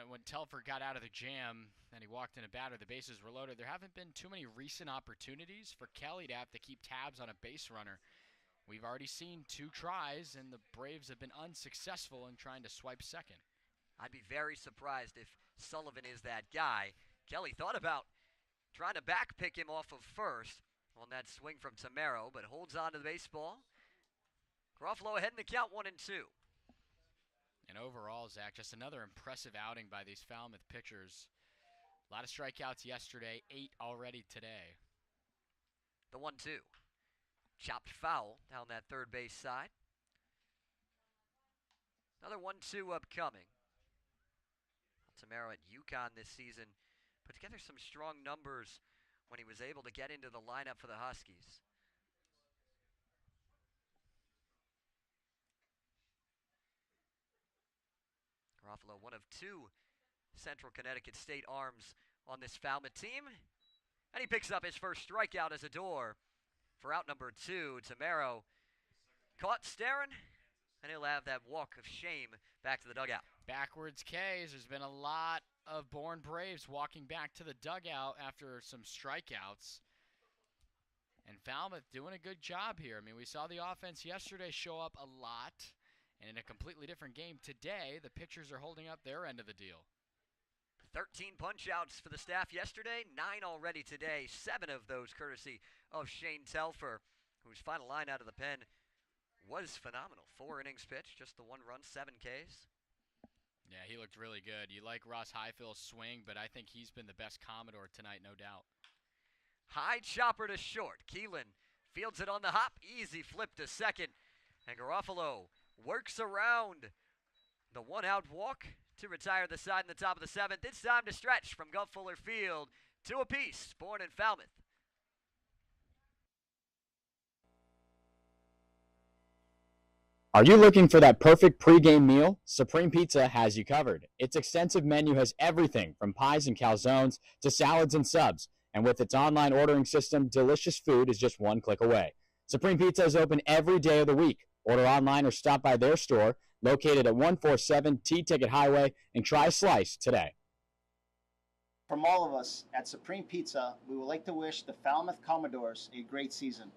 when Telfer got out of the jam and he walked in a batter, the bases were loaded. There haven't been too many recent opportunities for Kelly to have to keep tabs on a base runner. We've already seen 2 tries, and the Braves have been unsuccessful in trying to swipe second. I'd be very surprised if Sullivan is that guy. Kelly thought about trying to back pick him off of first on that swing from Tamero, but holds on to the baseball. Garofalo ahead in the count, 1-2. And overall, Zach, just another impressive outing by these Falmouth pitchers. A lot of strikeouts yesterday, 8 already today. The 1-2. Chopped foul down that third base side. Another 1-2 upcoming. Tamero at UConn this season put together some strong numbers when he was able to get into the lineup for the Huskies. Garofalo, one of 2 Central Connecticut State arms on this Falmouth team. And he picks up his first strikeout as a door for out number 2. Tamero caught staring, and he'll have that walk of shame back to the dugout. Backwards K's. There's been a lot of Bourne Braves walking back to the dugout after some strikeouts. And Falmouth doing a good job here. I mean, we saw the offense yesterday show up a lot. And in a completely different game today, the pitchers are holding up their end of the deal. 13 punch-outs for the staff yesterday, 9 already today, 7 of those courtesy of Shane Telfer, whose final line out of the pen was phenomenal. 4 innings pitched, just the 1 run, 7 Ks. Yeah, he looked really good. You like Ross Highfield's swing, but I think he's been the best Commodore tonight, no doubt. High chopper to short. Keelan fields it on the hop. Easy flip to second. And Garofalo works around the 1-out walk to retire the side in the top of the 7th. It's time to stretch from Gulf Fuller Field. 2 apiece, Bourne and Falmouth. Are you looking for that perfect pregame meal? Supreme Pizza has you covered. Its extensive menu has everything from pies and calzones to salads and subs. And with its online ordering system, delicious food is just 1 click away. Supreme Pizza is open every day of the week. Order online or stop by their store located at 147 T-Ticket Highway and try a slice today. From all of us at Supreme Pizza, we would like to wish the Falmouth Commodores a great season.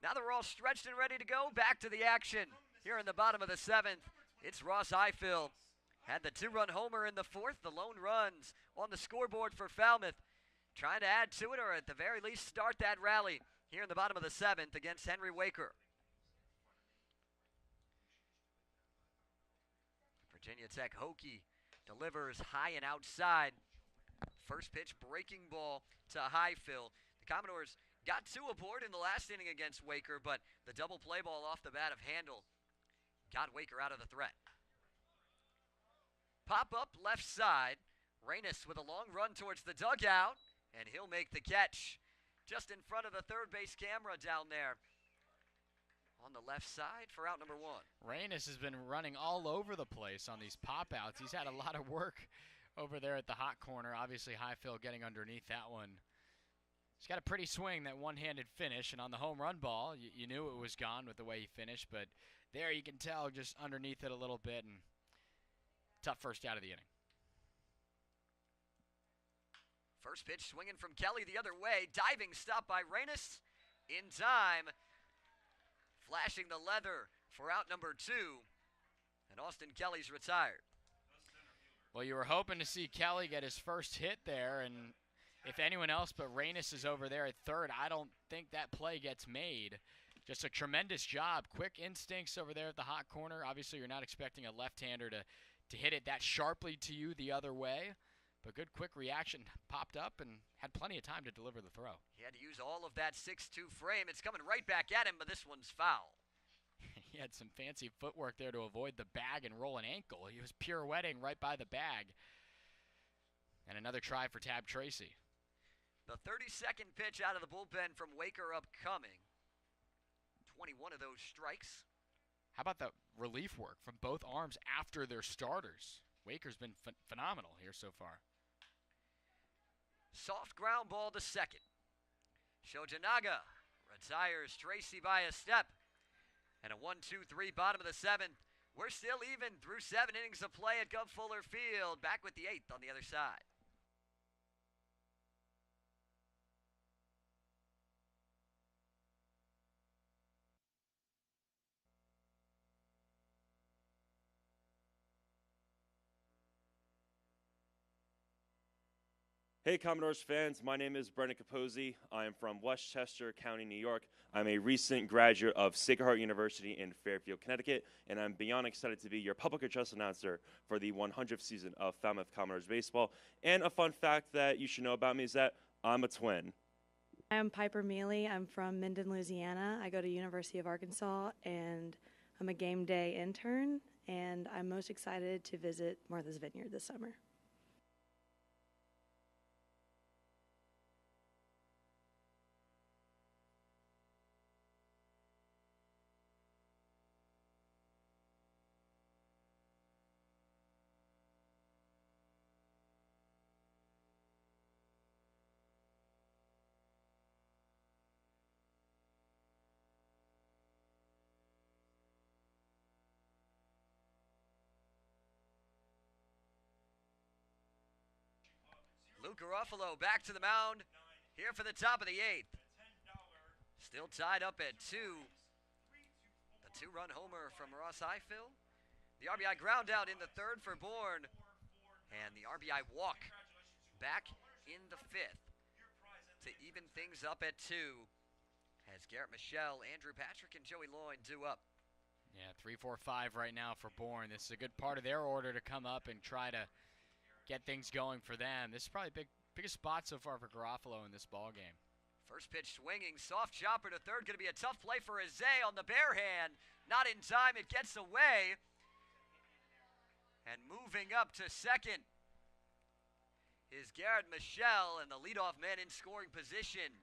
Now that we're all stretched and ready to go, back to the action here in the bottom of the 7th. It's Ross Highfill. Had the 2-run homer in the 4th, the lone runs on the scoreboard for Falmouth. Trying to add to it, or at the very least start that rally here in the bottom of the 7th against Henry Waker. Virginia Tech Hokie delivers high and outside. First pitch breaking ball to Highfill. The Commodores got 2 aboard in the last inning against Waker, but the double play ball off the bat of Handel got Waker out of the threat. Pop up left side. Reynes with a long run towards the dugout, and he'll make the catch just in front of the third base camera down there on the left side for out number 1. Reynes has been running all over the place on these pop-outs. He's had a lot of work over there at the hot corner. Obviously, Highfill getting underneath that one. He's got a pretty swing, that one-handed finish, and on the home run ball, you knew it was gone with the way he finished, but there you can tell just underneath it a little bit, and tough first out of the inning. First pitch swinging from Kelly the other way. Diving stop by Reynes in time. Flashing the leather for out number 2. And Austin Kelly's retired. Well, you were hoping to see Kelly get his first hit there, and if anyone else but Reynes is over there at third, I don't think that play gets made. Just a tremendous job. Quick instincts over there at the hot corner. Obviously, you're not expecting a left-hander to hit it that sharply to you the other way. But good quick reaction, popped up and had plenty of time to deliver the throw. He had to use all of that 6'2" frame. It's coming right back at him, but this one's foul. He had some fancy footwork there to avoid the bag and roll an ankle. He was pirouetting right by the bag. And another try for Tab Tracy. The 32nd pitch out of the bullpen from Waker upcoming. 21 of those strikes. How about the relief work from both arms after their starters? Waker's been phenomenal here so far. Soft ground ball to second. Shojanaga retires Tracy by a step. And a 1-2-3 bottom of the 7th. We're still even through 7 innings of play at Gov Fuller Field. Back with the 8th on the other side. Hey Commodores fans, my name is Brendan Capozzi. I am from Westchester County, New York. I'm a recent graduate of Sacred Heart University in Fairfield, Connecticut, and I'm beyond excited to be your public address announcer for the 100th season of Falmouth Commodores baseball. And a fun fact that you should know about me is that I'm a twin. I'm Piper Mealy. I'm from Minden, Louisiana. I go to University of Arkansas, and I'm a game day intern, and I'm most excited to visit Martha's Vineyard this summer. Luke Garofalo back to the mound here for the top of the 8th. Still tied up at 2. The 2-run homer from Ross Highfill. The RBI ground out in the 3rd for Bourne. And the RBI walk back in the 5th to even things up at 2 as Garrett Michelle, Andrew Patrick, and Joey Loyne do up. Yeah, 3, 4, 5 right now for Bourne. This is a good part of their order to come up and try to get things going for them. This is probably biggest spot so far for Garofalo in this ball game. First pitch swinging, soft chopper to third. Going to be a tough play for Azay on the bare hand. Not in time, it gets away. And moving up to second is Garrett Michelle, and the leadoff man in scoring position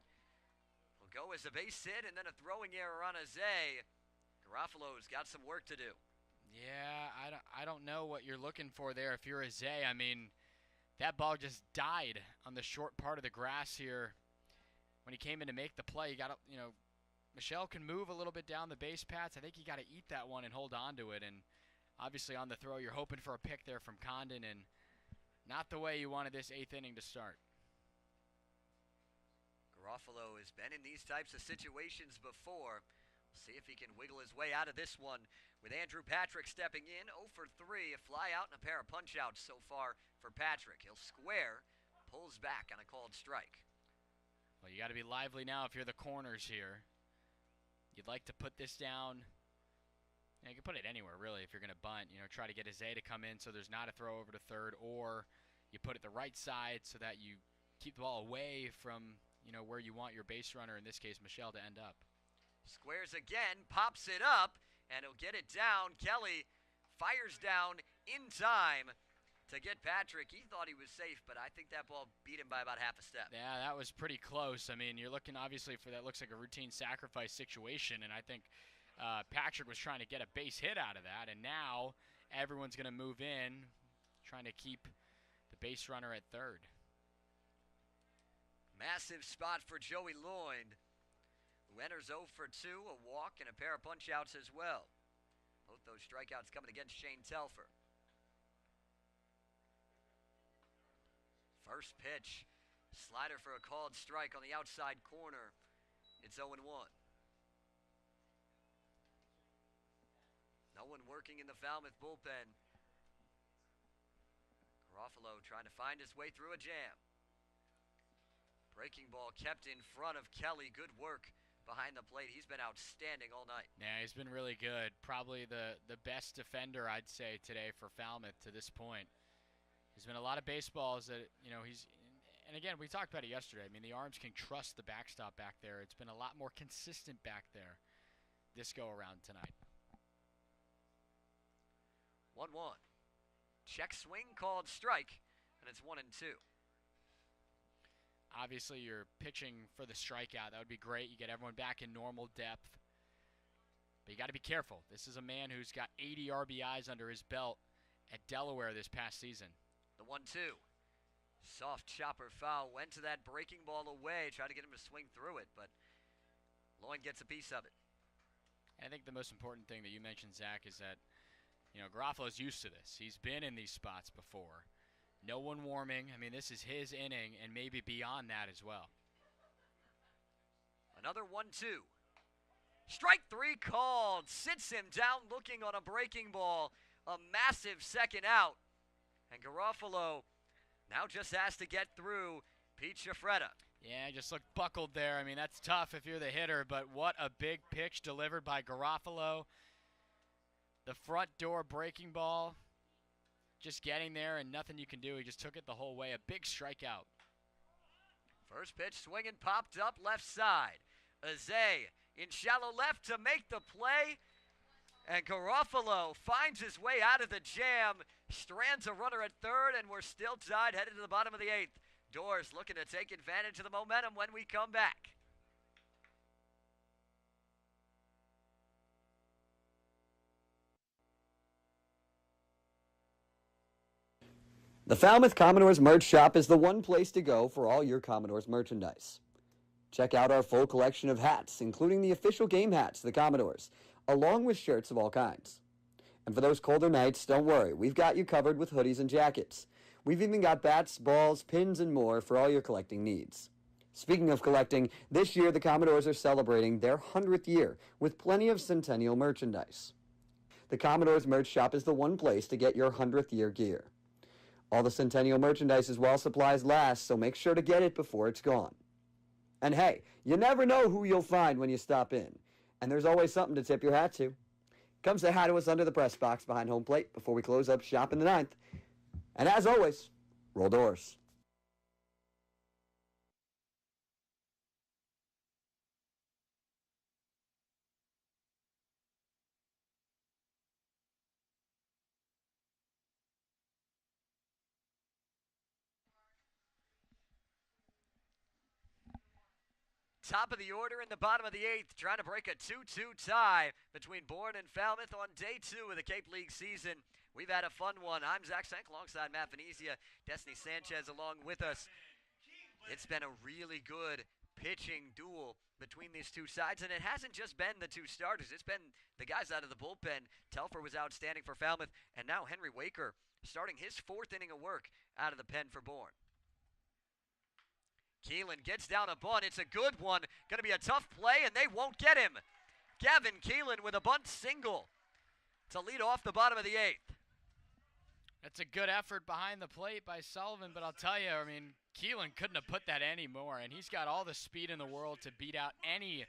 will go as a base hit and then a throwing error on Azay. Garofalo's got some work to do. Yeah, I don't know what you're looking for there if you're Azay. I mean, that ball just died on the short part of the grass here when he came in to make the play. You got to, Michelle can move a little bit down the base paths. I think you got to eat that one and hold on to it. And obviously on the throw, you're hoping for a pick there from Condon, and not the way you wanted this 8th inning to start. Garofalo has been in these types of situations before. See if he can wiggle his way out of this one with Andrew Patrick stepping in. 0 for 3, a fly out and a pair of punch-outs so far for Patrick. He'll square, pulls back on a called strike. Well, you got to be lively now if you're the corners here. You'd like to put this down. You can put it anywhere, really, if you're going to bunt. Try to get Isaiah to come in so there's not a throw over to third, or you put it the right side so that you keep the ball away from, where you want your base runner, in this case, Michelle, to end up. Squares again, pops it up, and he'll get it down. Kelly fires down in time to get Patrick. He thought he was safe, but I think that ball beat him by about half a step. Yeah, that was pretty close. I mean, you're looking, obviously, for that looks like a routine sacrifice situation, and I think Patrick was trying to get a base hit out of that, and now everyone's going to move in, trying to keep the base runner at third. Massive spot for Joey Lloyd, who enters 0 for 2, a walk and a pair of punch-outs as well. Both those strikeouts coming against Shane Telfer. First pitch, slider for a called strike on the outside corner. It's 0-1. No one working in the Falmouth bullpen. Garofalo trying to find his way through a jam. Breaking ball kept in front of Kelly. Good work behind the plate. He's been outstanding all night. Yeah, he's been really good. Probably the best defender, I'd say, today for Falmouth to this point. There's been a lot of baseballs that, he's... And again, we talked about it yesterday. I mean, the Arms can trust the backstop back there. It's been a lot more consistent back there this go-around tonight. 1-1. Check swing called strike, and it's 1-2. Obviously, you're pitching for the strikeout. That would be great. You get everyone back in normal depth. But you got to be careful. This is a man who's got 80 RBIs under his belt at Delaware this past season. The 1-2. Soft chopper foul. Went to that breaking ball away. Tried to get him to swing through it, but Lloyd gets a piece of it. And I think the most important thing that you mentioned, Zach, is that, Garofalo's used to this. He's been in these spots before. No one warming. I mean, this is his inning, and maybe beyond that as well. Another 1-2. Strike 3 called. Sits him down looking on a breaking ball. A massive second out. And Garofalo now just has to get through Pete Shafretta. Yeah, just looked buckled there. I mean, that's tough if you're the hitter, but what a big pitch delivered by Garofalo. The front door breaking ball. Just getting there and nothing you can do. He just took it the whole way. A big strikeout. First pitch swinging, popped up left side. Azay in shallow left to make the play. And Garofalo finds his way out of the jam. Strands a runner at third, and we're still tied, headed to the bottom of the 8th. Doors looking to take advantage of the momentum when we come back. The Falmouth Commodores merch shop is the one place to go for all your Commodores merchandise. Check out our full collection of hats, including the official game hats of the Commodores, along with shirts of all kinds. And for those colder nights, don't worry, we've got you covered with hoodies and jackets. We've even got bats, balls, pins, and more for all your collecting needs. Speaking of collecting, this year the Commodores are celebrating their 100th year with plenty of Centennial merchandise. The Commodores merch shop is the one place to get your 100th year gear. All the Centennial merchandise is while supplies last, so make sure to get it before it's gone. And hey, you never know who you'll find when you stop in. And there's always something to tip your hat to. Come say hi to us under the press box behind home plate before we close up shop in the 9th. And as always, roll doors. Top of the order in the bottom of the 8th, trying to break a 2-2 tie between Bourne and Falmouth on day 2 of the Cape League season. We've had a fun one. I'm Zach Sank alongside Matt Venezia, Destiny Sanchez along with us. It's been a really good pitching duel between these two sides, and it hasn't just been the two starters. It's been the guys out of the bullpen. Telfer was outstanding for Falmouth, and now Henry Waker starting his 4th inning of work out of the pen for Bourne. Keelan gets down a bunt. It's a good one. Going to be a tough play, and they won't get him. Gavin Keelan with a bunt single to lead off the bottom of the 8th. That's a good effort behind the plate by Sullivan, but I'll tell you, I mean, Keelan couldn't have put that anymore, and he's got all the speed in the world to beat out any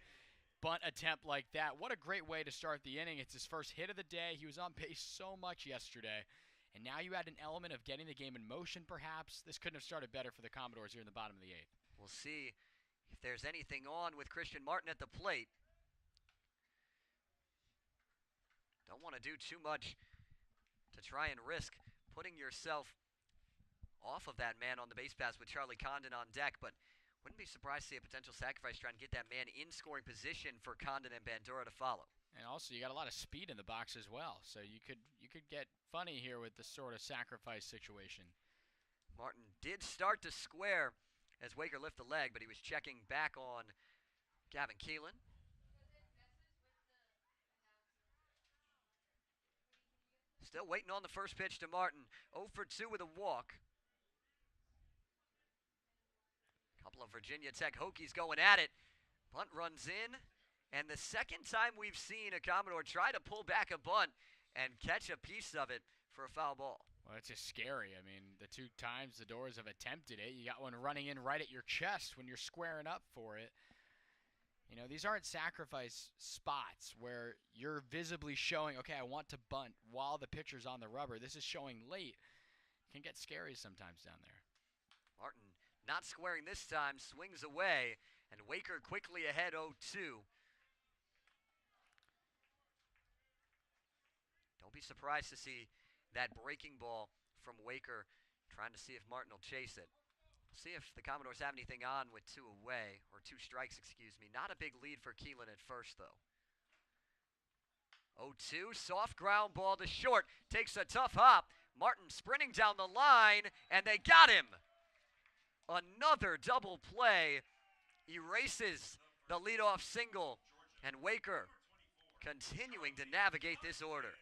bunt attempt like that. What a great way to start the inning. It's his first hit of the day. He was on pace so much yesterday, and now you add an element of getting the game in motion, perhaps. This couldn't have started better for the Commodores here in the bottom of the 8th. We'll see if there's anything on with Christian Martin at the plate. Don't want to do too much to try and risk putting yourself off of that man on the base pass with Charlie Condon on deck, but wouldn't be surprised to see a potential sacrifice trying to get that man in scoring position for Condon and Bandura to follow. And also, you got a lot of speed in the box as well, so you could get funny here with this sort of sacrifice situation. Martin did start to square as Waker lifted the leg, but he was checking back on Gavin Keelan. Still waiting on the first pitch to Martin. 0 for 2 with a walk. Couple of Virginia Tech Hokies going at it. Bunt runs in. And the second time we've seen a Commodore try to pull back a bunt and catch a piece of it for a foul ball. Well, it's just scary. I mean, the 2 times the Doors have attempted it, you got one running in right at your chest when you're squaring up for it. You know, these aren't sacrifice spots where you're visibly showing, okay, I want to bunt while the pitcher's on the rubber. This is showing late. It can get scary sometimes down there. Martin not squaring this time, swings away, and Waker quickly ahead 0-2. Don't be surprised to see that breaking ball from Waker, trying to see if Martin will chase it. See if the Commodores have anything on with 2 away, or 2 strikes, excuse me. Not a big lead for Keelan at first, though. 0-2, soft ground ball to short. Takes a tough hop. Martin sprinting down the line, and they got him. Another double play erases the leadoff single, and Waker continuing to navigate this order.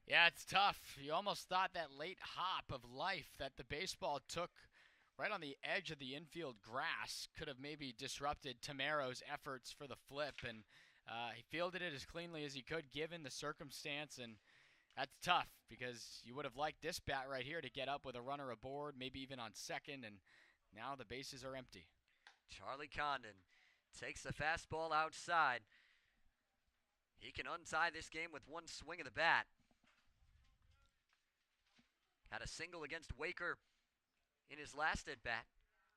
Yeah, it's tough. You almost thought that late hop of life that the baseball took right on the edge of the infield grass could have maybe disrupted Tamero's efforts for the flip, and he fielded it as cleanly as he could given the circumstance, and that's tough because you would have liked this bat right here to get up with a runner aboard, maybe even on second, and now the bases are empty. Charlie Condon takes the fastball outside. He can untie this game with 1 swing of the bat. Had a single against Waker in his last at-bat.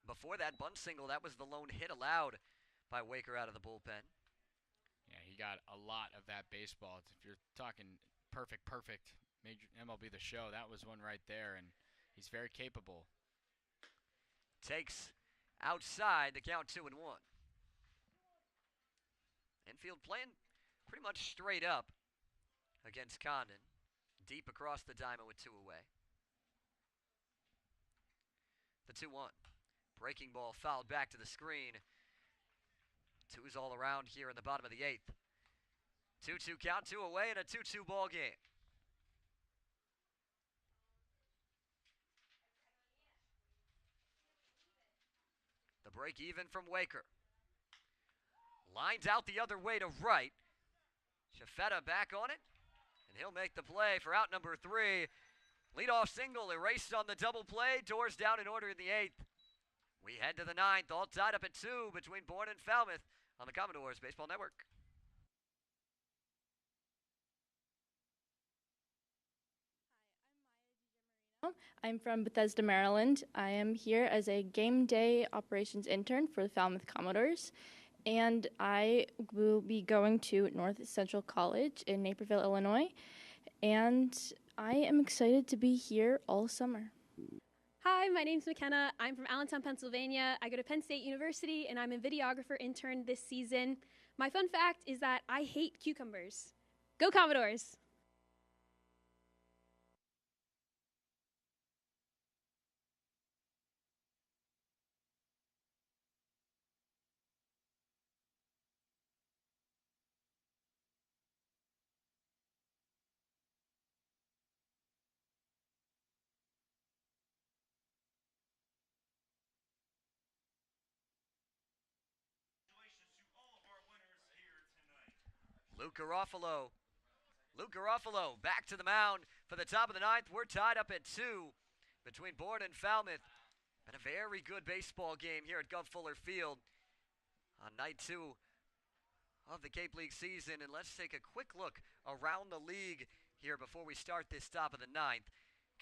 Before that bunt single, that was the lone hit allowed by Waker out of the bullpen. Yeah, he got a lot of that baseball. If you're talking perfect, Major MLB The Show, that was one right there, and he's very capable. Takes outside, the count 2-1. Infield playing pretty much straight up against Condon. Deep across the diamond with 2 away. The 2-1. Breaking ball fouled back to the screen. 2's all around here in the bottom of the 8th. 2-2 count, 2 away, and a 2-2 ball game. The break even from Waker. Lines out the other way to right. Shafetta back on it, and he'll make the play for out number 3. Leadoff single erased on the double play. Doors down in order in the 8th. We head to the 9th, all tied up at 2 between Bourne and Falmouth on the Commodores Baseball Network. I'm from Bethesda, Maryland. I am here as a game day operations intern for the Falmouth Commodores, and I will be going to North Central College in Naperville, Illinois, and I am excited to be here all summer. Hi, my name's McKenna. I'm from Allentown, Pennsylvania. I go to Penn State University, and I'm a videographer intern this season. My fun fact is that I hate cucumbers. Go Commodores! Luke Garofalo back to the mound for the top of the ninth. We're tied up at 2 between Bourne and Falmouth. Been a very good baseball game here at Gov Fuller Field on night 2 of the Cape League season. And let's take a quick look around the league here before we start this top of the ninth.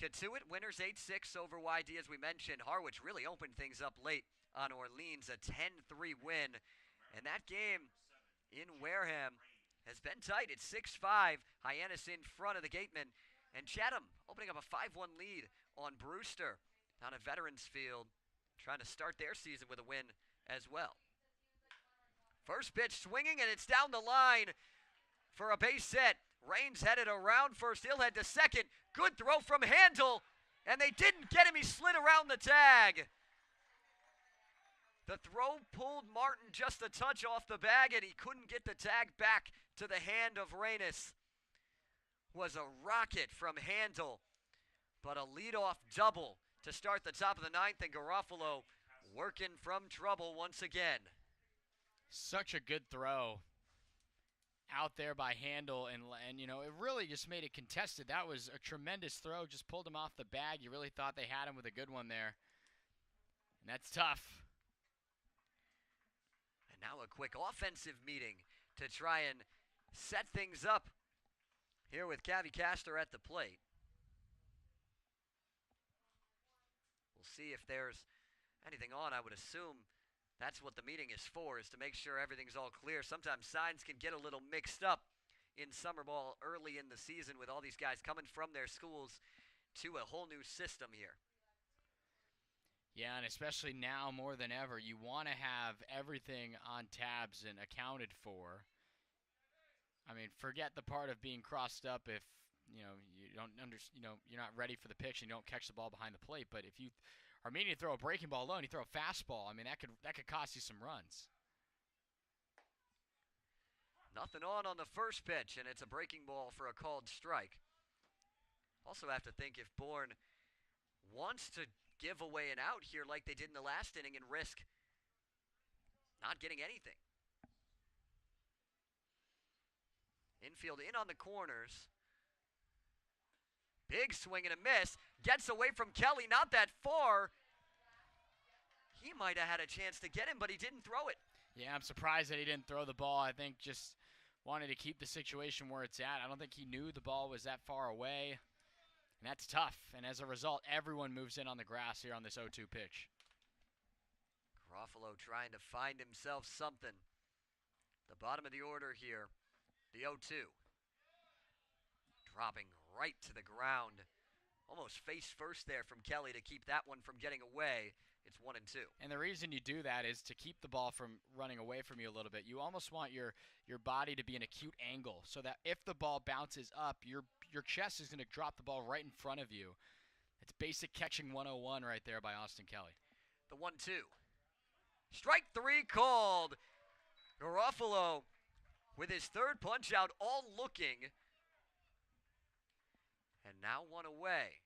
Katuitt winners 8-6 over YD, as we mentioned. Harwich really opened things up late on Orleans, a 10-3 win. And that game in Wareham has been tight. It's 6-5. Hyannis in front of the gateman. And Chatham opening up a 5-1 lead on Brewster down at Veterans Field, trying to start their season with a win as well. First pitch swinging, and it's down the line for a base hit. Raines headed around first. He'll head to second. Good throw from Handel, and they didn't get him. He slid around the tag. The throw pulled Martin just a touch off the bag, and he couldn't get the tag back to the hand of Raines. Was a rocket from Handel, but a leadoff double to start the top of the ninth, and Garofalo working from trouble once again. Such a good throw out there by Handel, and you know, it really just made it contested. That was a tremendous throw, just pulled him off the bag. You really thought they had him with a good one there, and that's tough. And now a quick offensive meeting to try and set things up here with Cavi Castor at the plate. We'll see if there's anything on. I would assume that's what the meeting is for, is to make sure everything's all clear. Sometimes signs can get a little mixed up in summer ball early in the season with all these guys coming from their schools to a whole new system here. Yeah, and especially now more than ever, you want to have everything on tabs and accounted for. I mean, forget the part of being crossed up if you don't you're not ready for the pitch and you don't catch the ball behind the plate. But if you are meaning to throw a breaking ball low and you throw a fastball, I mean that could cost you some runs. Nothing on the first pitch, and it's a breaking ball for a called strike. Also have to think if Bourne wants to give away an out here like they did in the last inning and risk not getting anything. Infield in on the corners. Big swing and a miss. Gets away from Kelly, not that far. He might have had a chance to get him, but he didn't throw it. Yeah, I'm surprised that he didn't throw the ball. I think just wanted to keep the situation where it's at. I don't think he knew the ball was that far away. And that's tough. And as a result, everyone moves in on the grass here on this 0-2 pitch. Garofalo trying to find himself something. The bottom of the order here. The 0-2. Dropping right to the ground. Almost face first there from Kelly to keep that one from getting away. It's 1-2. And the reason you do that is to keep the ball from running away from you a little bit. You almost want your body to be an acute angle so that if the ball bounces up, your chest is going to drop the ball right in front of you. It's basic catching 101 right there by Austin Kelly. The 1-2. Strike 3 called. Garofalo with his third punch out, all looking. And now one away.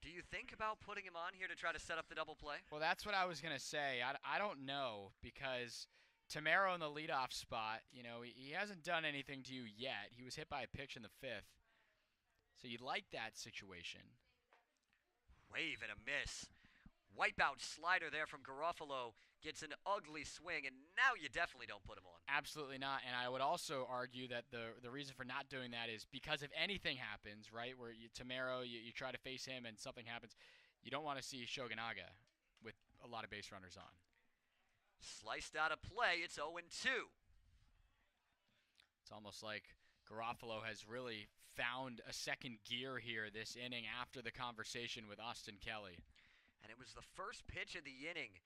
Do you think about putting him on here to try to set up the double play? Well, that's what I was going to say. I don't know, because Tamero in the leadoff spot, he hasn't done anything to you yet. He was hit by a pitch in the 5th. So you'd like that situation. Wave and a miss. Wipeout slider there from Garofalo. Gets an ugly swing, and now you definitely don't put him on. Absolutely not. And I would also argue that the reason for not doing that is because if anything happens, right, where Tamero, you try to face him and something happens, you don't want to see Shoganaga with a lot of base runners on. Sliced out of play. It's 0-2. It's almost like Garofalo has really found a second gear here this inning after the conversation with Austin Kelly. And it was the first pitch of the inning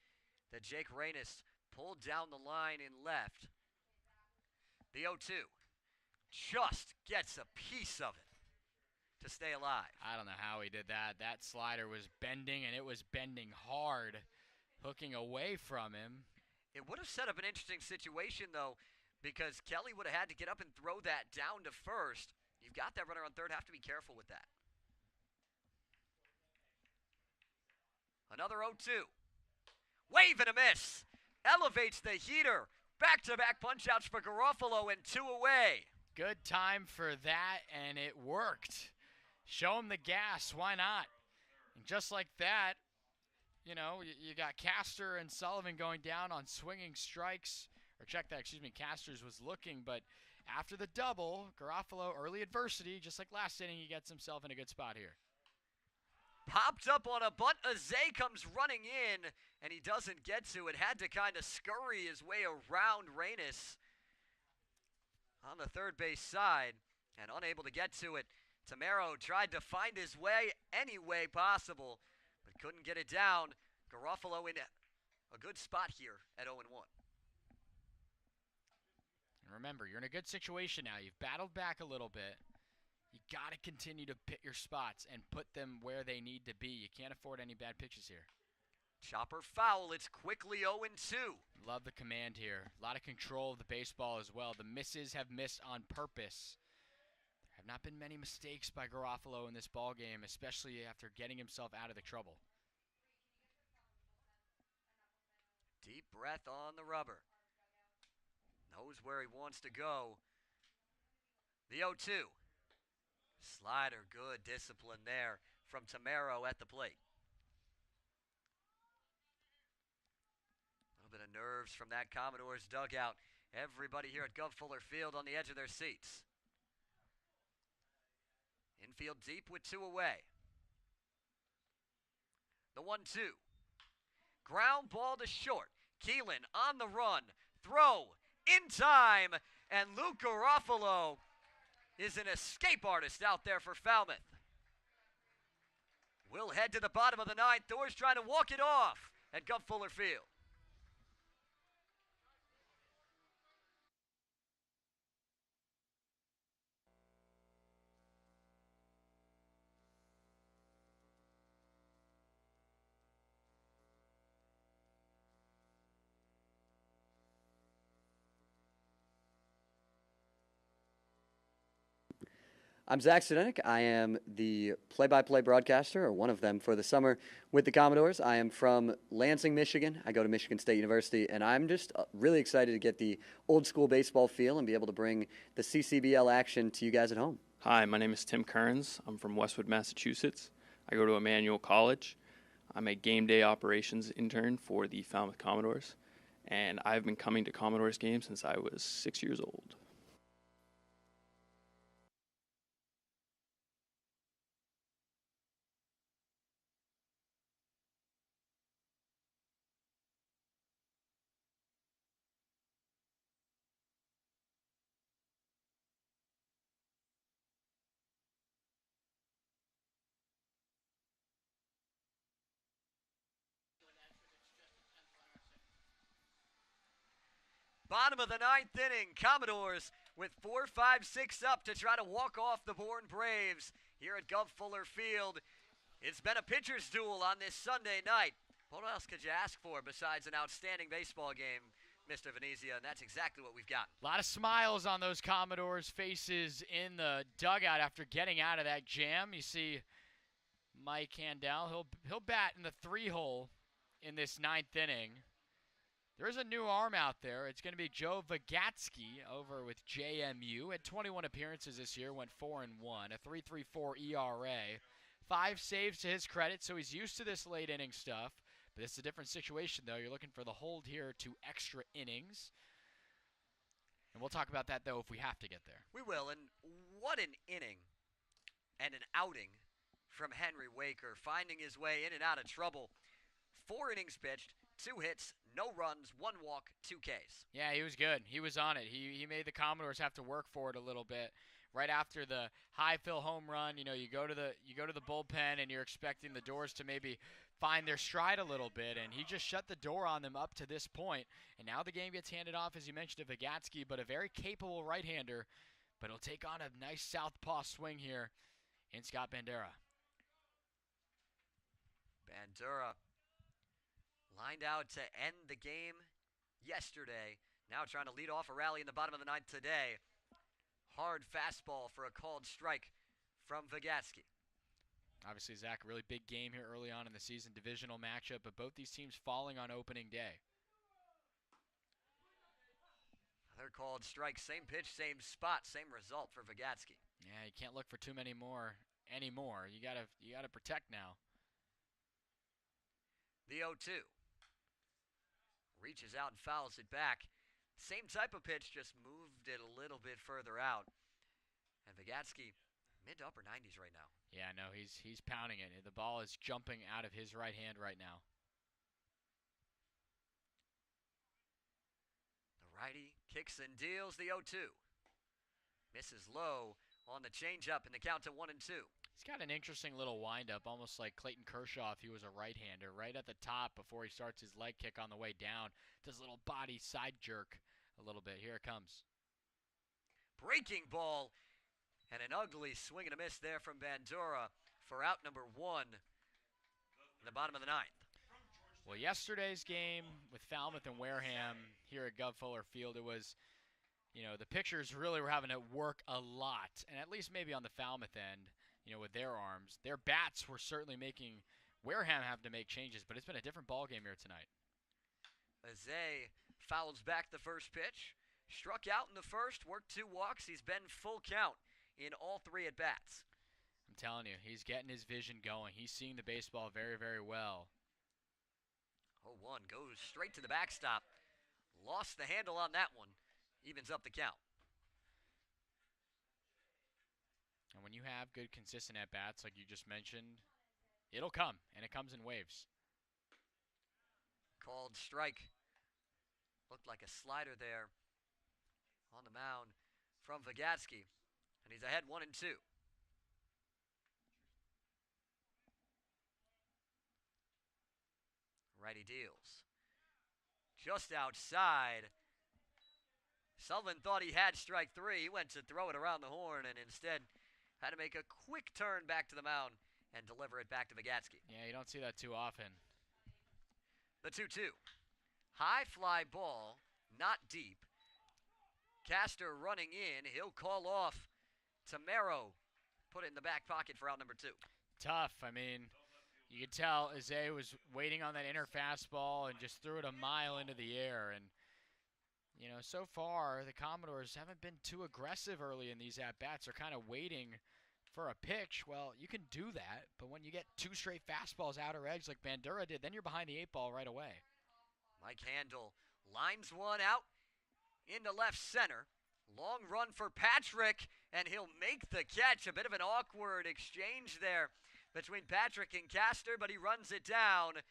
that Jake Raines pulled down the line in left. The 0-2 just gets a piece of it to stay alive. I don't know how he did that. That slider was bending, and it was bending hard, hooking away from him. It would have set up an interesting situation, though, because Kelly would have had to get up and throw that down to first. You've got that runner on third. Have to be careful with that. Another 0-2. Wave and a miss. Elevates the heater Back-to-back punch-outs for Garofalo and 2 away. Good time for that, and it worked. Show him the gas. Why not? And just like that, you know, you got Castor and Sullivan going down on swinging strikes. Or check that, excuse me, Castor's was looking, but after the double, Garofalo, early adversity, just like last inning, he gets himself in a good spot here. Popped up on a bunt. Azay comes running in, and he doesn't get to it. Had to kind of scurry his way around Reynes on the third base side, and unable to get to it. Tamero tried to find his way any way possible, but couldn't get it down. Garofalo in a good spot here at 0-1. And remember, you're in a good situation now. You've battled back a little bit. You got to continue to pick your spots and put them where they need to be. You can't afford any bad pitches here. Chopper foul. It's quickly 0-2. Love the command here. A lot of control of the baseball as well. The misses have missed on purpose. There have not been many mistakes by Garofalo in this ball game, especially after getting himself out of the trouble. Deep breath on the rubber. Knows where he wants to go. The 0-2. Slider, good discipline there from Tamero at the plate. A little bit of nerves from that Commodores dugout. Everybody here at Gov Fuller Field on the edge of their seats. Infield deep with 2 away. The 1-2. Ground ball to short. Keelan on the run. Throw in time. And Luke Garofalo is an escape artist out there for Falmouth. We'll head to the bottom of the 9th. Thor's trying to walk it off at Gov Fuller Field. I'm Zach Sedenik. I am the play-by-play broadcaster, or one of them, for the summer with the Commodores. I am from Lansing, Michigan. I go to Michigan State University, and I'm just really excited to get the old-school baseball feel and be able to bring the CCBL action to you guys at home. Hi, my name is Tim Kearns. I'm from Westwood, Massachusetts. I go to Emmanuel College. I'm a game day operations intern for the Falmouth Commodores, and I've been coming to Commodores games since I was 6 years old. Bottom of the 9th inning, Commodores with 4, 5, 6 up to try to walk off the Bourne Braves here at Gov Fuller Field. It's been a pitcher's duel on this Sunday night. What else could you ask for besides an outstanding baseball game, Mr. Venezia? And that's exactly what we've got. A lot of smiles on those Commodores' faces in the dugout after getting out of that jam. You see Mike Handel. He'll bat in the 3-hole in this 9th inning. There's a new arm out there. It's going to be Joe Vagatsky over with JMU. Had 21 appearances this year, went 4-1, a 3.34 ERA. 5 saves to his credit, so he's used to this late inning stuff. But it's a different situation, though. You're looking for the hold here to extra innings. And we'll talk about that, though, if we have to get there. We will, and what an inning and an outing from Henry Waker, finding his way in and out of trouble. 4 innings pitched, 2 hits, no runs, 1 walk, 2 Ks. Yeah, he was good. He was on it. He made the Commodores have to work for it a little bit. Right after the Highfill home run, you know, you go to the bullpen and you're expecting the Doors to maybe find their stride a little bit, and he just shut the door on them up to this point. And now the game gets handed off, as you mentioned, to Vagatsky, but a very capable right-hander. But he'll take on a nice southpaw swing here in Scott Bandera. Bandera lined out to end the game yesterday. Now trying to lead off a rally in the bottom of the 9th today. Hard fastball for a called strike from Vagatsky. Obviously, Zach, a really big game here early on in the season, divisional matchup, but both these teams falling on opening day. They're called strikes. Same pitch, same spot, same result for Vygotsky. Yeah, you can't look for too many more anymore. You gotta protect now. The 0-2. Reaches out and fouls it back. Same type of pitch, just moved it a little bit further out. And Vygotsky, mid to upper 90s right now. Yeah, no, he's pounding it. The ball is jumping out of his right hand right now. The righty kicks and deals the 0-2. Misses low on the changeup in the count to 1-2. He's got an interesting little windup, almost like Clayton Kershaw if he was a right-hander. Right at the top before he starts his leg kick on the way down. Does a little body side jerk a little bit. Here it comes. Breaking ball. And an ugly swing and a miss there from Bandura for out number 1 in the bottom of the 9th. Well, yesterday's game with Falmouth and Wareham here at Gov Fuller Field, it was, the pitchers really were having to work a lot, and at least maybe on the Falmouth end, with their arms. Their bats were certainly making Wareham have to make changes, but it's been a different ball game here tonight. Azay fouls back the first pitch, struck out in the first, worked 2 walks. He's been full count in all 3 at-bats. I'm telling you, he's getting his vision going. He's seeing the baseball very, very well. 0-1 goes straight to the backstop. Lost the handle on that one. Evens up the count. And when you have good, consistent at-bats like you just mentioned, it'll come, and it comes in waves. Called strike. Looked like a slider there on the mound from Vygotsky. And he's ahead 1-2. Righty deals. Just outside. Sullivan thought he had strike 3. He went to throw it around the horn and instead had to make a quick turn back to the mound and deliver it back to Vygotsky. Yeah, you don't see that too often. The 2-2. High fly ball, not deep. Castor running in. He'll call off Tamero. Put it in the back pocket for out number 2. Tough. I mean, you could tell Azay was waiting on that inner fastball and just threw it a mile into the air. And, so far the Commodores haven't been too aggressive early in these at-bats. They're kind of waiting for a pitch. Well, you can do that, but when you get 2 straight fastballs outer edge like Bandura did, then you're behind the 8 ball right away. Mike Handel lines one out into left center. Long run for Patrick, and he'll make the catch. A bit of an awkward exchange there between Patrick and Castor, but he runs it down.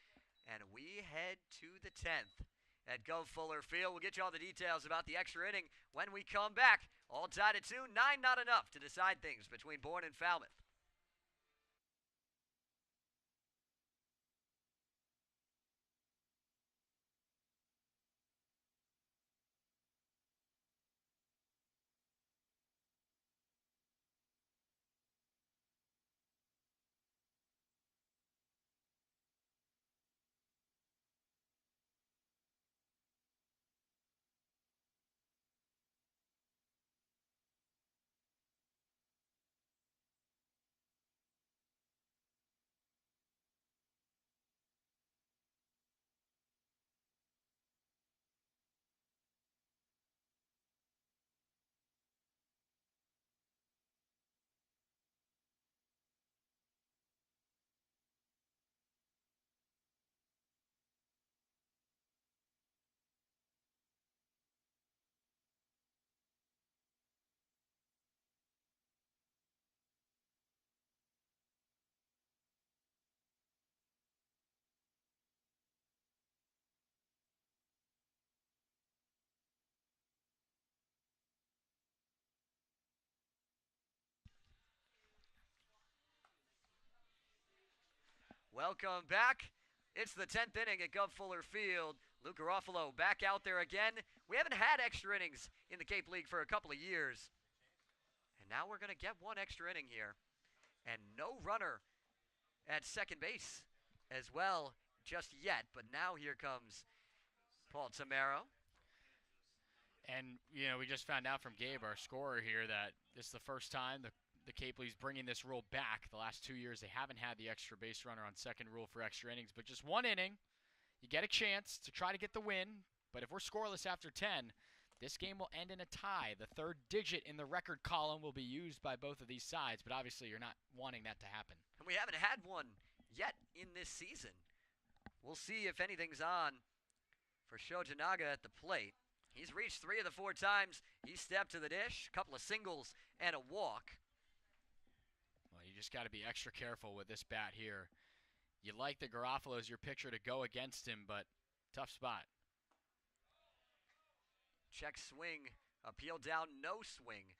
And we head to the 10th at Gov Fuller Field. We'll get you all the details about the extra inning when we come back. All tied at 2, 9 not enough to decide things between Bourne and Falmouth. Welcome back. It's the 10th inning at Gov Fuller Field. Luke Garofalo back out there again. We haven't had extra innings in the Cape League for a couple of years. And now we're going to get 1 extra inning here. And no runner at second base as well just yet. But now here comes Paul Tamero. And, we just found out from Gabe, our scorer here, that this is the first time the Cape League's bringing this rule back. The last 2 years, they haven't had the extra base runner on second rule for extra innings. But just 1 inning, you get a chance to try to get the win. But if we're scoreless after 10, this game will end in a tie. The third digit in the record column will be used by both of these sides, but obviously you're not wanting that to happen. And we haven't had one yet in this season. We'll see if anything's on for Shojinaga at the plate. He's reached 3 of the 4 times he stepped to the dish, a couple of singles and a walk. Well, you just got to be extra careful with this bat here. You like the Garofalo's your pitcher to go against him, but tough spot. Check swing, appeal down, no swing.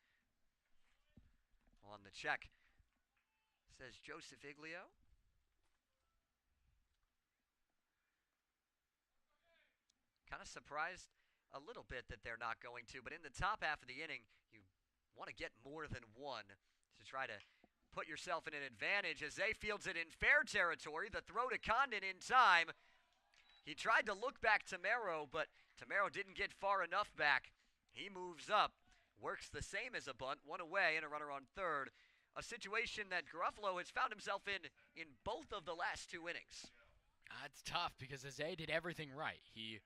On the check, says Joseph Iglio. Kind of surprised a little bit that they're not going to, but in the top half of the inning, you want to get more than one to try to put yourself in an advantage as they fields it in fair territory. The throw to Condon in time. He tried to look back Tamero, but Tamero didn't get far enough back. He moves up, works the same as a bunt, one away and a runner on third. A situation that Garofalo has found himself in both of the last 2 innings. It's tough because Azay did everything right. He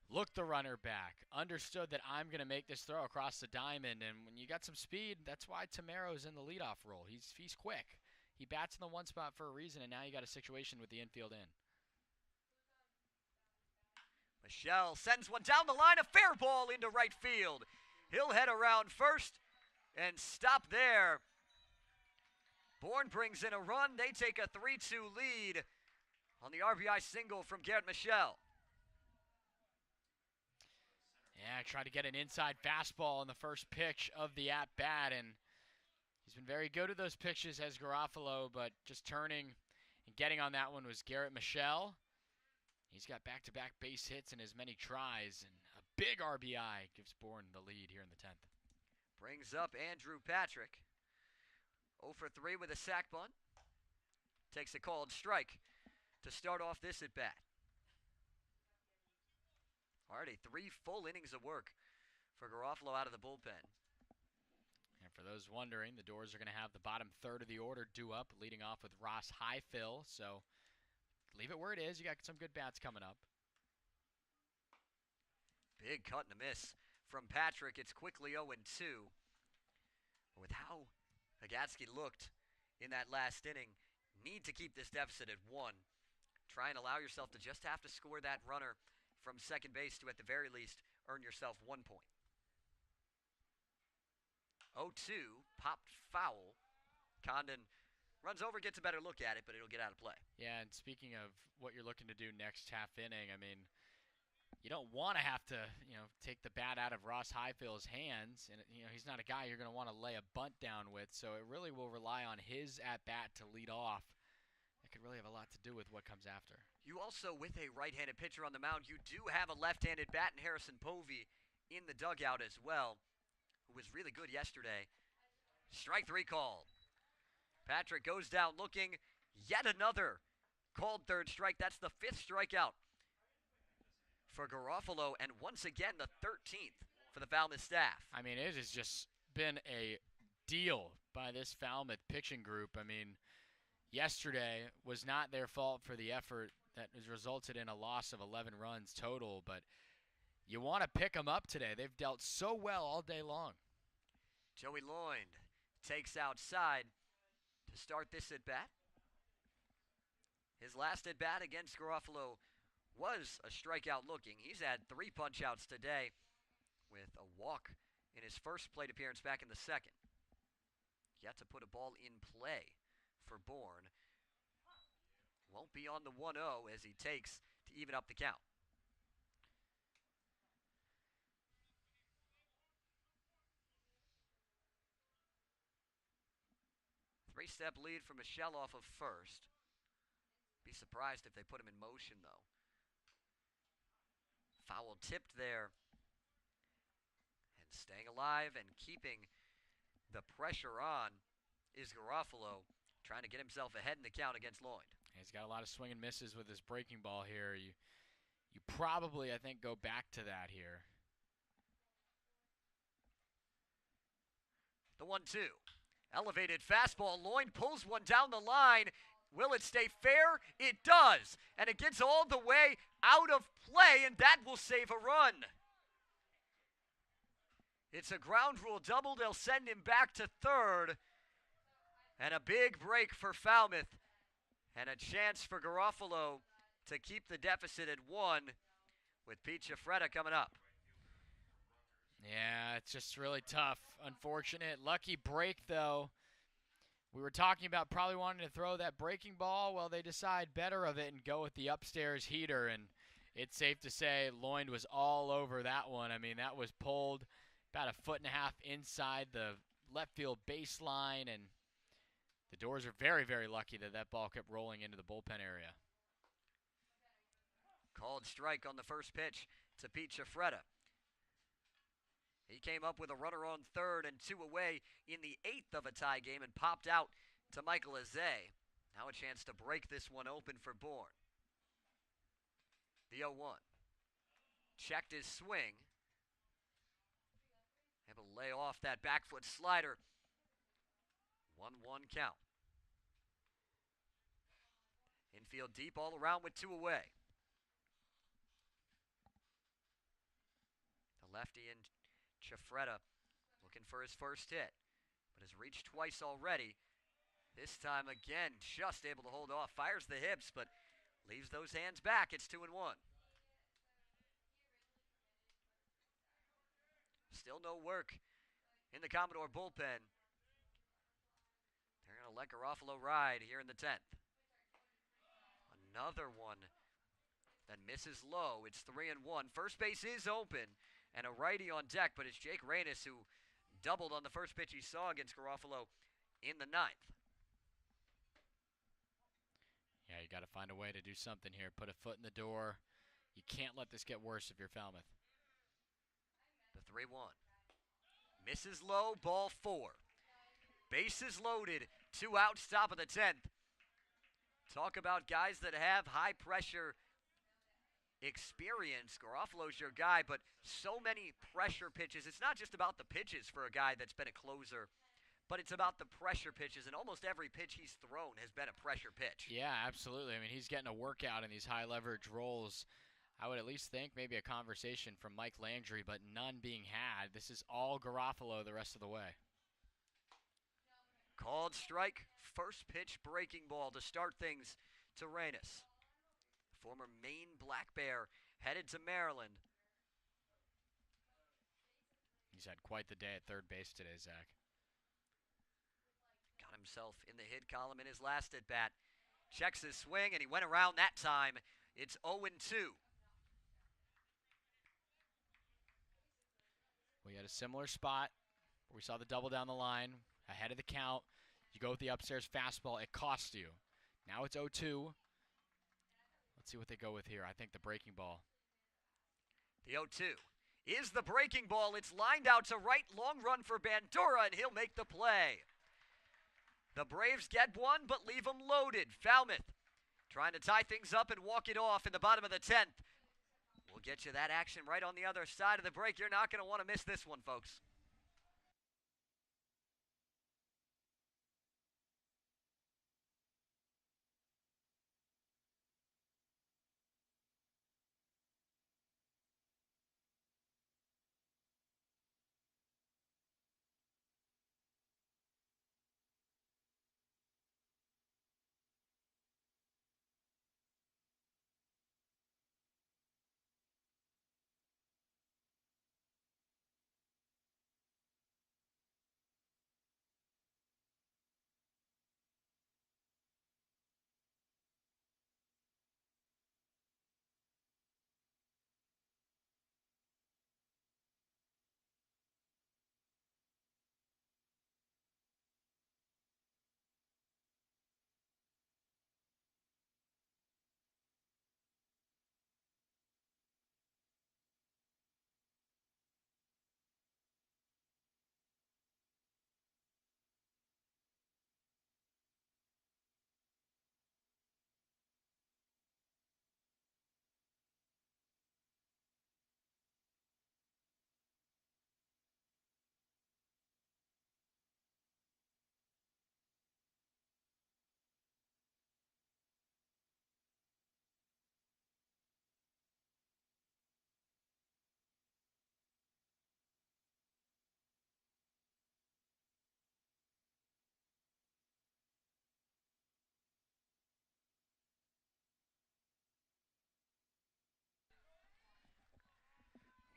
looked the runner back, understood that I'm going to make this throw across the diamond, and when you got some speed, that's why Tamero's in the leadoff role. He's quick. He bats in the one spot for a reason, and now you got a situation with the infield in. Michelle sends one down the line, a fair ball into right field. He'll head around first and stop there. Bourne brings in a run. They take a 3-2 lead on the RBI single from Garrett Michelle. Yeah, tried to get an inside fastball on the first pitch of the at-bat, and he's been very good at those pitches as Garofalo, but just turning and getting on that one was Garrett Michelle. He's got back-to-back base hits in as many tries, and a big RBI gives Bourne the lead here in the 10th. Brings up Andrew Patrick. 0 for 3 with a sac bunt. Takes a called strike to start off this at-bat. Already 3 full innings of work for Garofalo out of the bullpen. And for those wondering, the Doors are going to have the bottom third of the order due up, leading off with Ross Highfill. So leave it where it is. You got some good bats coming up. Big cut and a miss from Patrick. It's quickly 0-2. With how Agatsky looked in that last inning, need to keep this deficit at 1. Try and allow yourself to just have to score that runner from second base to, at the very least, earn yourself 1 point. 0-2, popped foul. Condon runs over, gets a better look at it, but it'll get out of play. Yeah, and speaking of what you're looking to do next half inning, I mean, you don't want to have to, take the bat out of Ross Highfield's hands. And, he's not a guy you're going to want to lay a bunt down with, so it really will rely on his at-bat to lead off. That could really have a lot to do with what comes after. You also, with a right-handed pitcher on the mound, you do have a left-handed bat in Harrison Povey in the dugout as well, who was really good yesterday. Strike 3 called. Patrick goes down looking. Yet another called third strike. That's the 5th strikeout for Garofalo, and once again the 13th for the Falmouth staff. I mean, it has just been a deal by this Falmouth pitching group. I mean, yesterday was not their fault for the effort that has resulted in a loss of 11 runs total, but you want to pick them up today. They've dealt so well all day long. Joey Lloyd takes outside to start this at-bat. His last at-bat against Garofalo was a strikeout looking. He's had 3 punch-outs today with a walk in his first plate appearance back in the 2nd. Yet to put a ball in play for Bourne. Won't be on the 1-0 as he takes to even up the count. Three-step lead for Michelle off of first. Be surprised if they put him in motion, though. Foul tipped there. And staying alive and keeping the pressure on is Garofalo, trying to get himself ahead in the count against Lloyd. He's got a lot of swing and misses with his breaking ball here. You probably, I think, go back to that here. The 1-2. Elevated fastball. Lloyd pulls one down the line. Will it stay fair? It does. And it gets all the way out of play, and that will save a run. It's a ground rule double. They'll send him back to third. And a big break for Falmouth. And a chance for Garofalo to keep the deficit at 1 with Pete Ciafretta coming up. Yeah, it's just really tough. Unfortunate. Lucky break, though. We were talking about probably wanting to throw that breaking ball. Well, they decide better of it and go with the upstairs heater. And it's safe to say Loynd was all over that one. I mean, that was pulled about 1.5 feet inside the left field baseline. And the Doors are very, very lucky that that ball kept rolling into the bullpen area. Called strike on the first pitch to Pete Ciafretta. He came up with a runner on third and 2 away in the 8th of a tie game and popped out to Michael Azay. Now a chance to break this one open for Bourne. The 0-1. Checked his swing. Able to lay off that back foot slider. 1-1 count. Infield deep all around with 2 away. The lefty and Ciafretta looking for his first hit, but has reached twice already. This time again, just able to hold off. Fires the hips, but leaves those hands back. It's 2-1. Still no work in the Commodore bullpen. They're going to let Garofalo ride here in the 10th. Another one that misses low. It's 3-1. First base is open. And a righty on deck, but it's Jake Reynes who doubled on the first pitch he saw against Garofalo in the 9th. Yeah, you got to find a way to do something here. Put a foot in the door. You can't let this get worse if you're Falmouth. The 3-1. Misses low, ball 4. Bases loaded, 2 outs, top of the 10th. Talk about guys that have high pressure experience. Garofalo's your guy, but so many pressure pitches. It's not just about the pitches for a guy that's been a closer, but it's about the pressure pitches, and almost every pitch he's thrown has been a pressure pitch. Yeah, absolutely. I mean, he's getting a workout in these high leverage roles. I would at least think maybe a conversation from Mike Landry, but none being had. This is all Garofalo the rest of the way. Called strike, first pitch breaking ball to start things to Reynes. Former Maine Black Bear headed to Maryland. He's had quite the day at third base today, Zach. Got himself in the hit column in his last at bat. Checks his swing, and he went around that time. It's 0-2. We had a similar spot where we saw the double down the line, ahead of the count. You go with the upstairs fastball, it costs you. Now it's 0-2. Let's see what they go with here. I think the breaking ball. The 0-2 is the breaking ball. It's lined out to right, long run for Bandura, and he'll make the play. The Braves get one, but leave them loaded. Falmouth trying to tie things up and walk it off in the bottom of the 10th. We'll get you that action right on the other side of the break. You're not going to want to miss this one, folks.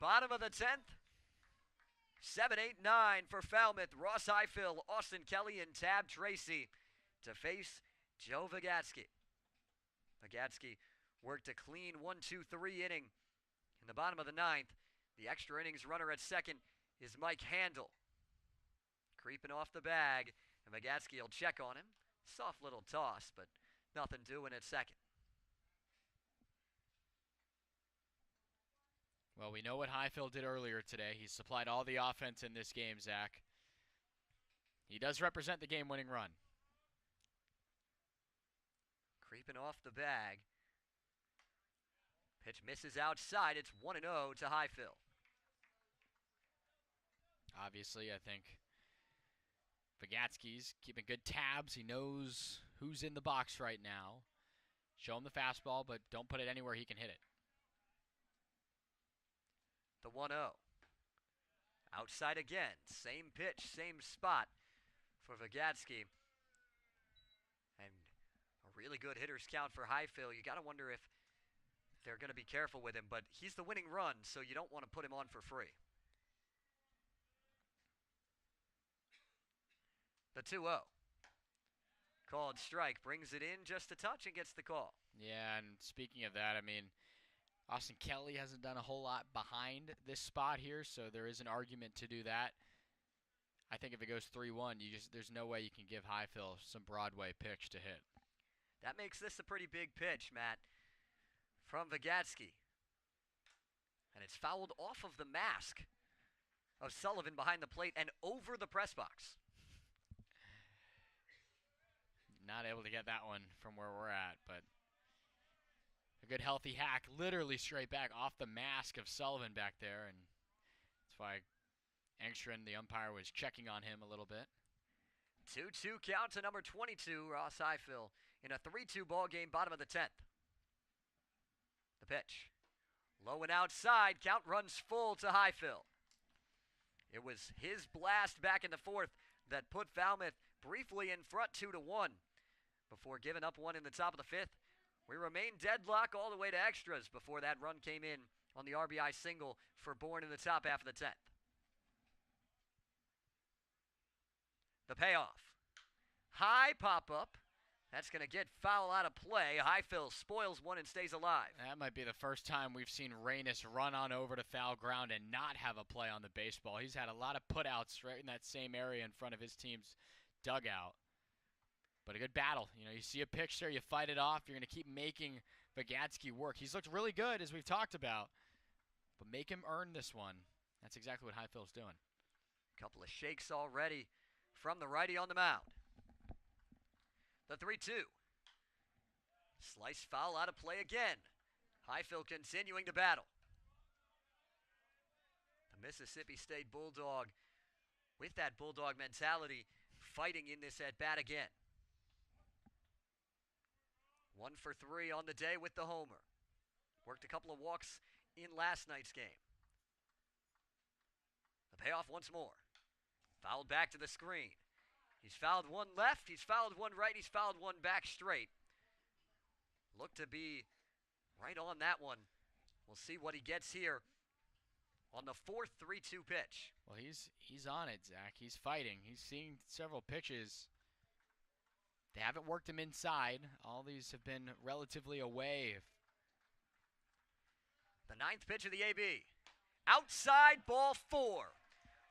Bottom of the 10th. 7-8-9 for Falmouth. Ross Highfill, Austin Kelly, and Tab Tracy to face Joe Vigatsky. Vigatsky worked a clean 1-2-3 inning in the bottom of the 9th. The extra innings runner at second is Mike Handel. Creeping off the bag, and Vigatsky will check on him. Soft little toss, but nothing doing at second. Well, we know what Highfill did earlier today. He supplied all the offense in this game, Zach. He does represent the game-winning run. Creeping off the bag. Pitch misses outside. It's 1-0 to Highfill. Obviously, I think Vigatsky's keeping good tabs. He knows who's in the box right now. Show him the fastball, but don't put it anywhere he can hit it. The 1-0. Outside again. Same pitch, same spot for Vigatsky. And a really good hitter's count for Highfill. You got to wonder if they're going to be careful with him, but he's the winning run, so you don't want to put him on for free. The 2-0. Called strike, brings it in just a touch and gets the call. Yeah, and speaking of that, I mean, Austin Kelly hasn't done a whole lot behind this spot here, so there is an argument to do that. I think if it goes 3-1, there's no way you can give Highfill some Broadway pitch to hit. That makes this a pretty big pitch, Matt, from Vigatsky. And it's fouled off of the mask of Sullivan behind the plate and over the press box. Not able to get that one from where we're at, but a good healthy hack, literally straight back off the mask of Sullivan back there, and that's why Engstrand, the umpire, was checking on him a little bit. 2-2 count to number 22, Ross Highfill, in a 3-2 ball game, bottom of the 10th. The pitch. Low and outside, count runs full to Highfill. It was his blast back in the 4th that put Falmouth briefly in front 2-1 before giving up one in the top of the 5th. We remained deadlock all the way to extras before that run came in on the RBI single for Bourne in the top half of the 10th. The payoff. High pop-up. That's going to get foul out of play. Highfill spoils one and stays alive. That might be the first time we've seen Reynes run on over to foul ground and not have a play on the baseball. He's had a lot of putouts right in that same area in front of his team's dugout. But a good battle. You know, you see a pitch there, you fight it off. You're going to keep making Vigatsky work. He's looked really good, as we've talked about. But make him earn this one. That's exactly what Highfill's doing. A couple of shakes already from the righty on the mound. The 3-2. Slice foul out of play again. Highfill continuing to battle. The Mississippi State Bulldog, with that Bulldog mentality, fighting in this at-bat again. 1 for 3 on the day with the homer. Worked a couple of walks in last night's game. The payoff once more. Fouled back to the screen. He's fouled one left, he's fouled one right, he's fouled one back straight. Looked to be right on that one. We'll see what he gets here on the 4th 3-2 pitch. Well, he's on it, Zach. He's fighting. He's seeing several pitches. They haven't worked him inside. All these have been relatively away. The 9th pitch of the AB. Outside, ball 4.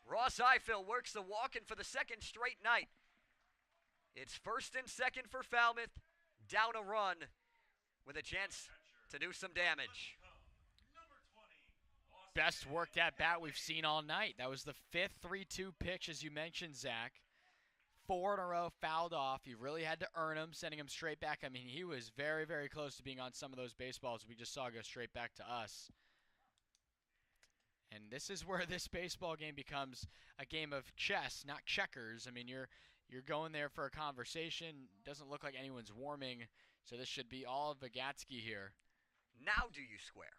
Ross Highfill works the walk-in for the 2nd straight night. It's 1st and 2nd for Falmouth. Down a run with a chance to do some damage. Best worked at bat we've seen all night. That was the 5th 3-2 pitch, as you mentioned, Zach. 4 in a row fouled off. You really had to earn him, sending him straight back. I mean, he was very, very close to being on some of those baseballs we just saw go straight back to us. And this is where this baseball game becomes a game of chess, not checkers. I mean, you're going there for a conversation. Doesn't look like anyone's warming, so this should be all of Vigatsky here. Now do you square?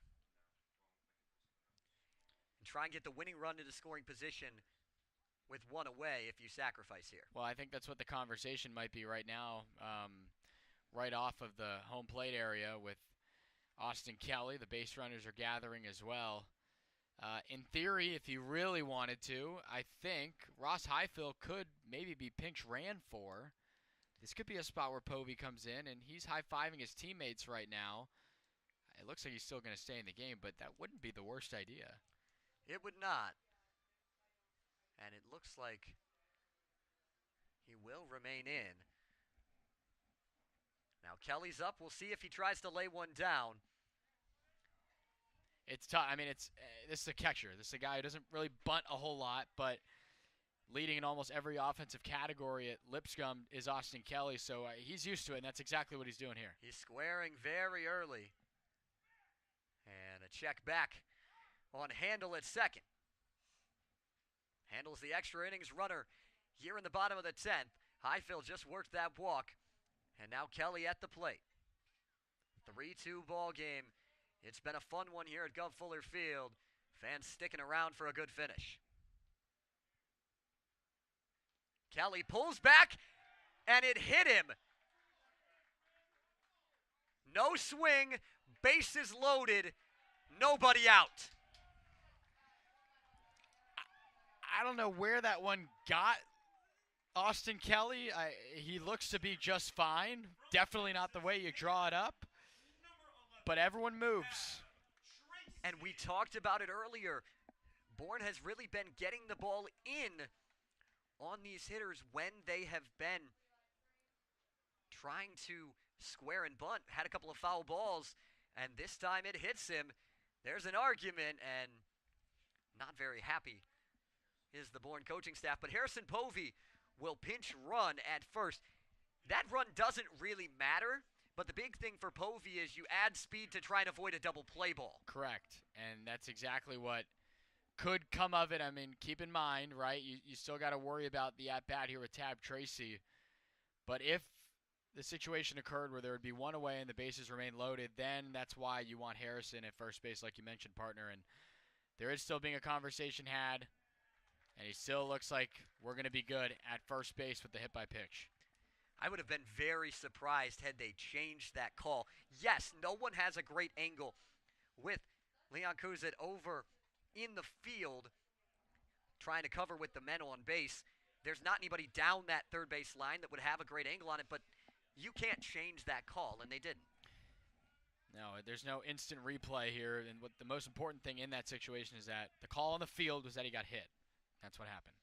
And try and get the winning run into scoring position with one away if you sacrifice here. Well, I think that's what the conversation might be right now, right off of the home plate area with Austin Kelly. The base runners are gathering as well. In theory, if he really wanted to, I think Ross Highfill could maybe be pinch ran for. This could be a spot where Povey comes in, and he's high-fiving his teammates right now. It looks like he's still going to stay in the game, but that wouldn't be the worst idea. It would not. And it looks like he will remain in. Now Kelly's up. We'll see if he tries to lay one down. It's tough. I mean, this is a catcher. This is a guy who doesn't really bunt a whole lot, but leading in almost every offensive category at Lipscomb is Austin Kelly, so he's used to it, and that's exactly what he's doing here. He's squaring very early. And a check back on Handel at second. Handel's the extra innings runner here in the bottom of the 10th. Highfill just worked that walk. And now Kelly at the plate. 3-2 ball game. It's been a fun one here at Gov Fuller Field. Fans sticking around for a good finish. Kelly pulls back, and it hit him. No swing, bases loaded, nobody out. I don't know where that one got Austin Kelly. He looks to be just fine. Definitely not the way you draw it up. But everyone moves. And we talked about it earlier. Bourne has really been getting the ball in on these hitters when they have been trying to square and bunt. Had a couple of foul balls, and this time it hits him. There's an argument, and not very happy is the Bourne coaching staff. But Harrison Povey will pinch run at first. That run doesn't really matter, but the big thing for Povey is you add speed to try and avoid a double play ball. Correct, and that's exactly what could come of it. I mean, keep in mind, right, you still got to worry about the at-bat here with Tab Tracy. But if the situation occurred where there would be one away and the bases remain loaded, then that's why you want Harrison at first base, like you mentioned, partner. And there is still being a conversation had, and he still looks like we're going to be good at first base with the hit by pitch. I would have been very surprised had they changed that call. Yes, no one has a great angle with Leon Kuzit over in the field trying to cover with the men on base. There's not anybody down that third base line that would have a great angle on it, but you can't change that call, and they didn't. No, there's no instant replay here, and what the most important thing in that situation is that the call on the field was that he got hit. That's what happened.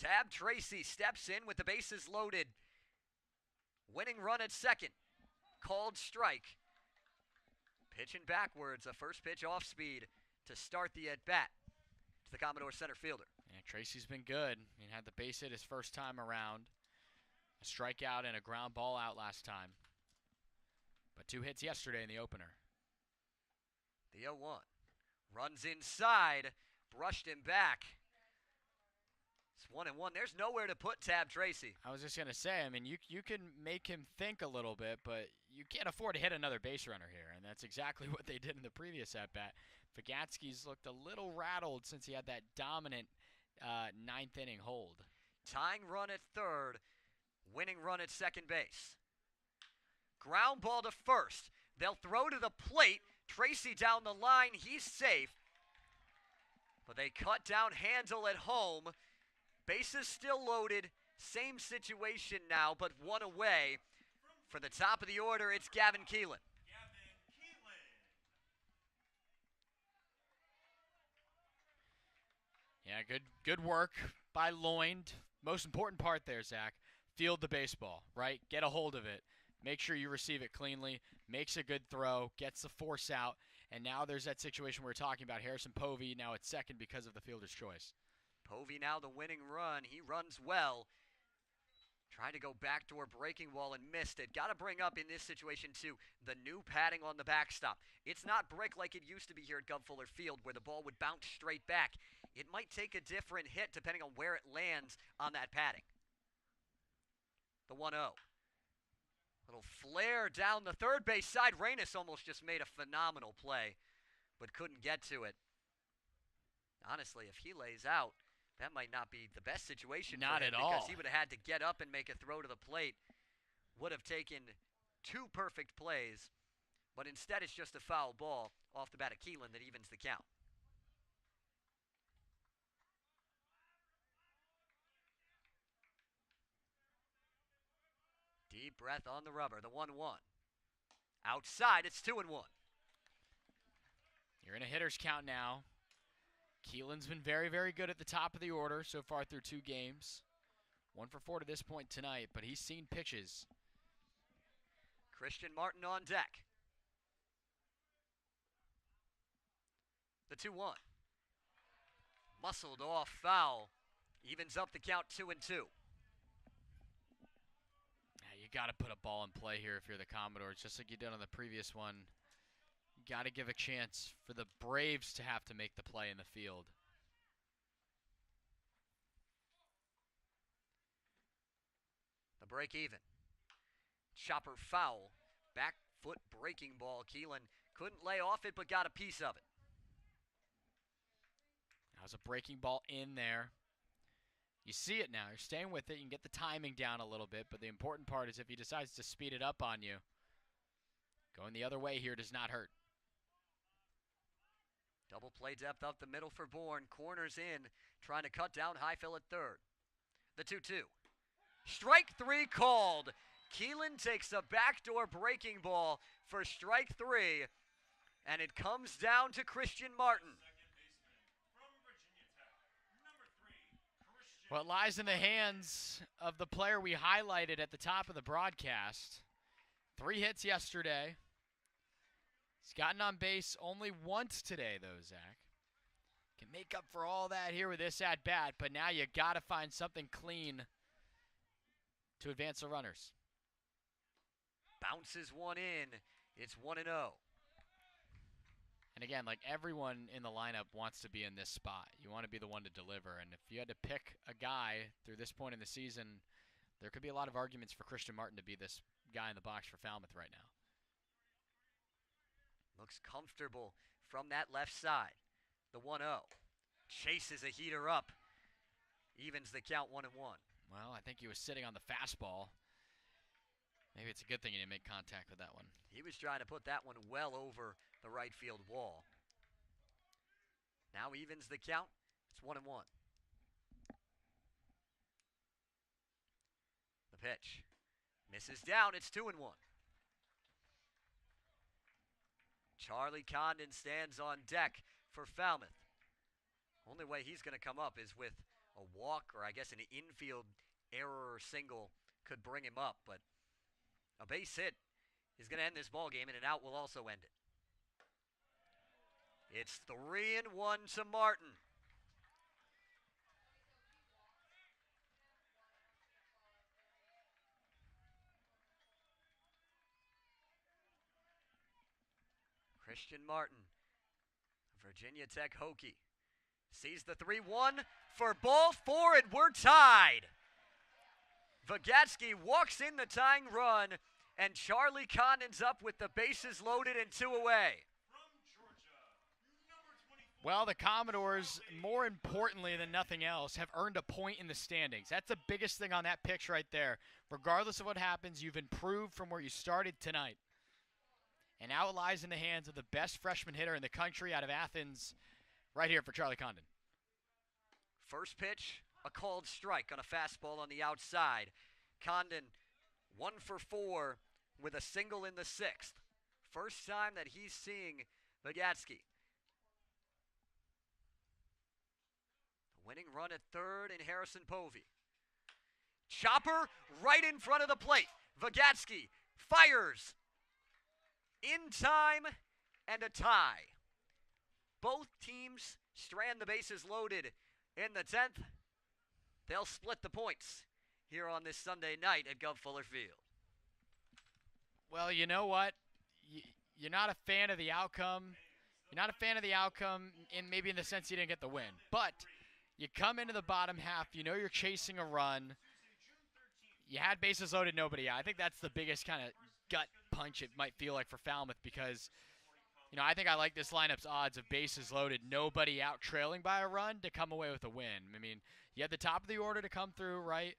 Tab Tracy steps in with the bases loaded. Winning run at second. Called strike. Pitching backwards, a first pitch off speed to start the at-bat to the Commodore center fielder. Yeah, Tracy's been good. He had the base hit his first time around. A strikeout and a ground ball out last time. But 2 hits yesterday in the opener. The 0-1. Runs inside. Brushed him back. It's 1-1. There's nowhere to put Tab Tracy. I was just going to say, I mean, you can make him think a little bit, but you can't afford to hit another base runner here, and that's exactly what they did in the previous at-bat. Fagatsky's looked a little rattled since he had that dominant 9th inning hold. Tying run at third, winning run at second base. Ground ball to first. They'll throw to the plate. Tracy down the line. He's safe. But they cut down Handel at home. Bases still loaded. Same situation now, but one away. For the top of the order, it's Gavin Keelan. Yeah, good work by Loind. Most important part there, Zach, field the baseball, right? Get a hold of it. Make sure you receive it cleanly. Makes a good throw. Gets the force out. And now there's that situation we were talking about. Harrison Povey now at second because of the fielder's choice. Povey now the winning run. He runs well. Tried to go backdoor breaking ball and missed it. Got to bring up in this situation, too, the new padding on the backstop. It's not brick like it used to be here at Gov Fuller Field where the ball would bounce straight back. It might take a different hit depending on where it lands on that padding. The 1-0. Little flare down the third base side. Reynes almost just made a phenomenal play, but couldn't get to it. Honestly, if he lays out, that might not be the best situation not for him at all. Because he would have had to get up and make a throw to the plate. Would have taken 2 perfect plays, but instead it's just a foul ball off the bat of Keelan that evens the count. Deep breath on the rubber, the 1-1. Outside, it's 2-1. You're in a hitter's count now. Keelan's been very, very good at the top of the order so far through 2 games. 1 for 4 to this point tonight, but he's seen pitches. Christian Martin on deck. The 2-1. Muscled off foul. Evens up the count 2-2. You got to put a ball in play here if you're the Commodores, just like you did on the previous one. You got to give a chance for the Braves to have to make the play in the field. The break even. Chopper foul. Back foot breaking ball. Keelan couldn't lay off it, but got a piece of it. That was a breaking ball in there. You see it now. You're staying with it. You can get the timing down a little bit, but the important part is if he decides to speed it up on you, going the other way here does not hurt. Double play depth up the middle for Bourne. Corners in, trying to cut down Highfill at third. The 2-2. Strike 3 called. Keelan takes a backdoor breaking ball for strike 3, and it comes down to Christian Martin. Well, it lies in the hands of the player we highlighted at the top of the broadcast. 3 hits yesterday. He's gotten on base only once today, though, Zach. Can make up for all that here with this at-bat, but now you got to find something clean to advance the runners. Bounces one in. It's 1-0. And again, like everyone in the lineup wants to be in this spot. You want to be the one to deliver. And if you had to pick a guy through this point in the season, there could be a lot of arguments for Christian Martin to be this guy in the box for Falmouth right now. Looks comfortable from that left side. The 1-0. Chases a heater up. Evens the count 1-1. Well, I think he was sitting on the fastball. Maybe it's a good thing he didn't make contact with that one. He was trying to put that one well over the right field wall. Now evens the count. It's 1-1. The pitch. Misses down. It's 2-1. Charlie Condon stands on deck for Falmouth. Only way he's going to come up is with a walk, or I guess an infield error or single could bring him up, but a base hit is going to end this ball game, and an out will also end it. It's 3-1 to Martin. Christian Martin, Virginia Tech Hokie, sees the 3-1 for ball 4, and we're tied. Vagatsky walks in the tying run, and Charlie Condon's up with the bases loaded and 2 away. Well, the Commodores, more importantly than nothing else, have earned a point in the standings. That's the biggest thing on that pitch right there. Regardless of what happens, you've improved from where you started tonight. And now it lies in the hands of the best freshman hitter in the country out of Athens, right here for Charlie Condon. First pitch, a called strike on a fastball on the outside. Condon 1 for 4 with a single in the 6th. First time that he's seeing Vagatsky. The winning run at third in Harrison Povey. Chopper right in front of the plate. Vagatsky fires. In time and a tie. Both teams strand the bases loaded in the 10th. They'll split the points here on this Sunday night at Gov Fuller Field. Well, you know what? You're not a fan of the outcome. You're not a fan of the outcome maybe in the sense you didn't get the win. But you come into the bottom half. You know you're chasing a run. You had bases loaded, nobody out. I think that's the biggest kind of gut punch it might feel like for Falmouth because, you know, I think I like this lineup's odds of bases loaded, nobody out trailing by a run to come away with a win. I mean, you had the top of the order to come through, right?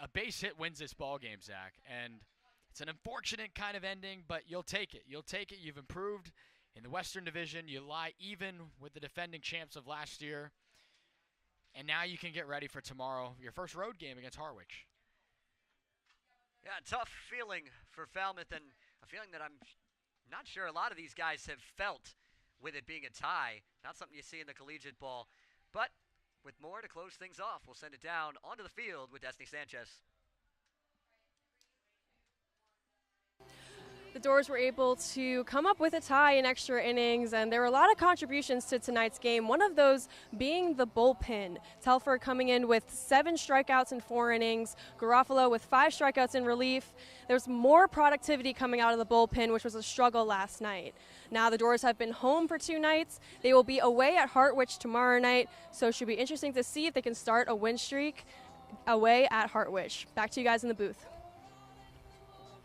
A base hit wins this ball game, Zach, and it's an unfortunate kind of ending, but you'll take it. You'll take it. You've improved in the Western Division. You lie even with the defending champs of last year, and now you can get ready for tomorrow, your first road game against Harwich. Yeah, tough feeling for Falmouth, and a feeling that I'm not sure a lot of these guys have felt with it being a tie. Not something you see in the collegiate ball. But with more to close things off, we'll send it down onto the field with Destiny Sanchez. The Doors were able to come up with a tie in extra innings, and there were a lot of contributions to tonight's game, one of those being the bullpen. Telfer coming in with 7 strikeouts in 4 innings, Garofalo with 5 strikeouts in relief. There's more productivity coming out of the bullpen, which was a struggle last night. Now the Doors have been home for 2 nights. They will be away at Hartwich tomorrow night, so it should be interesting to see if they can start a win streak away at Hartwich. Back to you guys in the booth.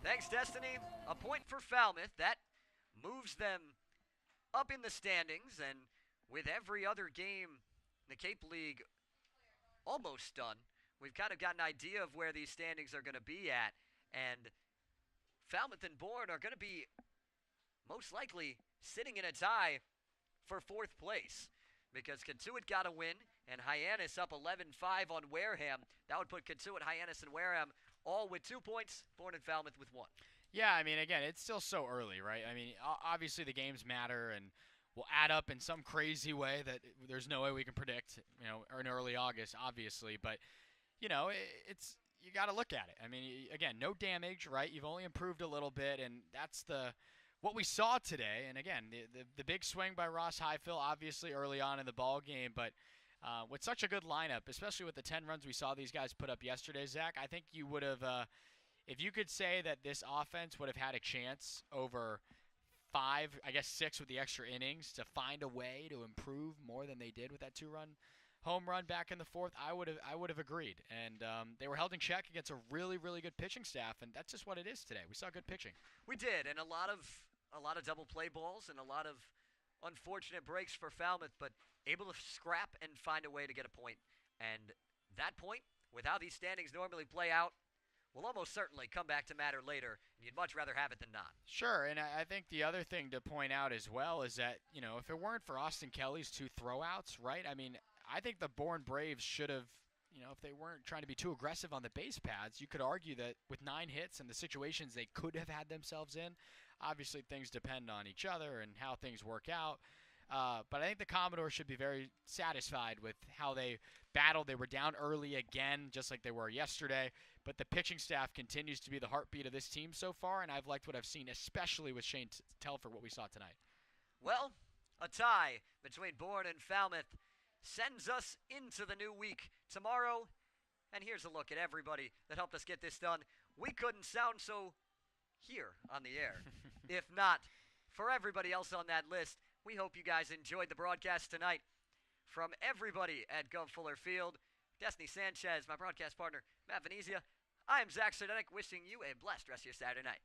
Thanks, Destiny. A point for Falmouth. That moves them up in the standings, and with every other game in the Cape League almost done, we've kind of got an idea of where these standings are going to be at, and Falmouth and Bourne are going to be most likely sitting in a tie for 4th place, because Kentuit got a win, and Hyannis up 11-5 on Wareham. That would put Kentuit, Hyannis, and Wareham all with 2 points, Bourne and Falmouth with 1. Yeah, I mean, again, it's still so early, right? I mean, obviously the games matter and will add up in some crazy way that there's no way we can predict, or in early August, obviously. But, it's you got to look at it. I mean, again, no damage, right? You've only improved a little bit, and that's what we saw today. And, again, the big swing by Ross Highfill, obviously early on in the ball game, but with such a good lineup, especially with the 10 runs we saw these guys put up yesterday, Zach, I think you would have if you could say that this offense would have had a chance over 5, I guess 6 with the extra innings to find a way to improve more than they did with that 2-run home run back in the 4th, I would have agreed. And they were held in check against a really, really good pitching staff, and that's just what it is today. We saw good pitching. We did, and a lot of double play balls and a lot of unfortunate breaks for Falmouth, but able to scrap and find a way to get a point. And that point, with how these standings normally play out, will almost certainly come back to matter later, and you'd much rather have it than not. Sure, and I think the other thing to point out as well is that, if it weren't for Austin Kelly's 2 throwouts, right, I mean, I think the Bourne Braves should have, if they weren't trying to be too aggressive on the base paths, you could argue that with 9 hits and the situations they could have had themselves in, obviously things depend on each other and how things work out. But I think the Commodores should be very satisfied with how they battled. They were down early again, just like they were yesterday. But the pitching staff continues to be the heartbeat of this team so far, and I've liked what I've seen, especially with Shane Telfer, what we saw tonight. Well, a tie between Bourne and Falmouth sends us into the new week tomorrow. And here's a look at everybody that helped us get this done. We couldn't sound so here on the air. If not, for everybody else on that list, we hope you guys enjoyed the broadcast tonight. From everybody at Gov Fuller Field, Destiny Sanchez, my broadcast partner, Matt Venezia, I am Zach Sardenik, wishing you a blessed rest of your Saturday night.